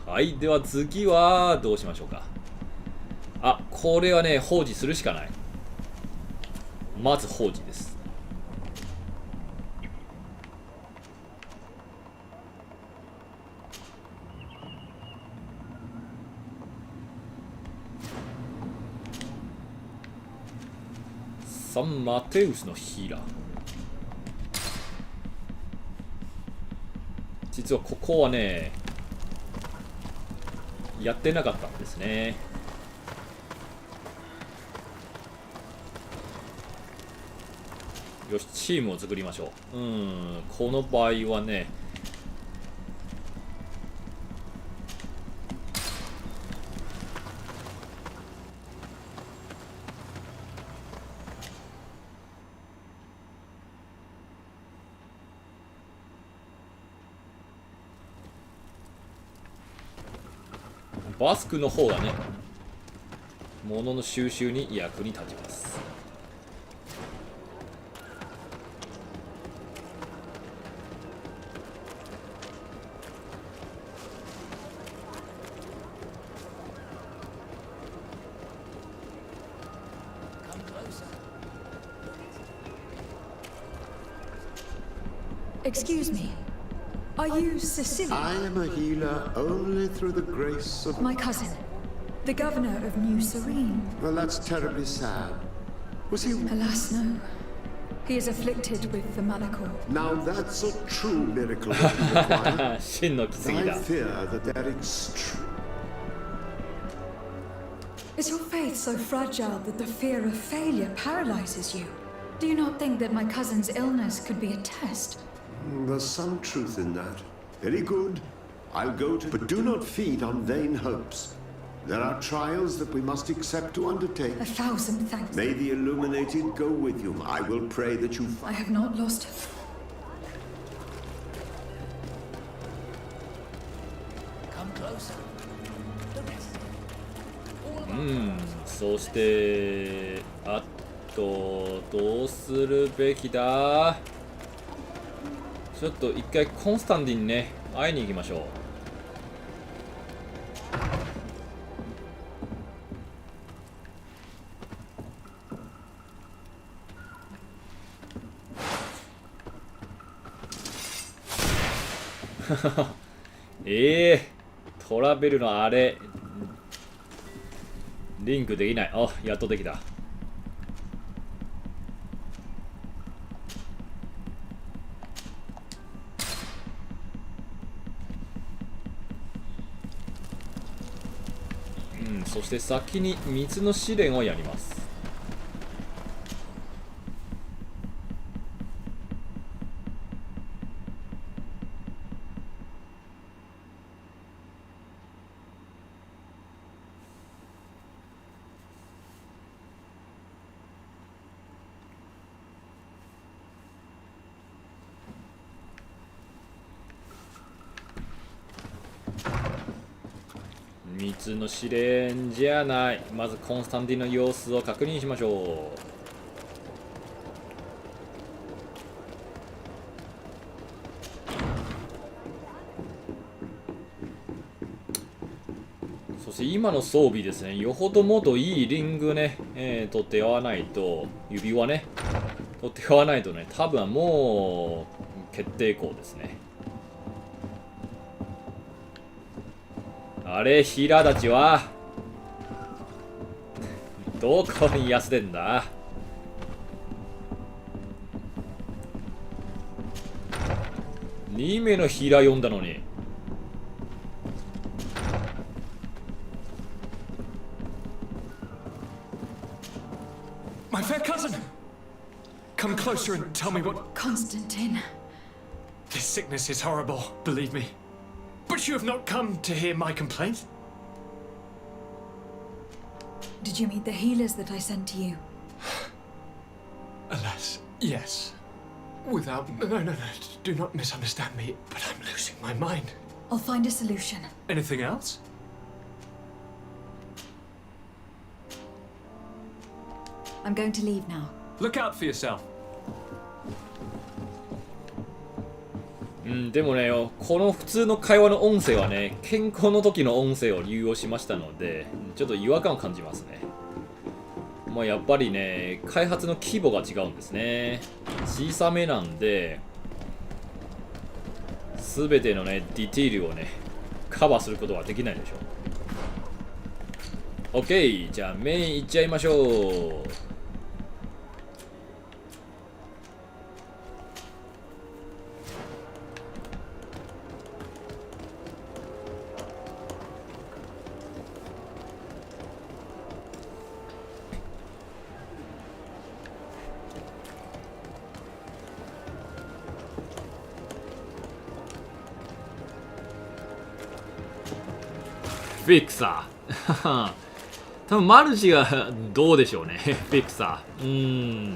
はい、では次はどうしましょうか。あ、これはね放置するしかない。まず放置です。サンマテウスのヒーラー。実はここはねやってなかったんですね。よし、チームを作りましょう。この場合はねバスクの方がね物の収集に役に立ちます。Excuse me. Are you Cecilia? I am a healer only through the grace of... My cousin, the governor of New Serene. Well, that's terribly sad. Was he... Alas, no. He is afflicted with the Malachor. Now that's a true miracle that you require. 真の奇跡だ。 I fear that they're extreme. Is your faith so fragile that the fear of failure paralyzes you? Do you not think that my cousin's illness could be a test? There's some truth in that. Very good. I'll go to... But do not feed on vain hopes. There are trials that we must accept to undertake. 1,000 thanks. May the illuminated go with you. I will pray that you... I have not lost. Come closer. そしてあとどうするべきだ。ちょっと一回コンスタンティンにね会いに行きましょう。トラベルのあれリンクできない。あ、やっとできた。そして先に水の試練をやります。水の試練じゃない。まずコンスタンティンの様子を確認しましょう。そして今の装備ですね、よほどもっといいリングね、取っておわないと、指輪ね取っておわないとね、多分もう決定校ですね。あれ、ヒラたちはどこに休んでんだ。2名のヒラ呼んだのに。My fair cousin! Come closer and tell me what... Constantine. This sickness is horrible, believe me. But you have not come to hear my complaint? Did you meet the healers that I sent to you? Alas, yes. Without... No. Do not misunderstand me, but I'm losing my mind. I'll find a solution. Anything else? I'm going to leave now. Look out for yourself. でもね、この普通の会話の音声はね、健康の時の音声を利用しましたので、ちょっと違和感を感じますね。まあやっぱりね、開発の規模が違うんですね。小さめなんで、全てのね、ディティールをね、カバーすることはできないでしょう。OK、じゃあメインいっちゃいましょう。フィクサー多分マルチがどうでしょうね。フィクサー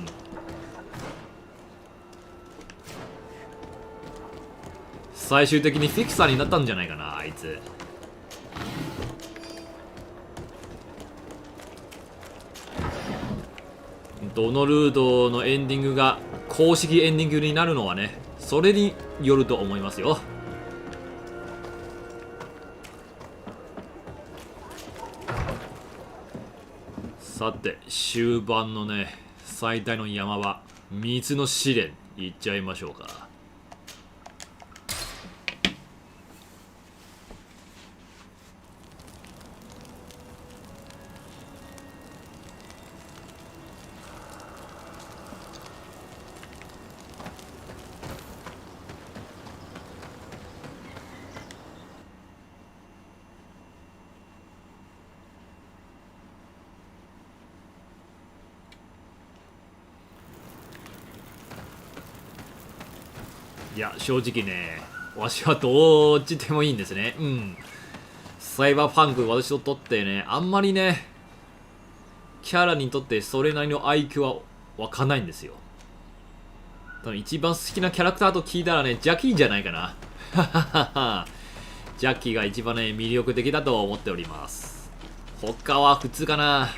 最終的にフィクサーになったんじゃないかな、あいつ。どのルートのエンディングが公式エンディングになるのはね、それによると思いますよ。さて終盤のね最大の山場、水の試練いっちゃいましょうか。いや正直ね、わしはどっちでもいいんですね。サイバーパンク私ととってね、あんまりねキャラにとってそれなりの愛嬌は湧かないんですよ。多分一番好きなキャラクターと聞いたらね、ジャッキーじゃないかな。ジャッキーが一番ね魅力的だと思っております。他は普通かな。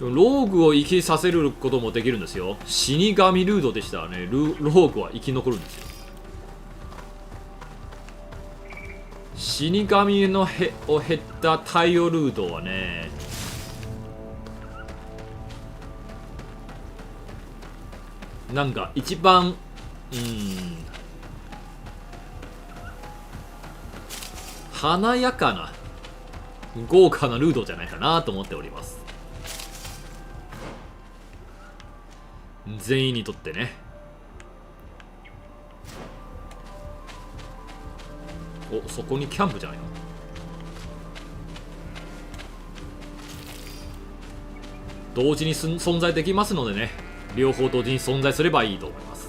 ローグを生きさせることもできるんですよ。死神ルードでしたらね、ローグは生き残るんですよ。死神のを減った太陽ルードはね、なんか一番華やかな豪華なルードじゃないかなと思っております。全員にとってね。お、そこにキャンプじゃないの。同時に存在できますのでね、両方同時に存在すればいいと思います。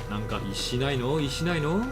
なんか石ないの？石ないの？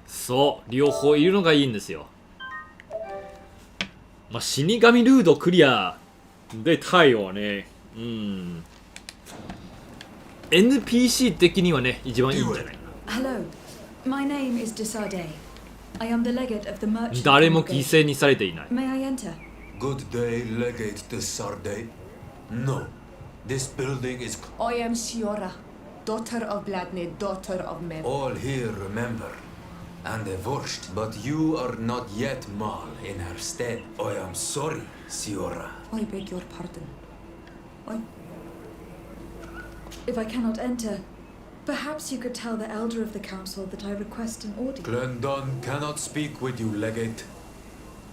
そう、両方いるのがいいんですよ。まあ、死神ルードクリアで太陽はね、NPC 的にはね、一番いいんじゃないかな。Hello, my name is Desarde. I am the legate of the merchant. 誰も犠牲にされていない。May I enter? Good day, Legate Desarde. No, this building is. I am Siora, daughter of Bladne, daughter of Mev. All here remember. And divorced, but you are not yet Mal in her stead. I am sorry, Siora. I beg your pardon. If I cannot enter, perhaps you could tell the elder of the council that I request an audience. Glendon cannot speak with you, Legate.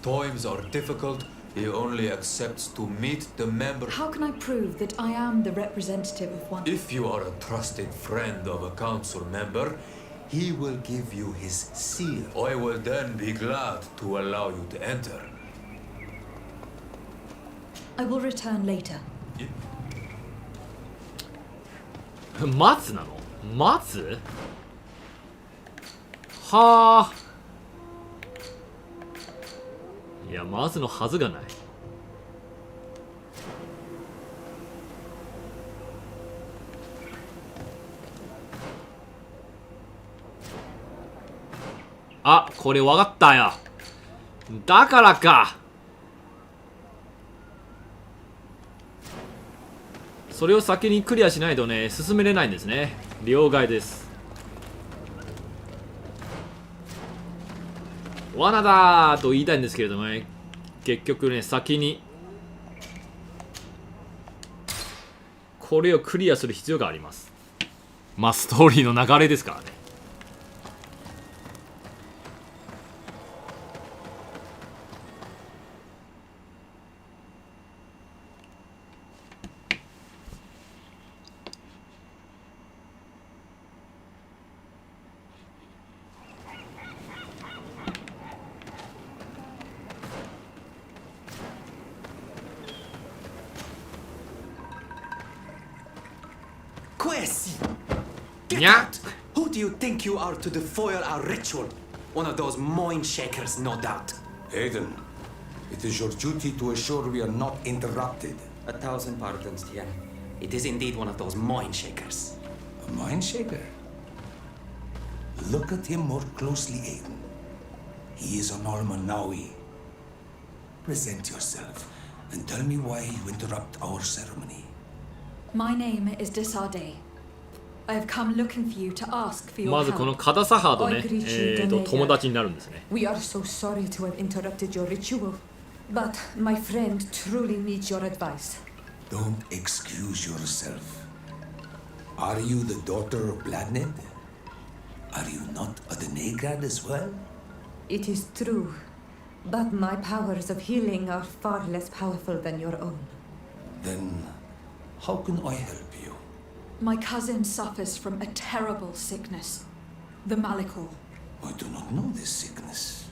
Times are difficult. He only accepts to meet the member. How can I prove that I am the representative of one? If you are a trusted friend of a council member, he will give you his seal. I will then be glad to allow you to enter. I will return later. 待つなの？待つ？はあ。いや、待つのはずがない。あ、これわかったよ。だからか。それを先にクリアしないとね、進めれないんですね。了解です。罠だーと言いたいんですけれどもね、結局ね、先にこれをクリアする必要があります。まあストーリーの流れですからね。Get out! Who do you think you are to defoil our ritual? One of those mind shakers, no doubt. Aiden, it is your duty to assure we are not interrupted. 1,000 pardons, Tien. It is indeed one of those mind shakers. A mind shaker? Look at him more closely, Aiden. He is an Almanawi. Present yourself and tell me why you interrupt our ceremony. My name is Desade. I have come looking for you to ask for your まずこのカダサハとね、友達になるんですね。We are so sorry to have interrupted your ritual, but my friend truly needs your advice. Don't excuse yourself. Are you the daughter of Bladned? Are you not a Denegad as well? It is true, but my powers of healing are far less powerful than your own. Then, how can I help you? My cousin suffers from a terrible sickness, the Malikor. I do not know this sickness.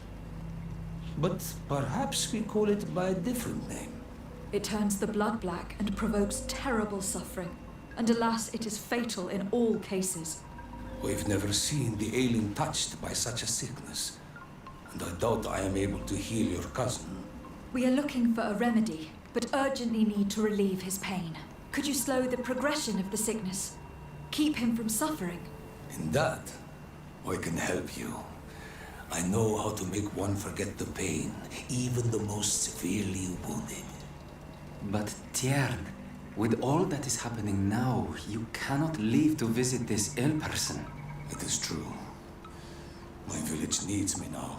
But perhaps we call it by a different name. It turns the blood black and provokes terrible suffering, and alas, it is fatal in all cases. We've never seen the ailing touched by such a sickness, and I doubt I am able to heal your cousin. We are looking for a remedy, but urgently need to relieve his pain. Could you slow the progression of the sickness? Keep him from suffering? In that, I can help you. I know how to make one forget the pain, even the most severely wounded. But Tiern, with all that is happening now, you cannot leave to visit this ill person. It is true. My village needs me now.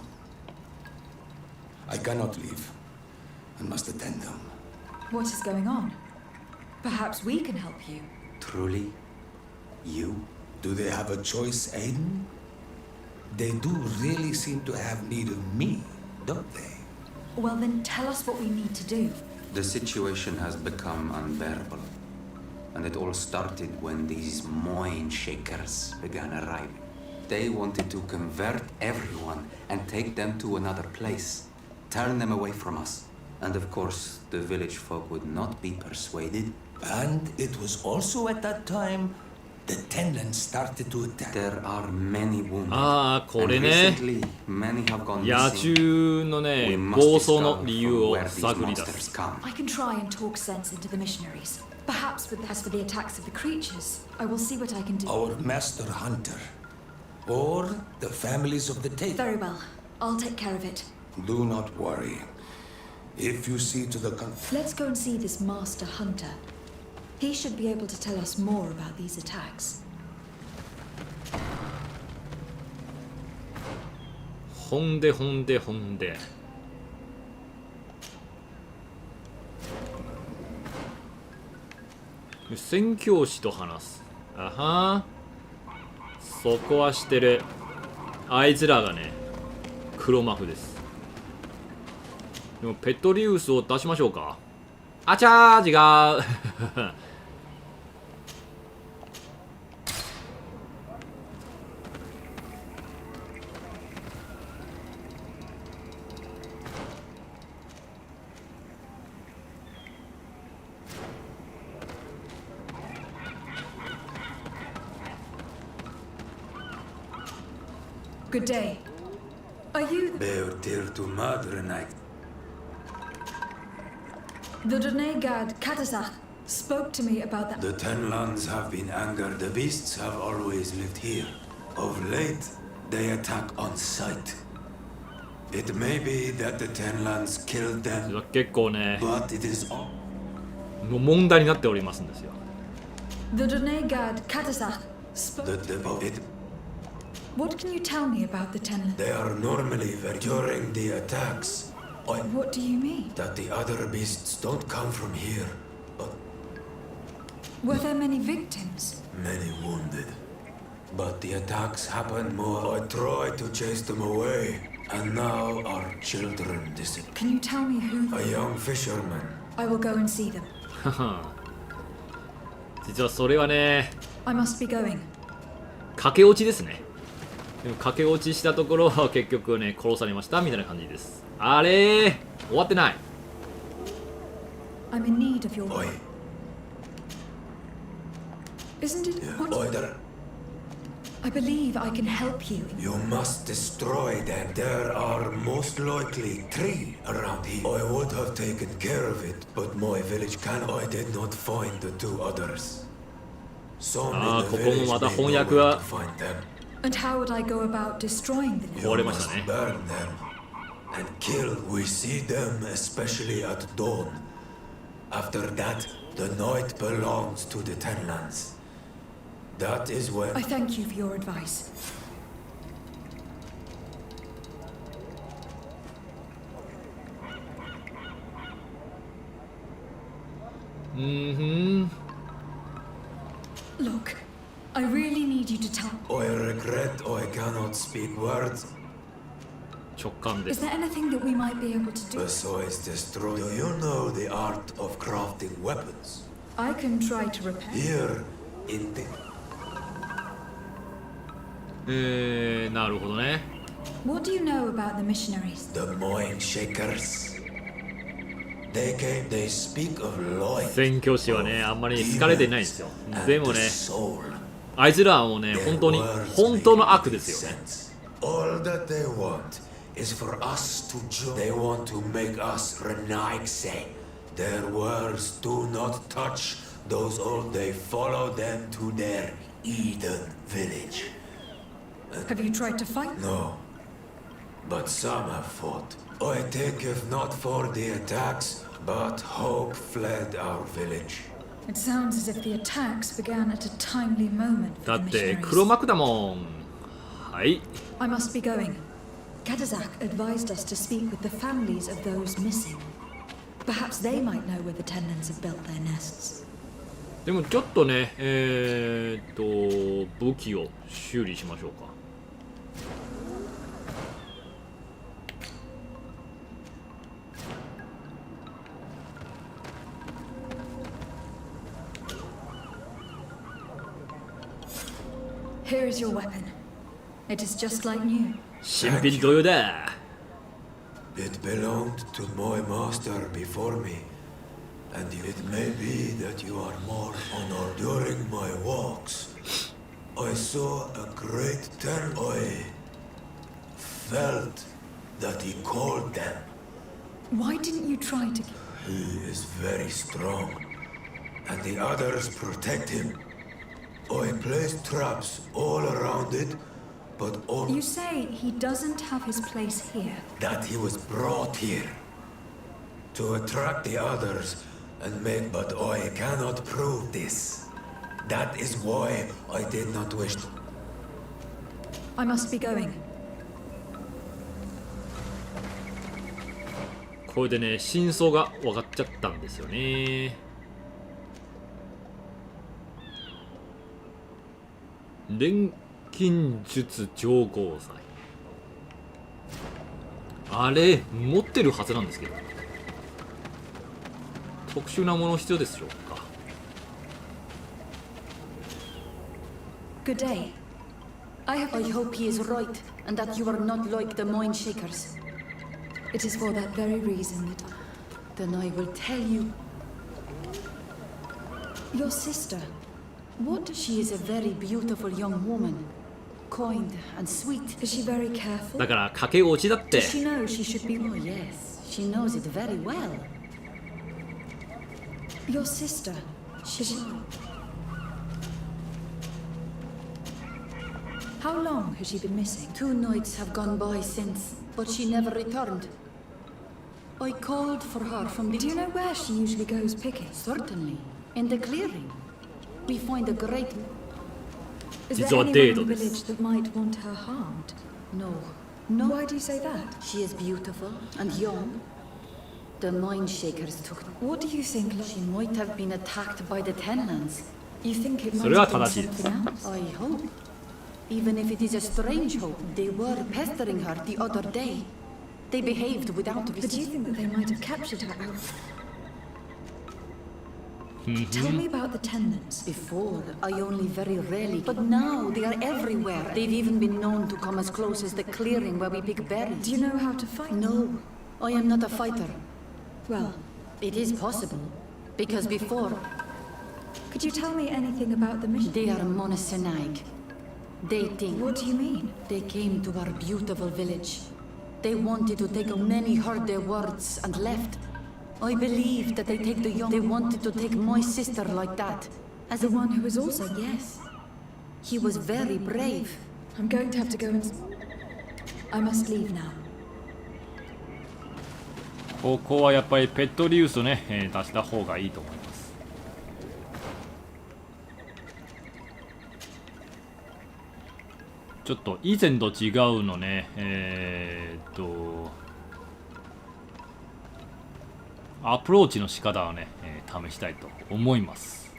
I cannot leave, and must attend them. What is going on? Perhaps we can help you. Truly? You? Do they have a choice, Aiden? They do really seem to have need of me, don't they? Well, then tell us what we need to do. The situation has become unbearable. And it all started when these mind shakers began arriving. They wanted to convert everyone and take them to another place. Turn them away from us. And of course, the village folk would not be persuaded. And it was also at that time the Tenlands started to attack. There are many wounded. ああ、これね。 Recently, many have gone 野 missing. 獣のね、暴走の理由を探り出す。 I can try and talk sense into the missionaries. Perhaps with as for the attacks of the creatures, I will see what I can do. Our master hunter, or the families of the Tate. Very well. I'll take care of it. Do not worry. If you see to the Let's go and see this master hunter. He should be able to tell us more about these attacks. ほんでほんでほんで。宣教師と話す。あはそこはしてる。あいつらがね、黒幕です。でもペトリウスを出しましょうか。あちゃー違う。Good day. Are you Beotir to Madrenite. the Renegade Katasach spoke to me about that. The Tenlands have been angered. The beasts have always lived here. Of late, they attack on sight. It may be that the Tenlands killed them, 結構ね、 but it is all. もう問題になっておりますんですよ。 The Renegade Katasach spoke. What can you tell me about the Tenland? They are normally very during the attacks. What do you mean? That the other beasts don't come from here, but Were there many victims? many wounded. But the attacks happen more. I tried to chase them away, and now our children disappear. Can you tell me who? A young fisherman. I will go and see them. 実はそれはね、 I must be going. 駆け落ちですね。でも駆け落ちしたところ結局ね殺されましたみたいな感じです。あれー終わってない。 I'm in need of your. Isn't it? What? I believe I can help you. You must destroy them. There are most likely 3 around here. I would have taken care of it, but my village can. I did not find the 2 others. Some in the village may know where to find them. And how would I go about destroying them? You must burn them and kill. We see them especially at dawn. After that, the night belongs to the Tenlands. That is when... I thank you for your advice. Look, I really need you to tell... I regret I cannot speak words. Is there anything that we might be able to do? Besides destroy... Do you know the art of crafting weapons? I can try to repair. Here in the... なるほどね。 What do you know about the missionaries? The mind shakers. They came, they speak of light. 宣教師はね、あんまり好かれてないんですよ。でもね、あいつらはもうね、本当の悪ですよね。All that they want is for us to join. They want to make us renegade. Their words do not touch those old. They follow them to their Eden village. Have you tried to fight? No, but some have fought. I think if not for the attacks, but hope fled our village. It sounds as if the attacks began at a timely moment for だ the って missionaries. 黒幕だもん。はい。 I must be going. Kadazak advised us to speak with the families of those missing. Perhaps they might know where the Tenlands have built their nests. でもちょっとね、武器を修理しましょうか。Here is your weapon. It is just like new. 新品同様だ。 It belonged to my master before me, and it may be that you are more honored. During my walks, I saw a great turn. I felt that he called them. Why didn't you try to... He is very strong, and the others protect him. I placed traps all around it, but all... You say he doesn't have his place here. That he was brought here to attract the others and make... But I cannot prove this. That is why I did not wish to... I must be going. これでね、真相が分かっちゃったんですよね。錬金術調合剤。あれ、持ってるはずなんですけど。特殊なもの必要でしょうか。Good day. I hope he is right, and that you are not like the mind shakers. It is for that very reason that... Then I will tell you. Your sister. What? She is a very beautiful young woman. Kind and sweet. Is she very careful? だから駆け落ちだって。 Does she know she should be... Oh, yes. She knows it very well. Your sister. She... How long has she been missing? 2 nights have gone by since, but she never returned. I called for her from the... Do you know where she usually goes picking? Certainly. In the clearing. We find a great... Is there anyone in the village that might want her harmed? No. No. Why do you say that? She is beautiful and young. The mind shakers took... What do you think? She might have been attacked by the Tenlands. You think it might それは have been 正しいです。 something else? I hope. Even if it is a strange hope, they were pestering her the other day. They behaved without But do you think that they might have captured her out? Tell me about the Tenlands. Before, I only very rarely, but now they are everywhere. They've even been known to come as close as the clearing where we pick berries. Do you know how to fight? No, I am not a fighter. Well, it is possible, because before... Could you tell me anything about the mission? They are monosynaig. Dating. What do you mean? They came to our beautiful village. They wanted to take many heard their words and left. I believe that they take the young. They wanted to take my sister like that. As the one who was also... Yes. He was very brave. I'm going to have to go and... I must leave now. ここはやっぱりペットリユースをね、出した方がいいと思います。ちょっと以前と違うのね、アプローチの仕方をね、試したいと思います。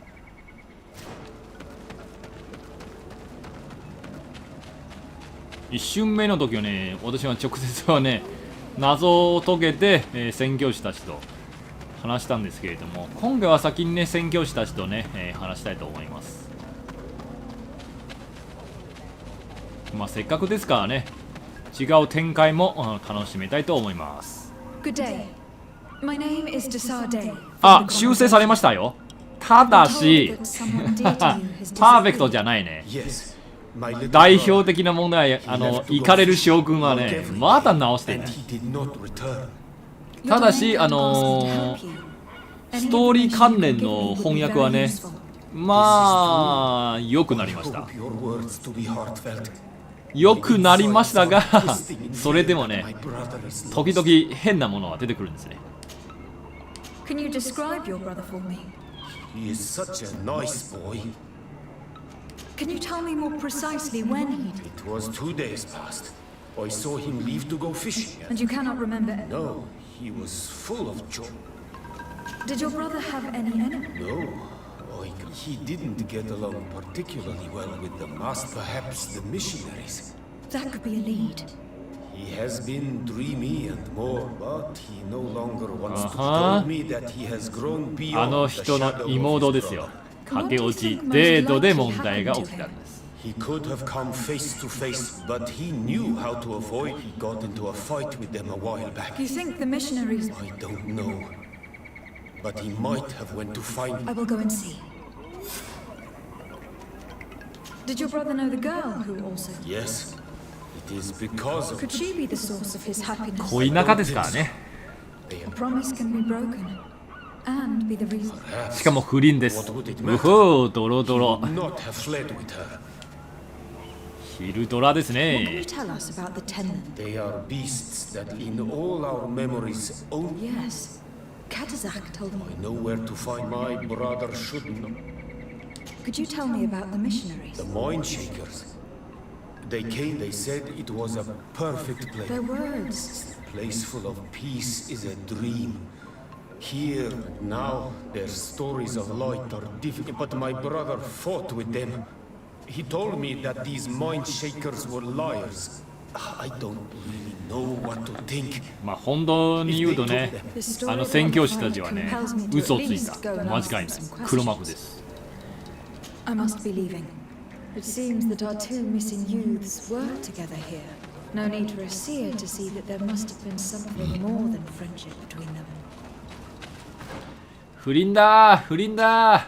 一瞬目の時はね、私は直接はね、謎を解けて、宣教師たちと話したんですけれども、今回は先にね、宣教師たちとね、話したいと思います。まあせっかくですからね、違う展開も楽しめたいと思います。Good day. My name is Desarde. あ、修正されましたよ。ただし、パーフェクトじゃないね。代表的な問題は、イカれる将軍はね、まだ直してない。ただし、ストーリー関連の翻訳はね、まあ、良くなりました。良くなりましたが、それでもね、時々変なものが出てくるんですね。Can you describe your brother for me? He is such a nice boy. Can you tell me more precisely when he did? It was 2 days past. I saw him leave to go fishing. And you cannot remember? No, he was full of joy. Did your brother have any enemies? No, he didn't get along particularly well with the master, perhaps the missionaries. That could be a lead. He has been dreamy and more, but he no longer wants to tell me that he has grown beyond あの人の妹ですよ。駆け落ちデートで問題が起きたんです。He could have come face to face, but he knew how to avoid. He got into a fight with them a while back. You think the missionaries? I don't know, but he might have went to find. I will go and see. Did your brother know the girl who also? Yes. It is because of... Could she be the source of his happiness? 恋仲ですからね。A promise can be broken and be the reason. しかも不倫です。うほう、ドロドロ。 Not have fled with her. 昼ドラですね。 What can you tell us about the Tenman? They are beasts that in all our memories own. Yes. Katazak told me. I know where to find my brother should know. Could you tell me about the missionaries? The mind shakers. They came, they said it was a perfect place. Their words. A place full of peace is a dream. Here, now, their stories of light are different. But my brother fought with them. He told me that these mind shakers were liars. I don't really know what to think. まあ本当に言うとね、あの宣教師たちはね、嘘をついた。間違いない。黒幕です。I must be leaving. It seems that our two missing youths were together here. No need for a seer to see that there must have been something more than friendship between them. 不倫だー、不倫だー。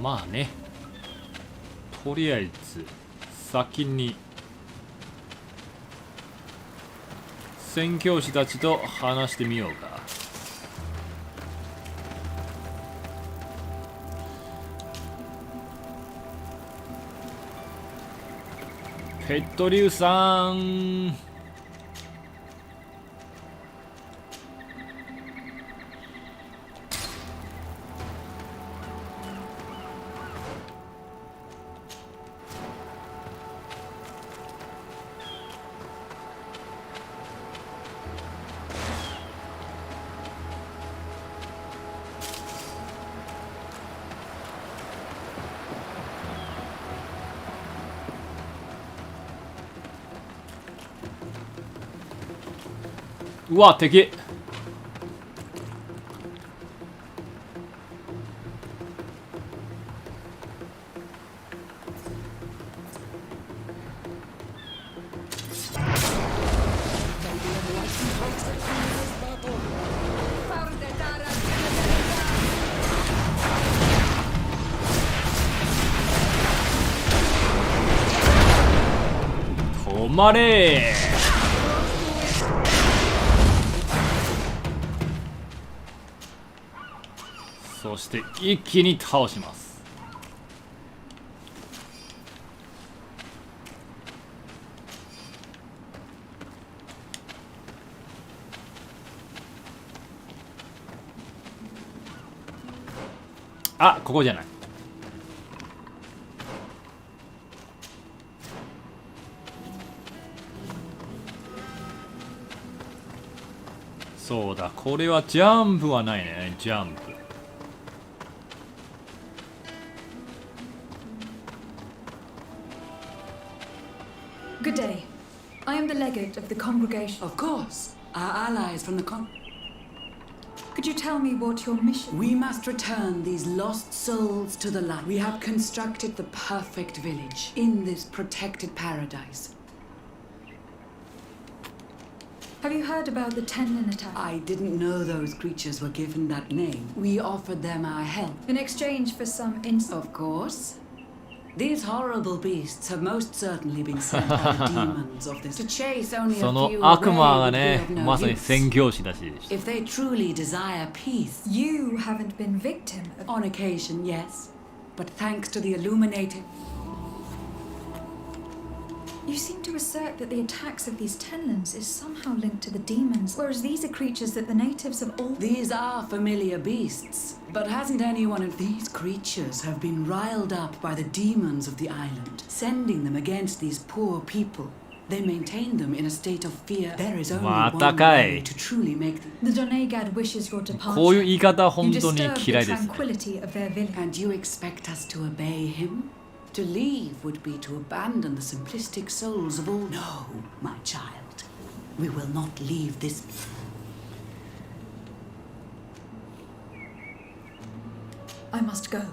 まあね。とりあえず先に宣教師たちと話してみようか。ペットリュウさん。うわ、敵。まれ。そして一気に倒します。あ、ここじゃない。そうだ、これはジャンプはないね。ジャンプ。Good day. I am the legate of the congregation. Of course. Our allies from the Could you tell me what your mission? We must return these lost souls to the light. We have constructed the perfect village in this protected paradise. Have you heard about the Tenlin attack? I didn't know those creatures were given that name. We offered them our help. In exchange for some Of course. These horrible beasts have most certainly been sent by the demons of this to chase only a そ few の away 悪魔が would be ね、 of no まさに use. 宣教師だしでした。 If they truly desire peace, You haven't been victim of... on occasion, yes. But thanks to the illuminated... You seem to assert that the attacks of these Tenlins is somehow linked to the demons, whereas these are creatures that the natives of all... These are familiar beasts, but hasn't any one of these creatures have been riled up by the demons of the island, sending them against these poor people? They maintain them in a state of fear. There is only one way to truly make them. The Donegad wishes your departure. こういう言い方本 You 当に disturb 嫌い the です。 tranquility of their village. And you expect us to obey him? To leave would be to abandon the simplistic souls of all. No, my child. We will not leave this. I must go.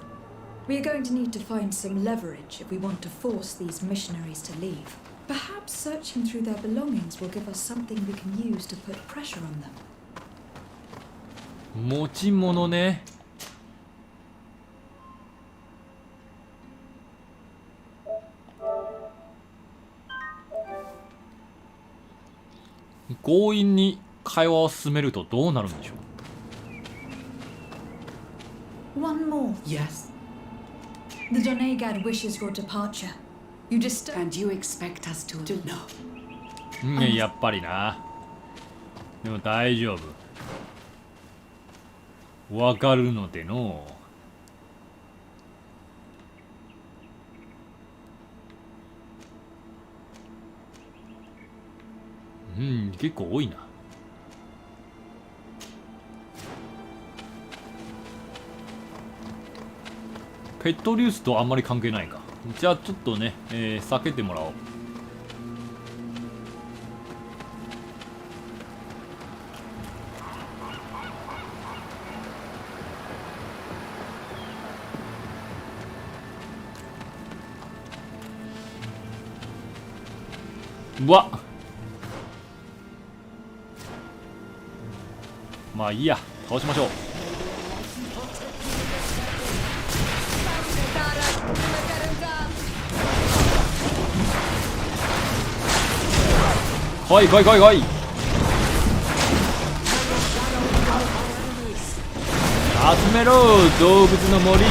We are going to need to find some leverage if we want to force these missionaries to leave. Perhaps searching through their belongings will give us something we can use to put pressure on them. 持ち物ね。強引に会話を進めるとどうなるんでしょう。 One more. Yes. The Donegad wishes your departure. You disturb. And you expect us to no. うん、やっぱりな。でも大丈夫。わかるのでの。うん、結構多いな。ペットリュースとあんまり関係ないか。じゃあちょっとね、避けてもらおう。うわっ、まあいいや、倒しましょう。来い来い来い来い。集めろ動物の森。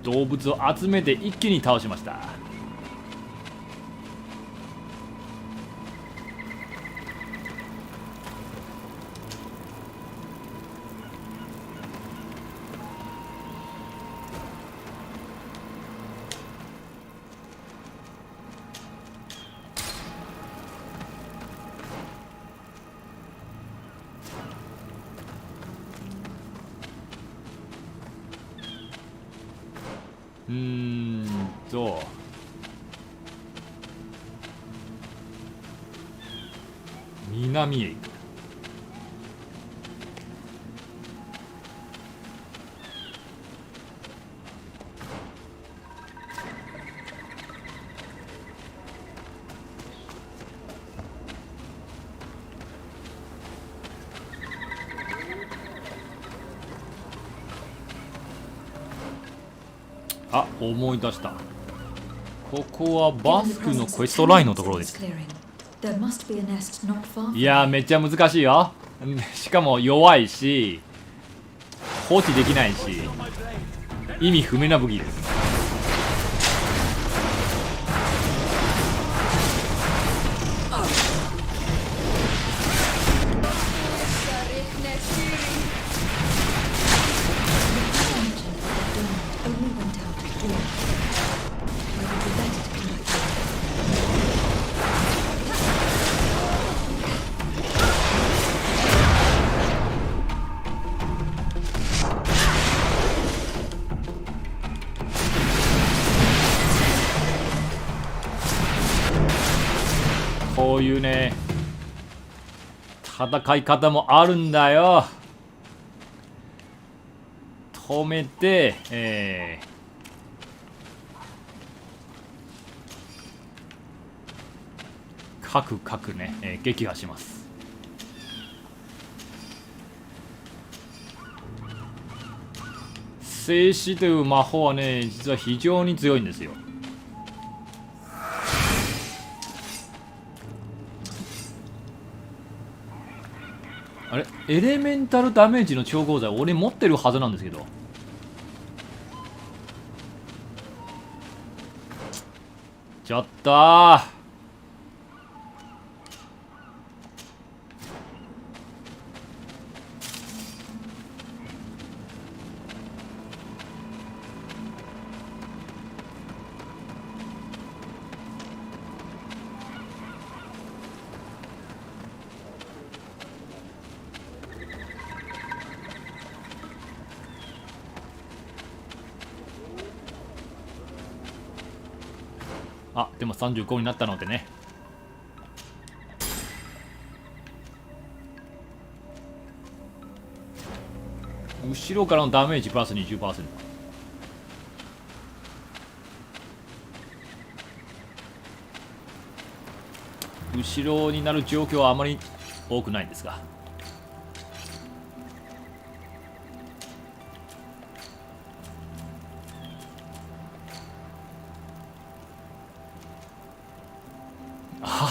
動物を集めて一気に倒しました。南へ行く。あ、思い出した。ここはバスクのクエストラインのところです。いやー、めっちゃ難しいよ。しかも弱いし放置できないし意味不明な武器です。こういうね戦い方もあるんだよ。止めて、各ね、撃破します。静止という魔法はね、実は非常に強いんですよ。あれ、エレメンタルダメージの調合剤俺持ってるはずなんですけど、ちょっとー。あ、でも35になったのでね。後ろからのダメージプラス 20%。後ろになる状況はあまり多くないんですが、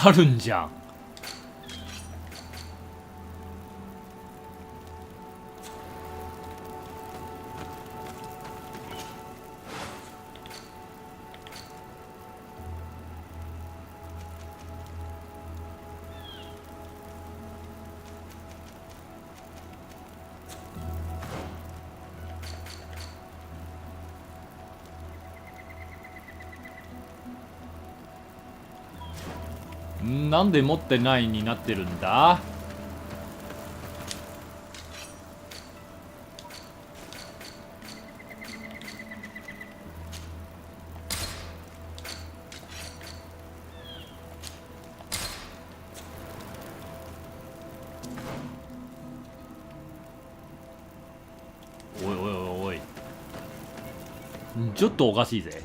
あるんじゃん。なんで持ってないになってるんだ。おいおいおいおい、ちょっとおかしいぜ。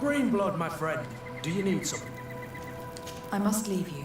Green blood, my friend. Do you need some? I must leave you.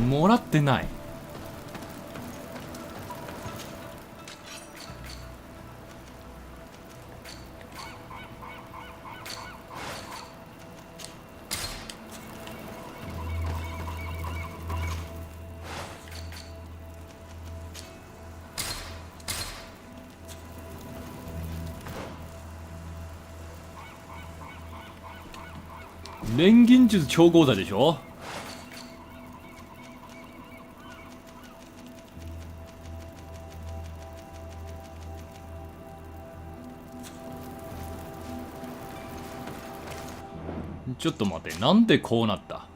もらってない。錬金術超合剤でしょ。ちょっと待って、なんでこうなった。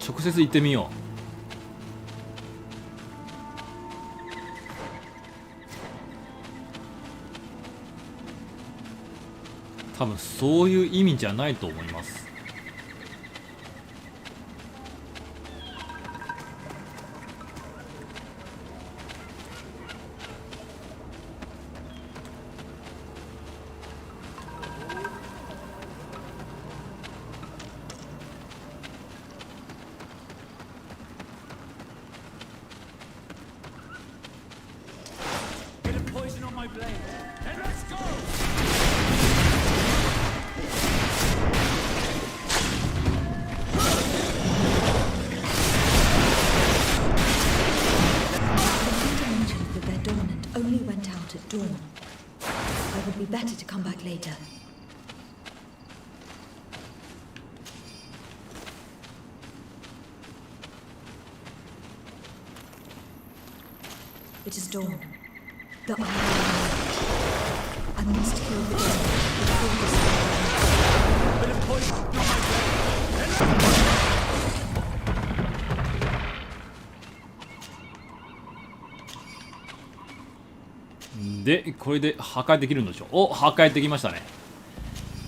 直接行ってみよう。多分そういう意味じゃないと思います。It is dawn. The island. I must kill the dawn before the sun. Bit of poison on my brain. で、これで破壊できるんでしょう。お、破壊できましたね。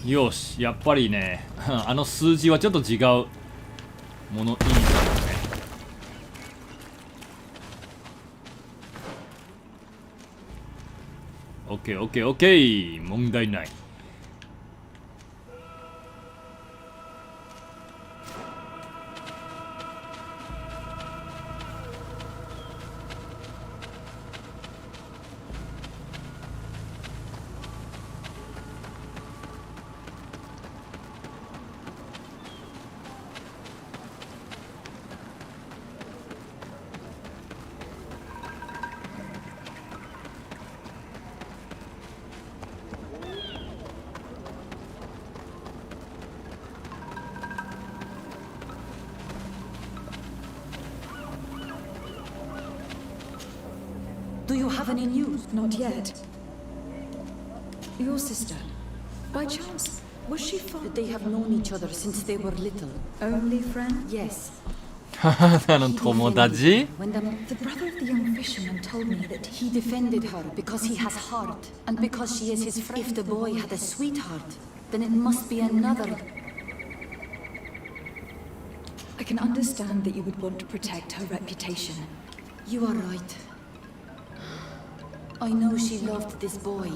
よし、やっぱりね、あの数字はちょっと違うもの意味なんですね。オッケーオッケーオッケー、問題ない。Do you have any news? Not yet. Your sister, by chance, was she fond? They have known each other since they were little. Only friend? Yes. あの友達 The brother of the young fisherman told me that he defended her because he has heart and because she is his friend. If the boy had a sweetheart, then it must be another. I can understand that you would want to protect her reputation. You are right. I know she loved this boy,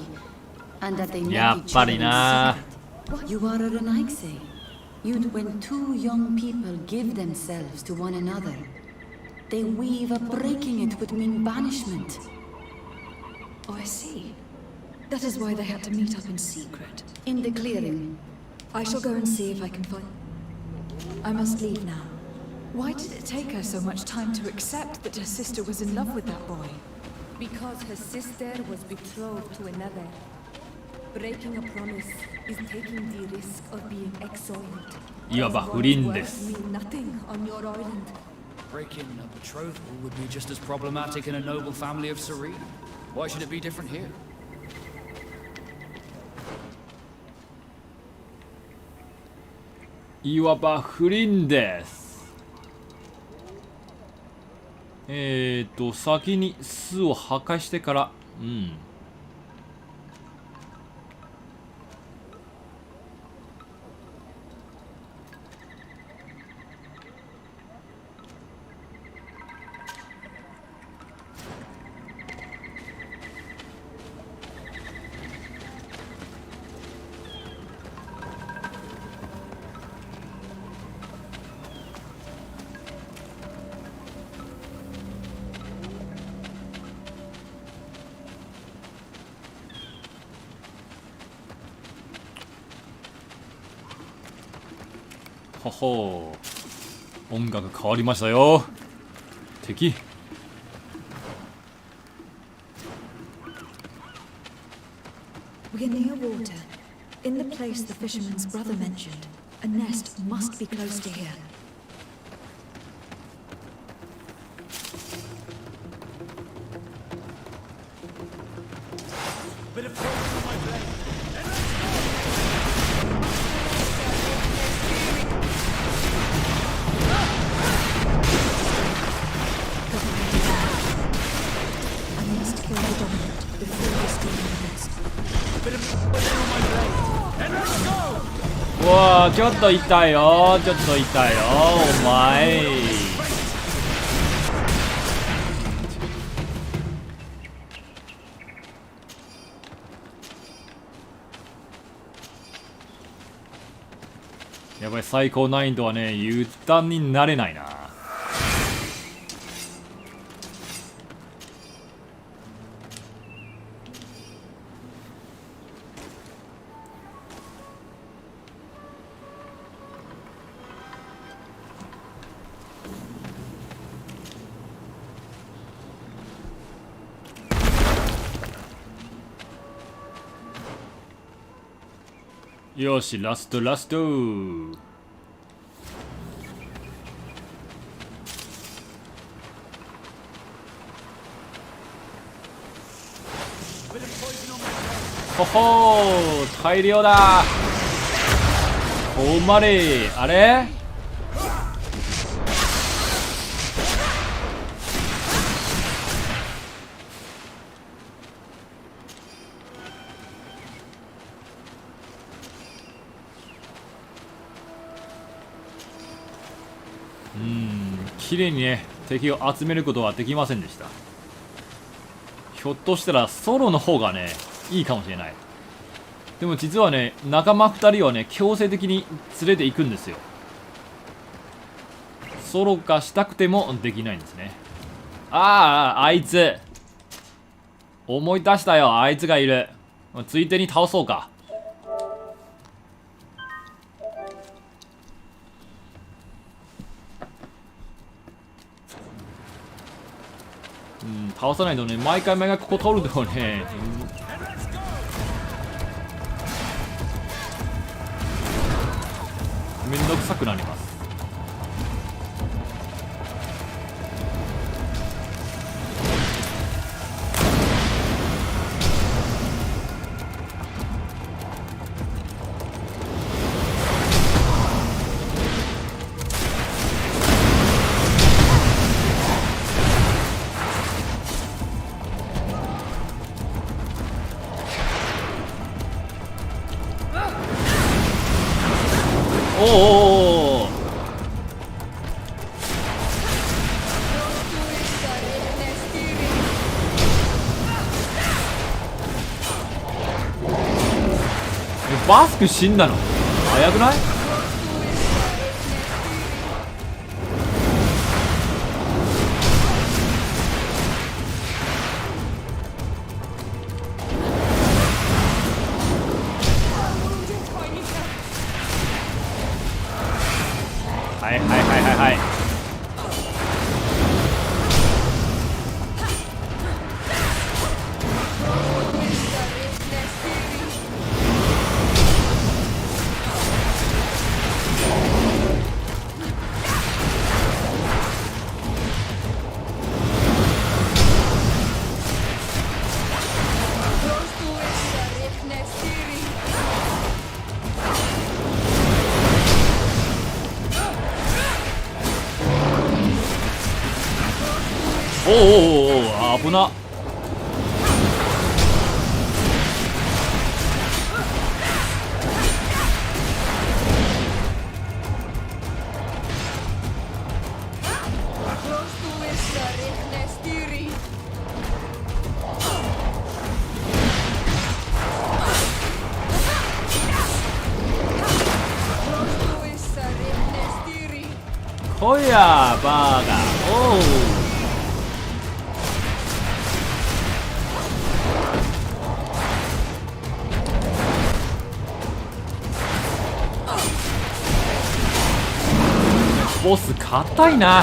and that they met each other in secret. You are a Renaigse. You'd when two young people give themselves to one another, they weave a breaking it would mean banishment. Oh, I see. That is why they had to meet up in secret. In the clearing. I shall go and see if I can find... I must leave now. Why did it take her so much time to accept that her sister was in love with that boy? Because her sister was betrothed to another. Breaking a promise is taking the risk of being exiled. いわば不倫です。 Mean nothing on your island. Breaking a betrothal would be just as problematic in a noble family of Serene. Why should it be different here? いわば不倫です。先に巣を破壊してから、ほほう、音楽変わりましたよ。敵。We're near water. In the place the fisherman's brother mentioned. A nest must be close to here. Bit of focus on my blade. I must kill the dominant before destroying the nest. Bit of focus on my blade. And let's go! うわー、ちょっと痛いよ、ちょっと痛いよ、お前。やばい、最高難易度はね、油断になれないな。よし、ラストラスト。ほほー、大量だ。おまれ、あれ。綺麗にね、敵を集めることはできませんでした。ひょっとしたらソロの方がね、いいかもしれない。でも実はね、仲間2人はね、強制的に連れて行くんですよ。ソロ化したくてもできないんですね。あいつ思い出したよ、あいつがいる。ついでに倒そうか。倒さないとね、毎回ここ通るとね、めんどくさくなります。おお、バスク死んだの早くない？はいはいはいはいはい。おおお、危な。来いやバーガー。おう、ボス硬いな。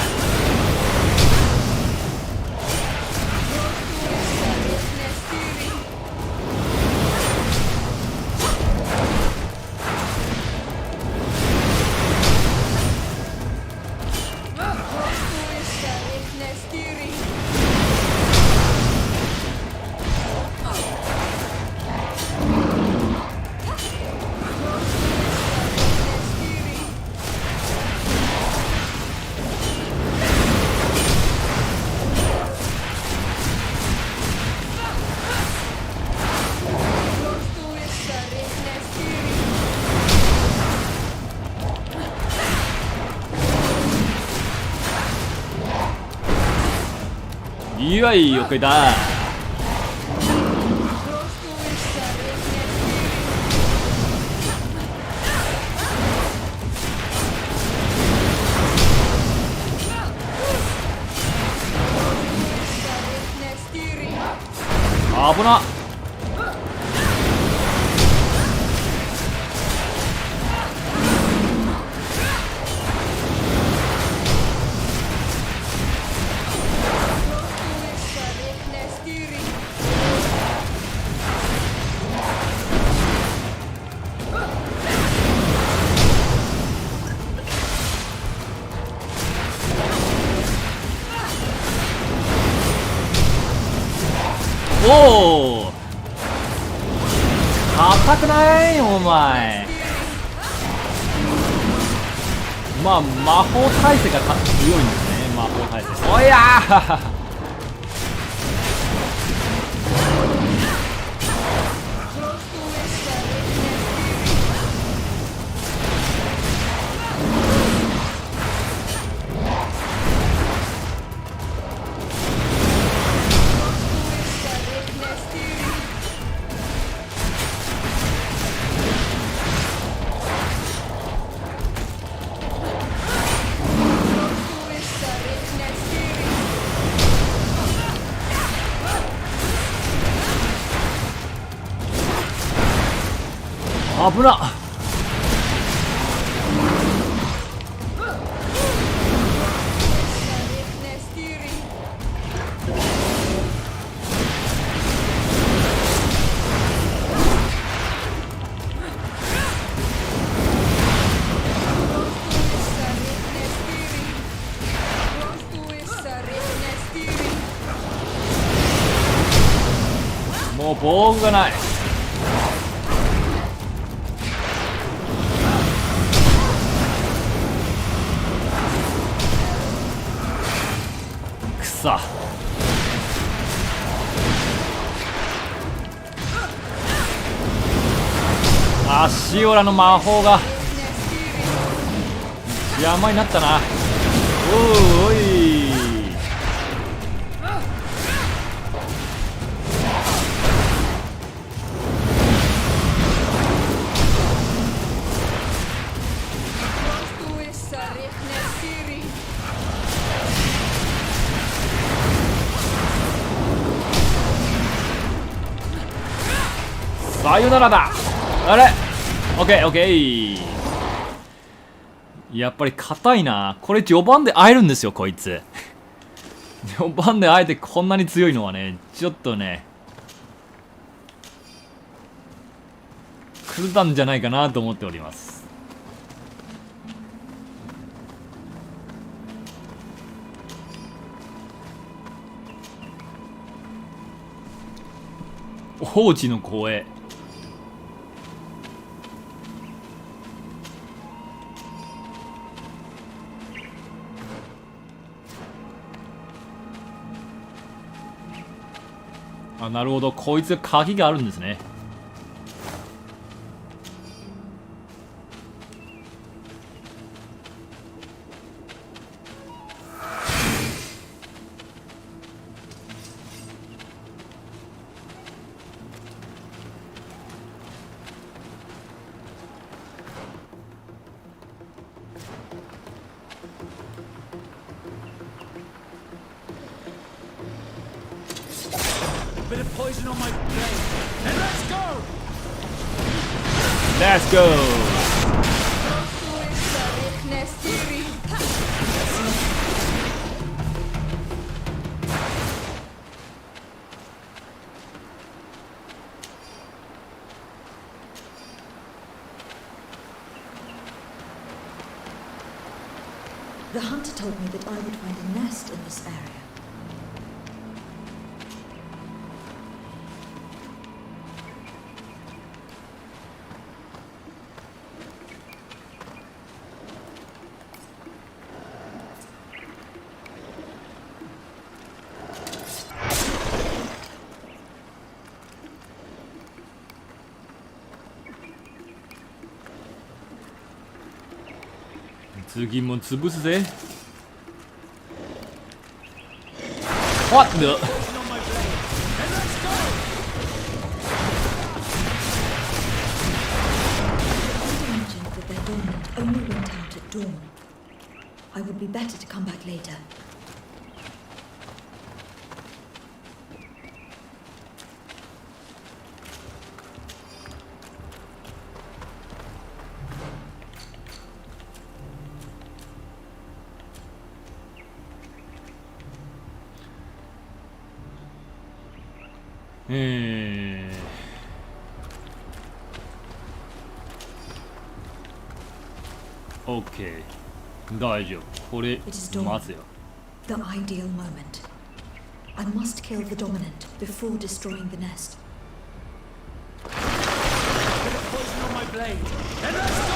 いやいよけだ。危な。おお、硬くないお前。まあ魔法耐性が強いんですね。魔法耐性。おやー危なっ。もう防具がない。くさ。あ、シオラの魔法が邪魔になったな。おい。さよならだ。あれ、オッケーオッケー。やっぱり硬いな。これ序盤で会えるんですよこいつ。序盤で会えてこんなに強いのはね、ちょっとね狂ったんじゃないかなと思っております。王子の声。あ、なるほど、こいつ鍵があるんですね。Bit of poison on my blade. And let's go! Let's go! The hunter told me that I would find a nest in this area.次も潰すぜ。What the? Mentioned that their dominant only went out at dawn. I would be better to come back later. OK 大丈夫。これ待つよ。 The ideal moment. I must kill the dominant before destroying the nest. Poison on my blade. And let's go!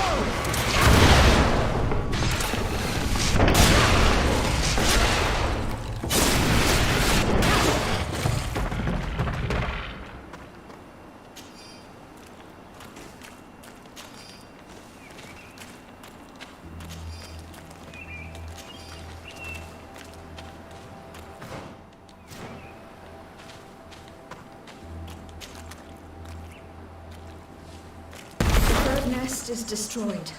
The nest is destroyed.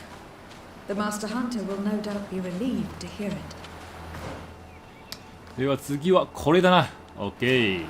The Master Hunter will no doubt be relieved to hear it. では次はこれだな。OK。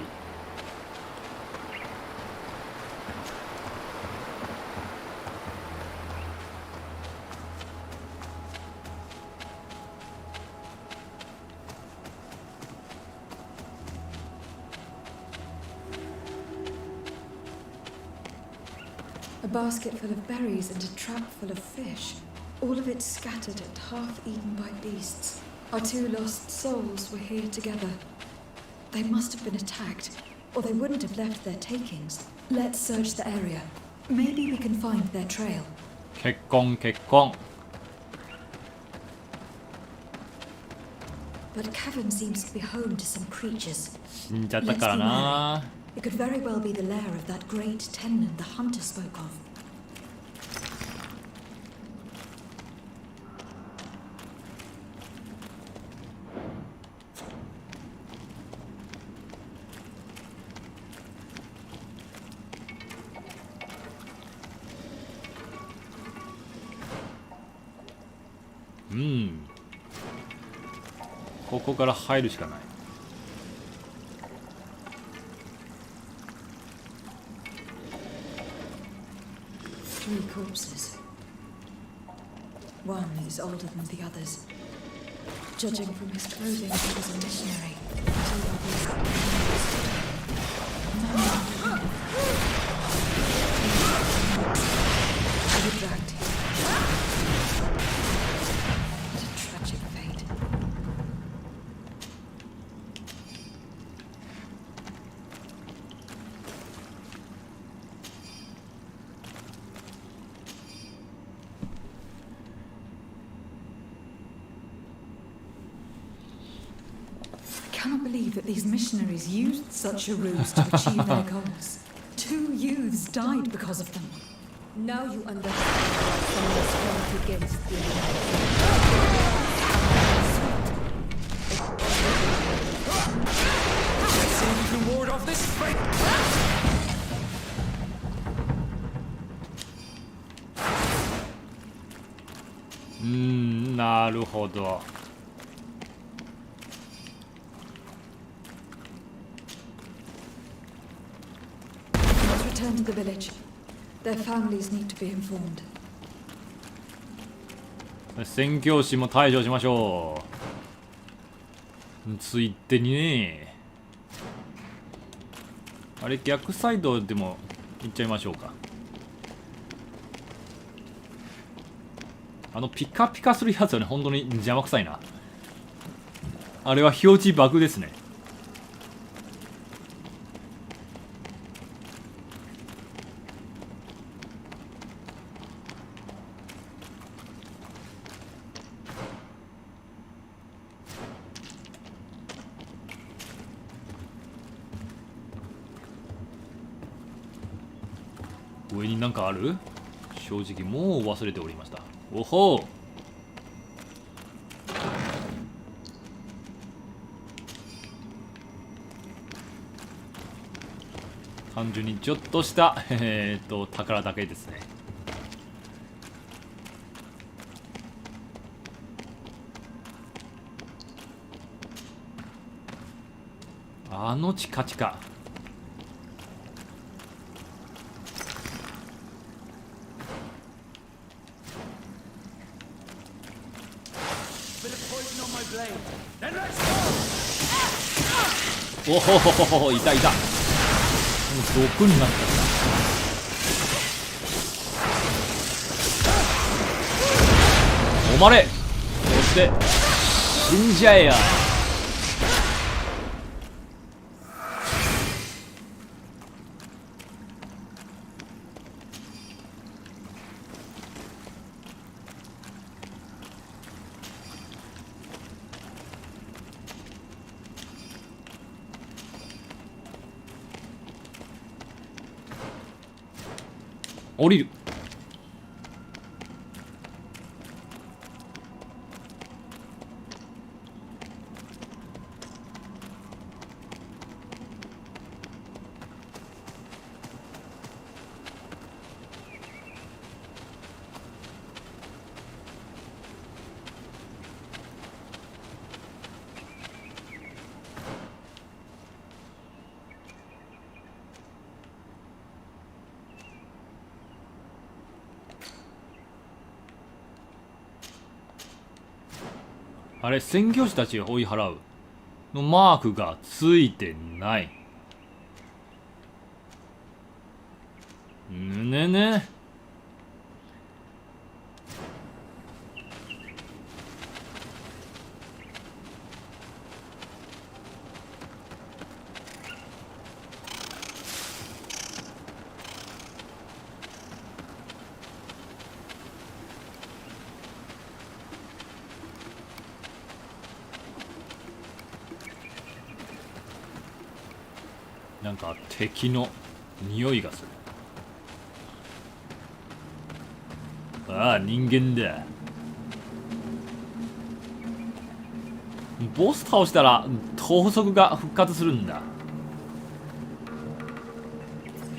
A basket full of berries and a trap full of fish. All of it scattered and half eaten by beasts. Our two lost souls were here together. They must have been attacked, or they wouldn't have left their takings. Let's search the area. Maybe we can find their trail. 結婚結婚。 But cavern seems to be home to some creatures. 死んじゃったからな。 It could very well be the lair of that great tenon the hunter spoke of. Hmm. ここから入るしかない。 Three corpses. One is older than the others. Judging from his clothing, he was a missionary. Two others. They were dragged here. What a tragic fate. can't believe that these missionaries used such a ruse to achieve their goals. 2 youths died because of them. Now you understand why someone fought against the Let's see if you can ward off this fate. なるほど。Let's return to the village. Their families need to be informed. 宣教師も退場しましょう。ついでにね。あれ逆サイドでも行っちゃいましょうか。ピカピカするやつはね、本当に邪魔くさいな。あれは表示バグですね。上になんかある？正直もう忘れておりました。おほう。単純にちょっとした宝だけですね。チカチカ。おほほほほ、いたいた。もう毒になっちゃった。おまれ。そして死んじゃえや。降りる。あれ、宣教師たちを追い払うのマークがついてない。ねね。なんか敵の匂いがする。ああ、人間だ。ボス倒したら盗賊が復活するんだ。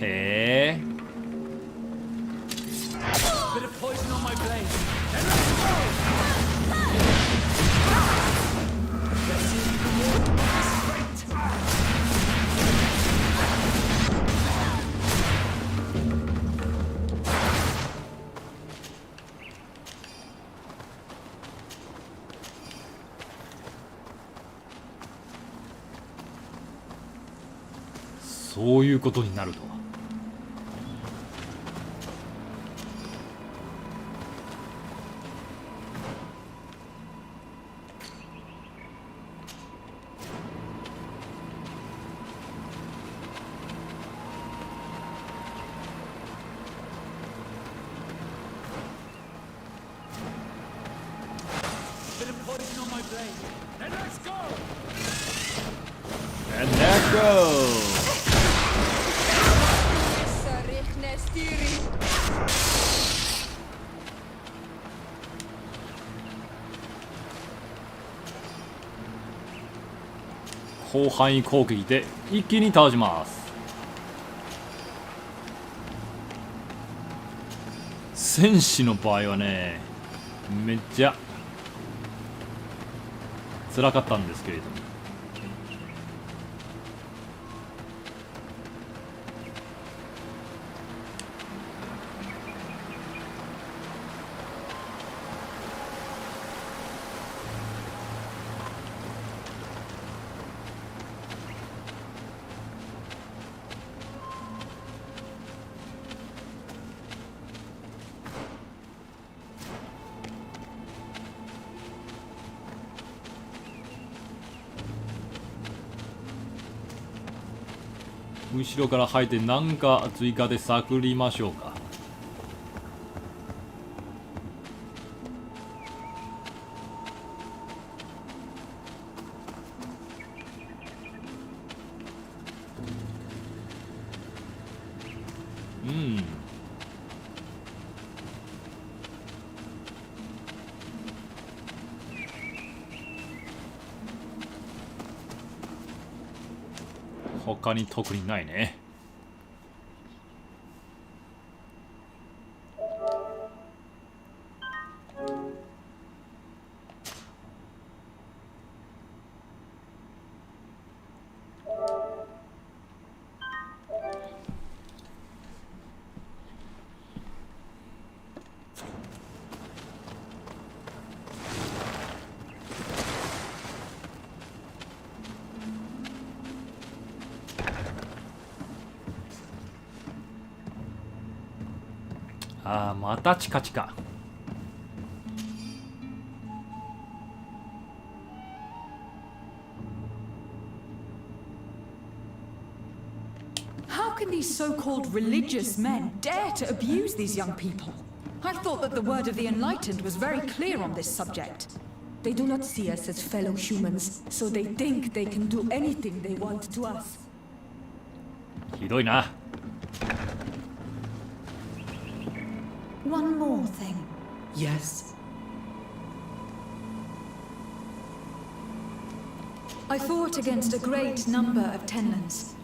へえ。そういうことになるとは。広範囲攻撃で一気に倒します。戦士の場合はね、めっちゃ辛かったんですけれども、後ろから入って何か追加で探りましょうか。他に特にないね。ああ、またチカチカ。How can these so-called religious men dare to abuse these young people? I thought that the word of the enlightened was very clear on this subject. They do not see us as fellow humans, so they think they can do anything they want to us. ひどいな。One more thing. Yes? I fought against a great number of Tenlands.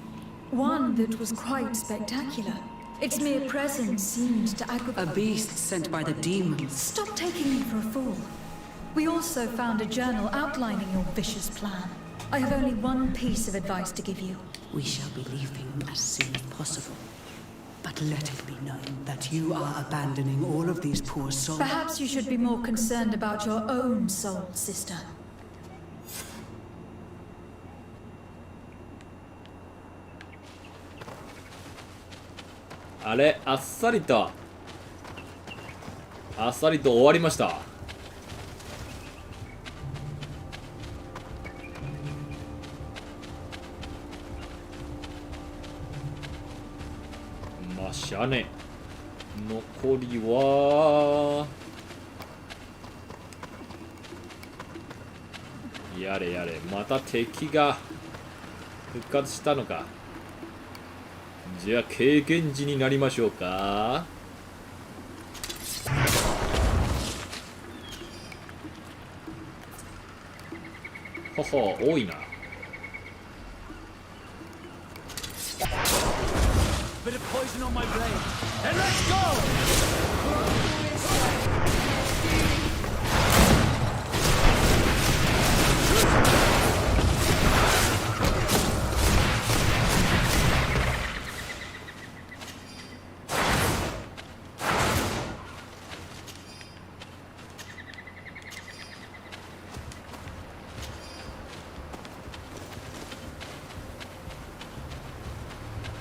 One that was quite spectacular. Its mere presence seemed to aggravate. A beast sent by the demons. Stop taking me for a fool. We also found a journal outlining your vicious plan. I have only one piece of advice to give you. We shall be leaving as soon as possible. But let it be known that you are abandoning all of these poor souls. Perhaps you should be more concerned about your own soul, sister. あれ、あっさりと終わりました。まあしゃあね。残りはやれやれ、また敵が復活したのか。じゃあ経験値になりましょうか。はは、多いな。Bit of poison on my blade, and let's go!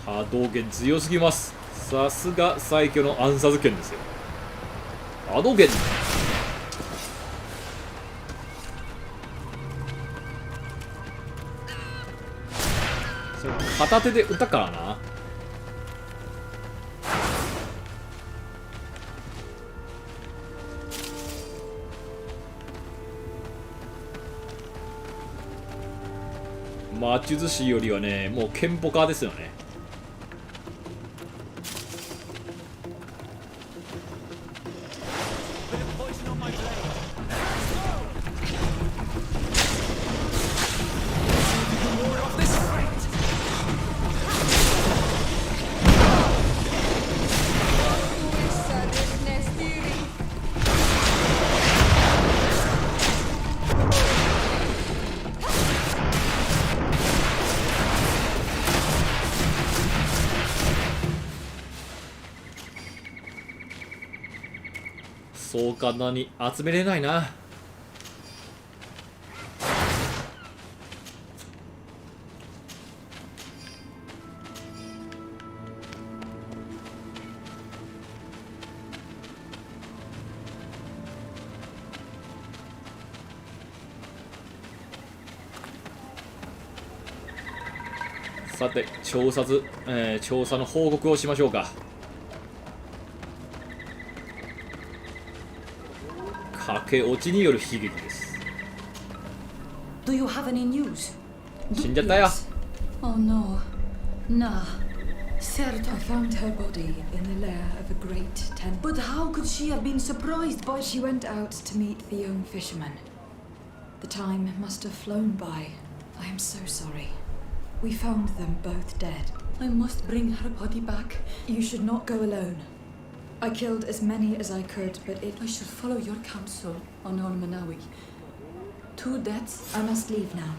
波動拳強すぎます。さすが最強の暗殺剣ですよ。波動拳。それ片手で撃ったからな。魔術師よりはねもう剣歩家ですよね。そう簡単に集めれないな。さて調査の報告をしましょうか。駆け落ちによる悲劇です。 Do you have any news? 死んじゃったよ。 Oh no. Nah. Certo. I found her body in the lair of a great tent. But how could she have been surprised by... She went out to meet the young fisherman. The time must have flown by. I am so sorry. We found them both dead. I must bring her body back. You should not go alone. I killed as many as I could, but I should follow your counsel on Manawi. 2 deaths. I must leave now. ?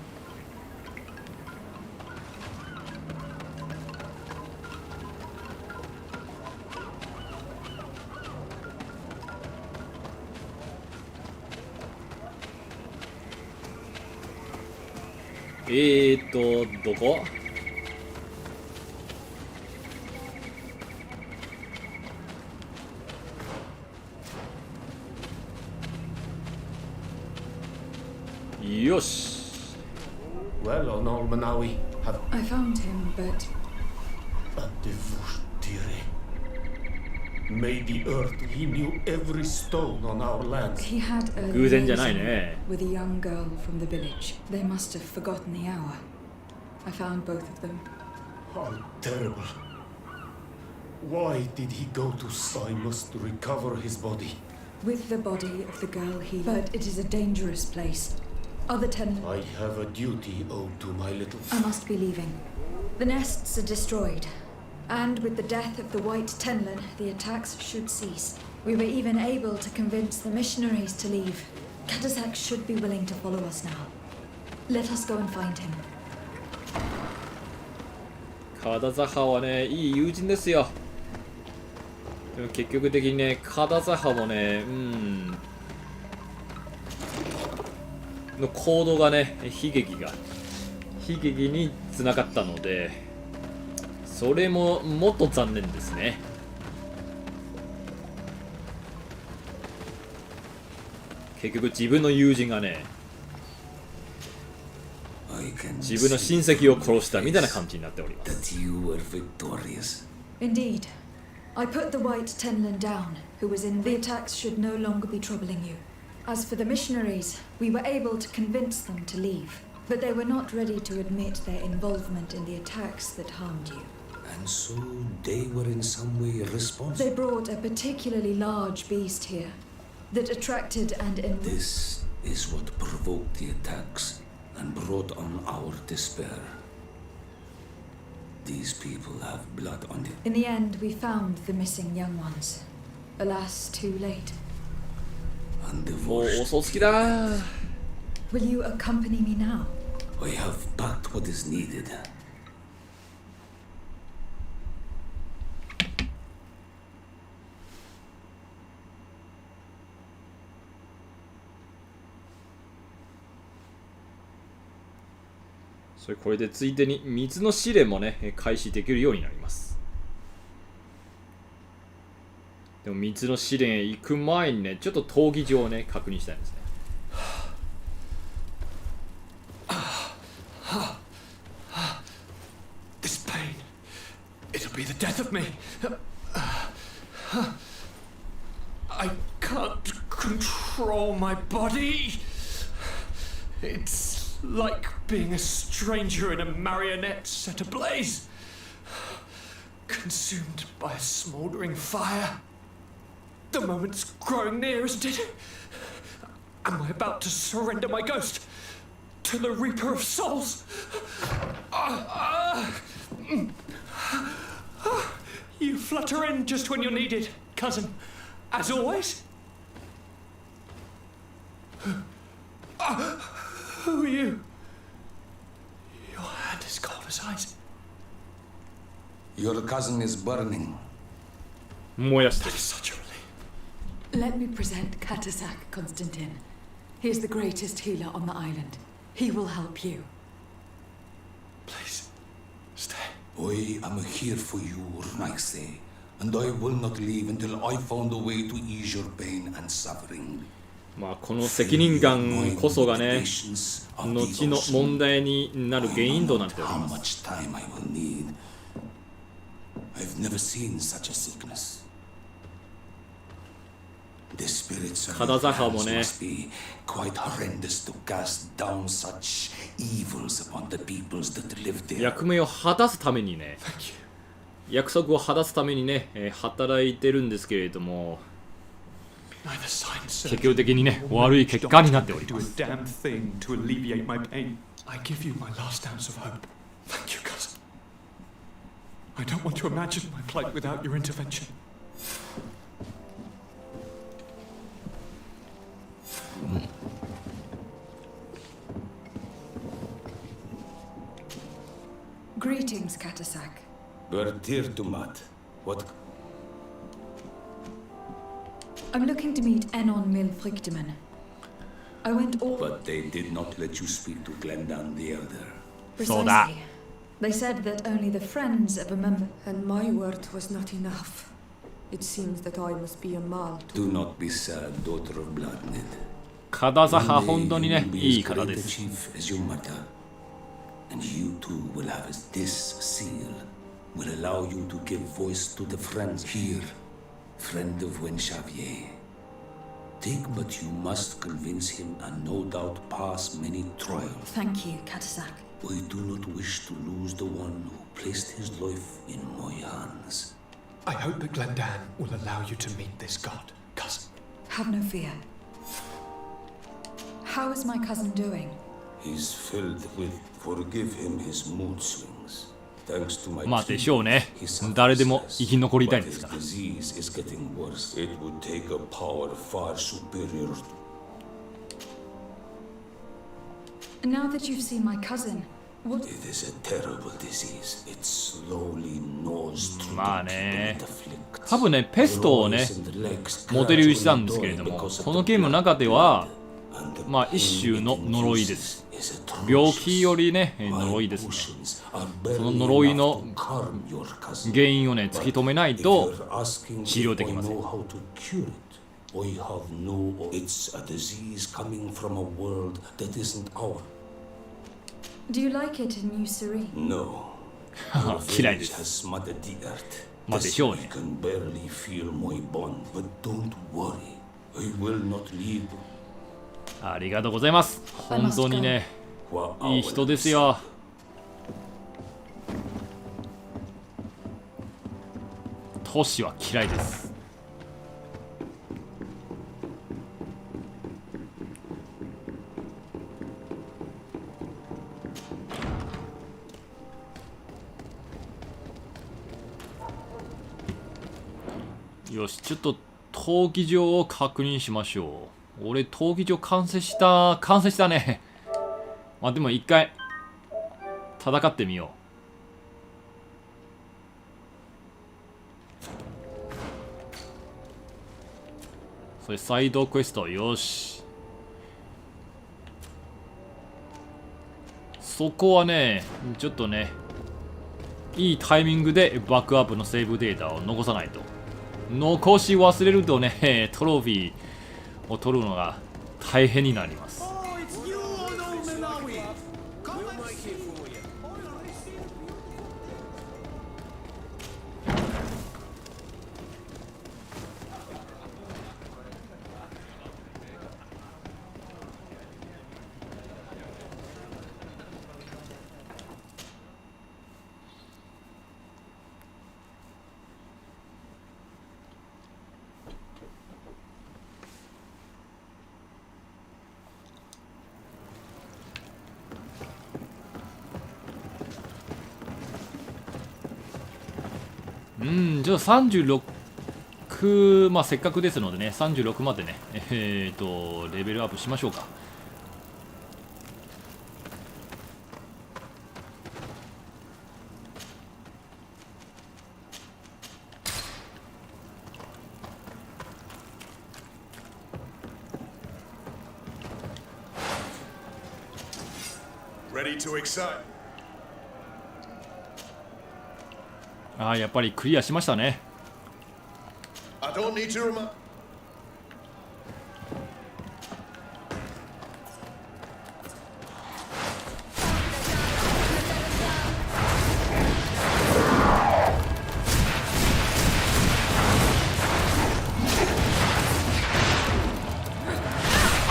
どこ？よし。 Well, on Manawi, have... I found him, but... May the earth, he knew every stone on our lands. He had a 偶然じゃないね。 with a young girl from the village. They must have forgotten the hour. I found both of them. How terrible. Why did he go to... I must recover his body. With the body of the girl he... But it is a dangerous place. Other ten... I have a duty owed to my little... I must be leaving. The nests are destroyed. And with the death of the White Tenlin, the attacks should cease. We were even able to convince the missionaries to leave. Katasak should be willing to follow us now. Let us go and find him. カダザハはね、いい友人ですよ。でも結局的にね、カダザハもね、の行動がね、悲劇に繋がったので、それももっと残念ですね。結局自分の友人がね、自分の親戚を殺したみたいな感じになっております。Indeed. I put the White Tenlin down, who was in the attacks should no longer be troubling you. As for the missionaries, we were able to convince them to leave, but they were not ready to admit their involvement in the attacks that harmed you. And so they were in some way responsible. They brought a particularly large beast here that attracted and... This is what provoked the attacks and brought on our despair. These people have blood on them. In the end, we found the missing young ones. Alas, too late. And the Will you accompany me now? I have packed what is needed. これでついでに水の試練もね開始できるようになります。でも水の試練へ行く前にねちょっと闘技場をね確認したいんですね。This pain, it'll be the death of me. I can't control my body. It's like being a stranger in a marionette set ablaze, consumed by a smouldering fire. The moment's growing near, isn't it? Am I about to surrender my ghost to the Reaper of Souls? You flutter in just when you're needed, cousin, as always. Who are you? Your hand is cold as ice. Your cousin is burning. 燃やしてる。 That is such a relief. Let me present Katasak, Konstantin. He is the greatest healer on the island. He will help you. Please, stay. I am here for you, Urnaxe, and I will not leave until I found a way to ease your pain and suffering. まあこの責任感こそがね、後の問題になる原因となっております。 I've never seen such a sickness. The spirits of 肌坂もね、 must be quite horrendous to cast down such evils upon the peoples that live there. 役目を果たすためにね、約束を果たすためにね、働いてるんですけれども、結局的にね、悪い結果になっております。 I give you my last ounce of hope. Thank you, cousin. I don't want to imagine my plight without your intervention. Greetings, Katasak. Bertirtumat. What? I'm looking to meet Enon Milfrichteman. I went all... But they did not let you speak to Glendan the Elder. Precisely. They said that only the friends of a member... And my word was not enough. It seems that I must be a mal too. Do not be sad, daughter of Bloodned. 片座派本当にね、いい方です。 As your mother, and you too will have this seal. Will allow you to give voice to the friends here, friend of Wen Xavier. Take, but you must convince him and no doubt pass many trials. Thank you, Katasak. I do not wish to lose the one who placed his life in my hands. I hope that Glendan will allow you to meet this god, cousin. Have no fear. How is my cousin doing? He's filled with forgive him his mood swings. Thanks to my まあでしょうね。誰でも生き残りたいんですから。 disease is getting worse. It would take a power far superior. Now that you've seen my cousin, what? It is a terrible disease. It slowly gnaws through まあね、多分ね、ペストをね、モデルしたんですけれども、このゲームの中では、まあ一種の呪いです。病気よりね、呪いですね。その呪いの原因をね、突き止めないと治療できません。 I have no. It's a disease coming from a world that isn't our. Do you like it in New Serene? No. 嫌いです。まあでしょうね。 Can barely feel my bond, but don't worry. I will not leave. ありがとうございます。本当にね、いい人ですよ。都市は嫌いです。よし、ちょっと闘技場を確認しましょう。俺、闘技場完成したね。まあでも一回、戦ってみよう。それ、サイドクエスト、よし。そこはね、ちょっとね、いいタイミングでバックアップのセーブデータを残さないと。残し忘れるとね、トロフィーを取るのが大変になります。じゃあ36、まあせっかくですのでね、36までね、レベルアップしましょうか。Ready to excite? ああ、やっぱりクリアしましたね。I don't need to remind.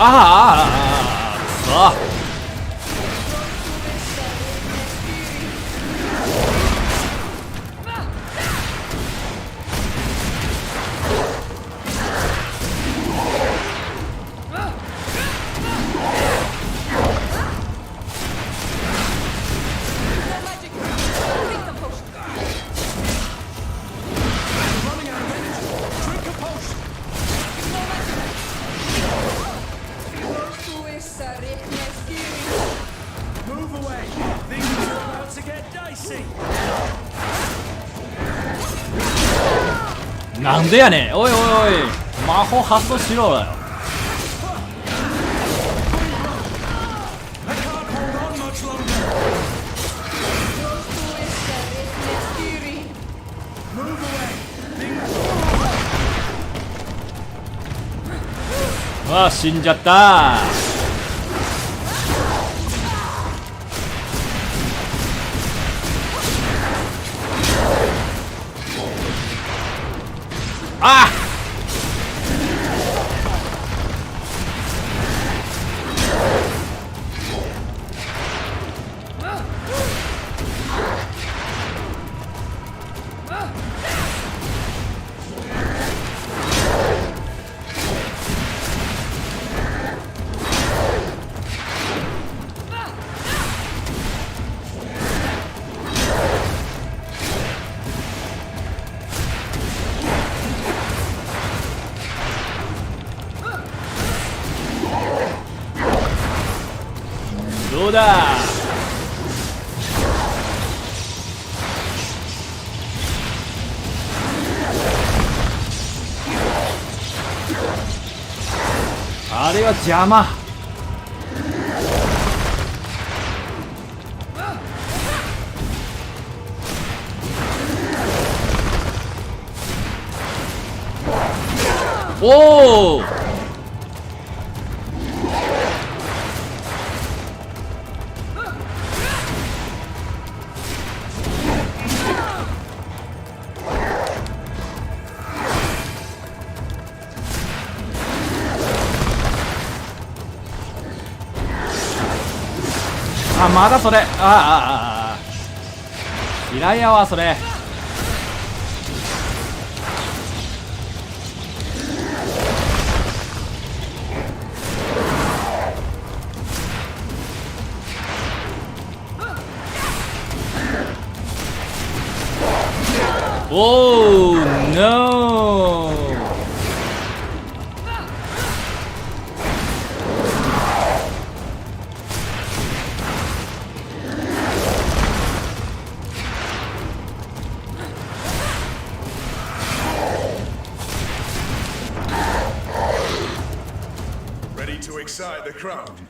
ああ、なんでやねん。おいおいおい、魔法発動しろよ。ああ、死んじゃった。あどうだ。あれは邪魔。おお、あ、まだそれ。嫌いやわそれ。おー、ノー。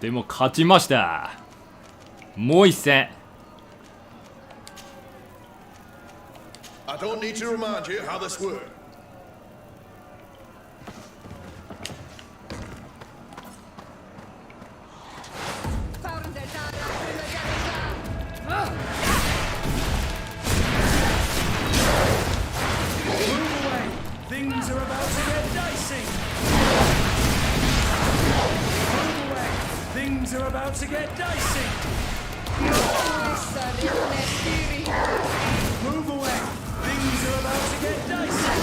でも勝ちました。もう一戦。I don't need to remind you how this works. Move away. Things are about to get dicey. Move away. Things are about to get dicey. Move away. Things are about to get dicey.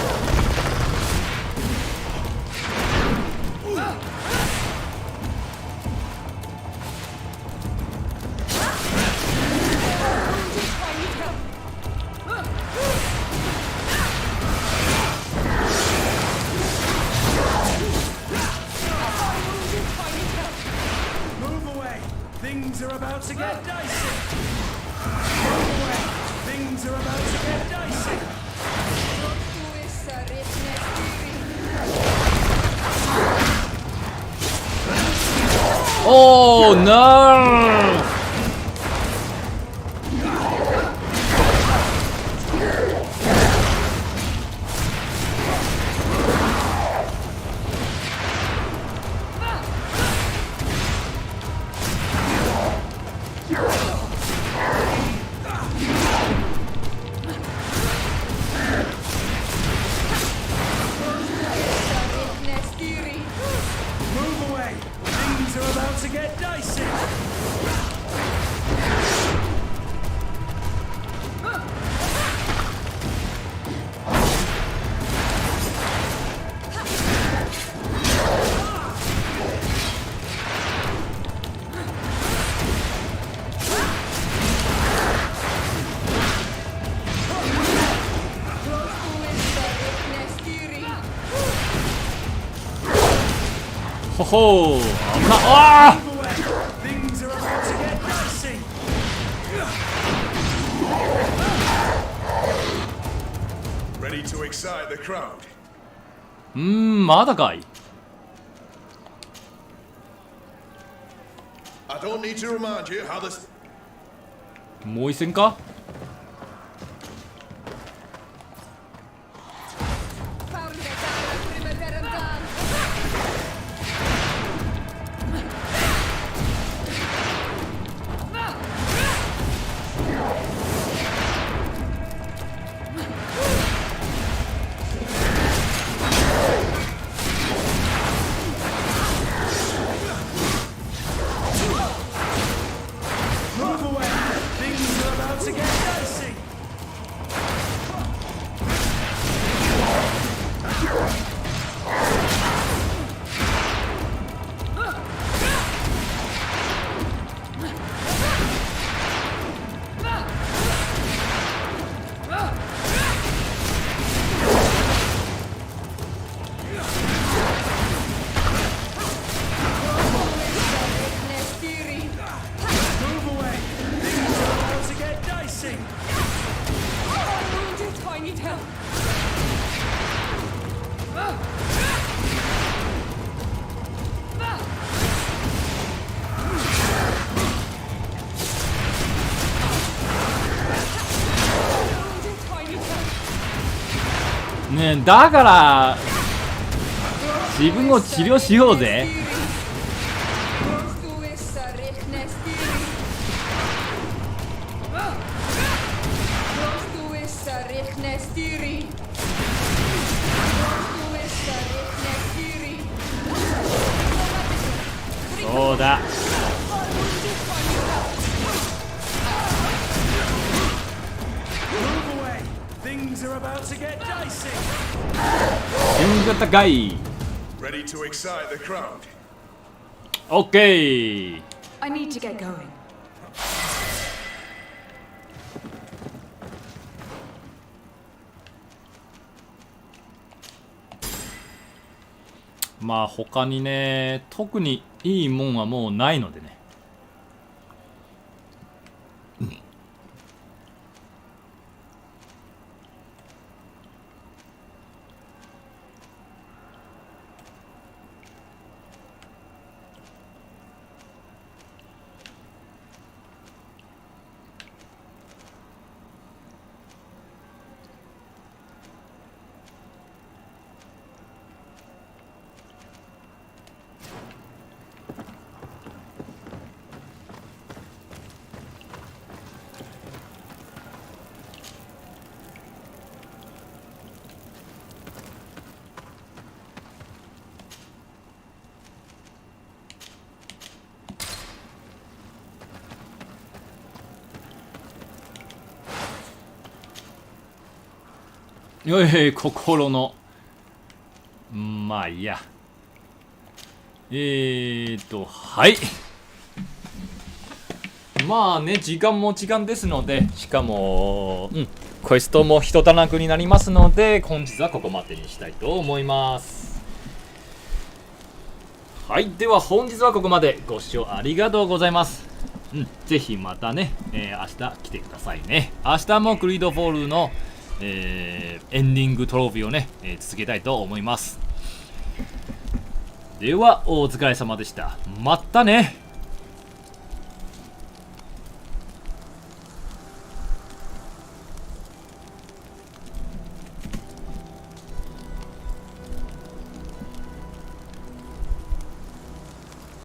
おー、ナーほほー、危なっ。あーまだかい。もう一戦か。ねえ、だから自分を治療しようぜ。そうだ。順が高い。オッケー。I need to get going. まあ他にね、特にいいもんはもうないのでね。よい、心の。まあいいや。はい。まあね、時間も時間ですので、しかも、クエストも一段落になりますので、本日はここまでにしたいと思います。はい、では本日はここまで。ご視聴ありがとうございます。ぜひまたね、明日来てくださいね。明日もグリードフォールのエンディングトロフィーをね、続けたいと思います。ではお疲れ様でした。またね。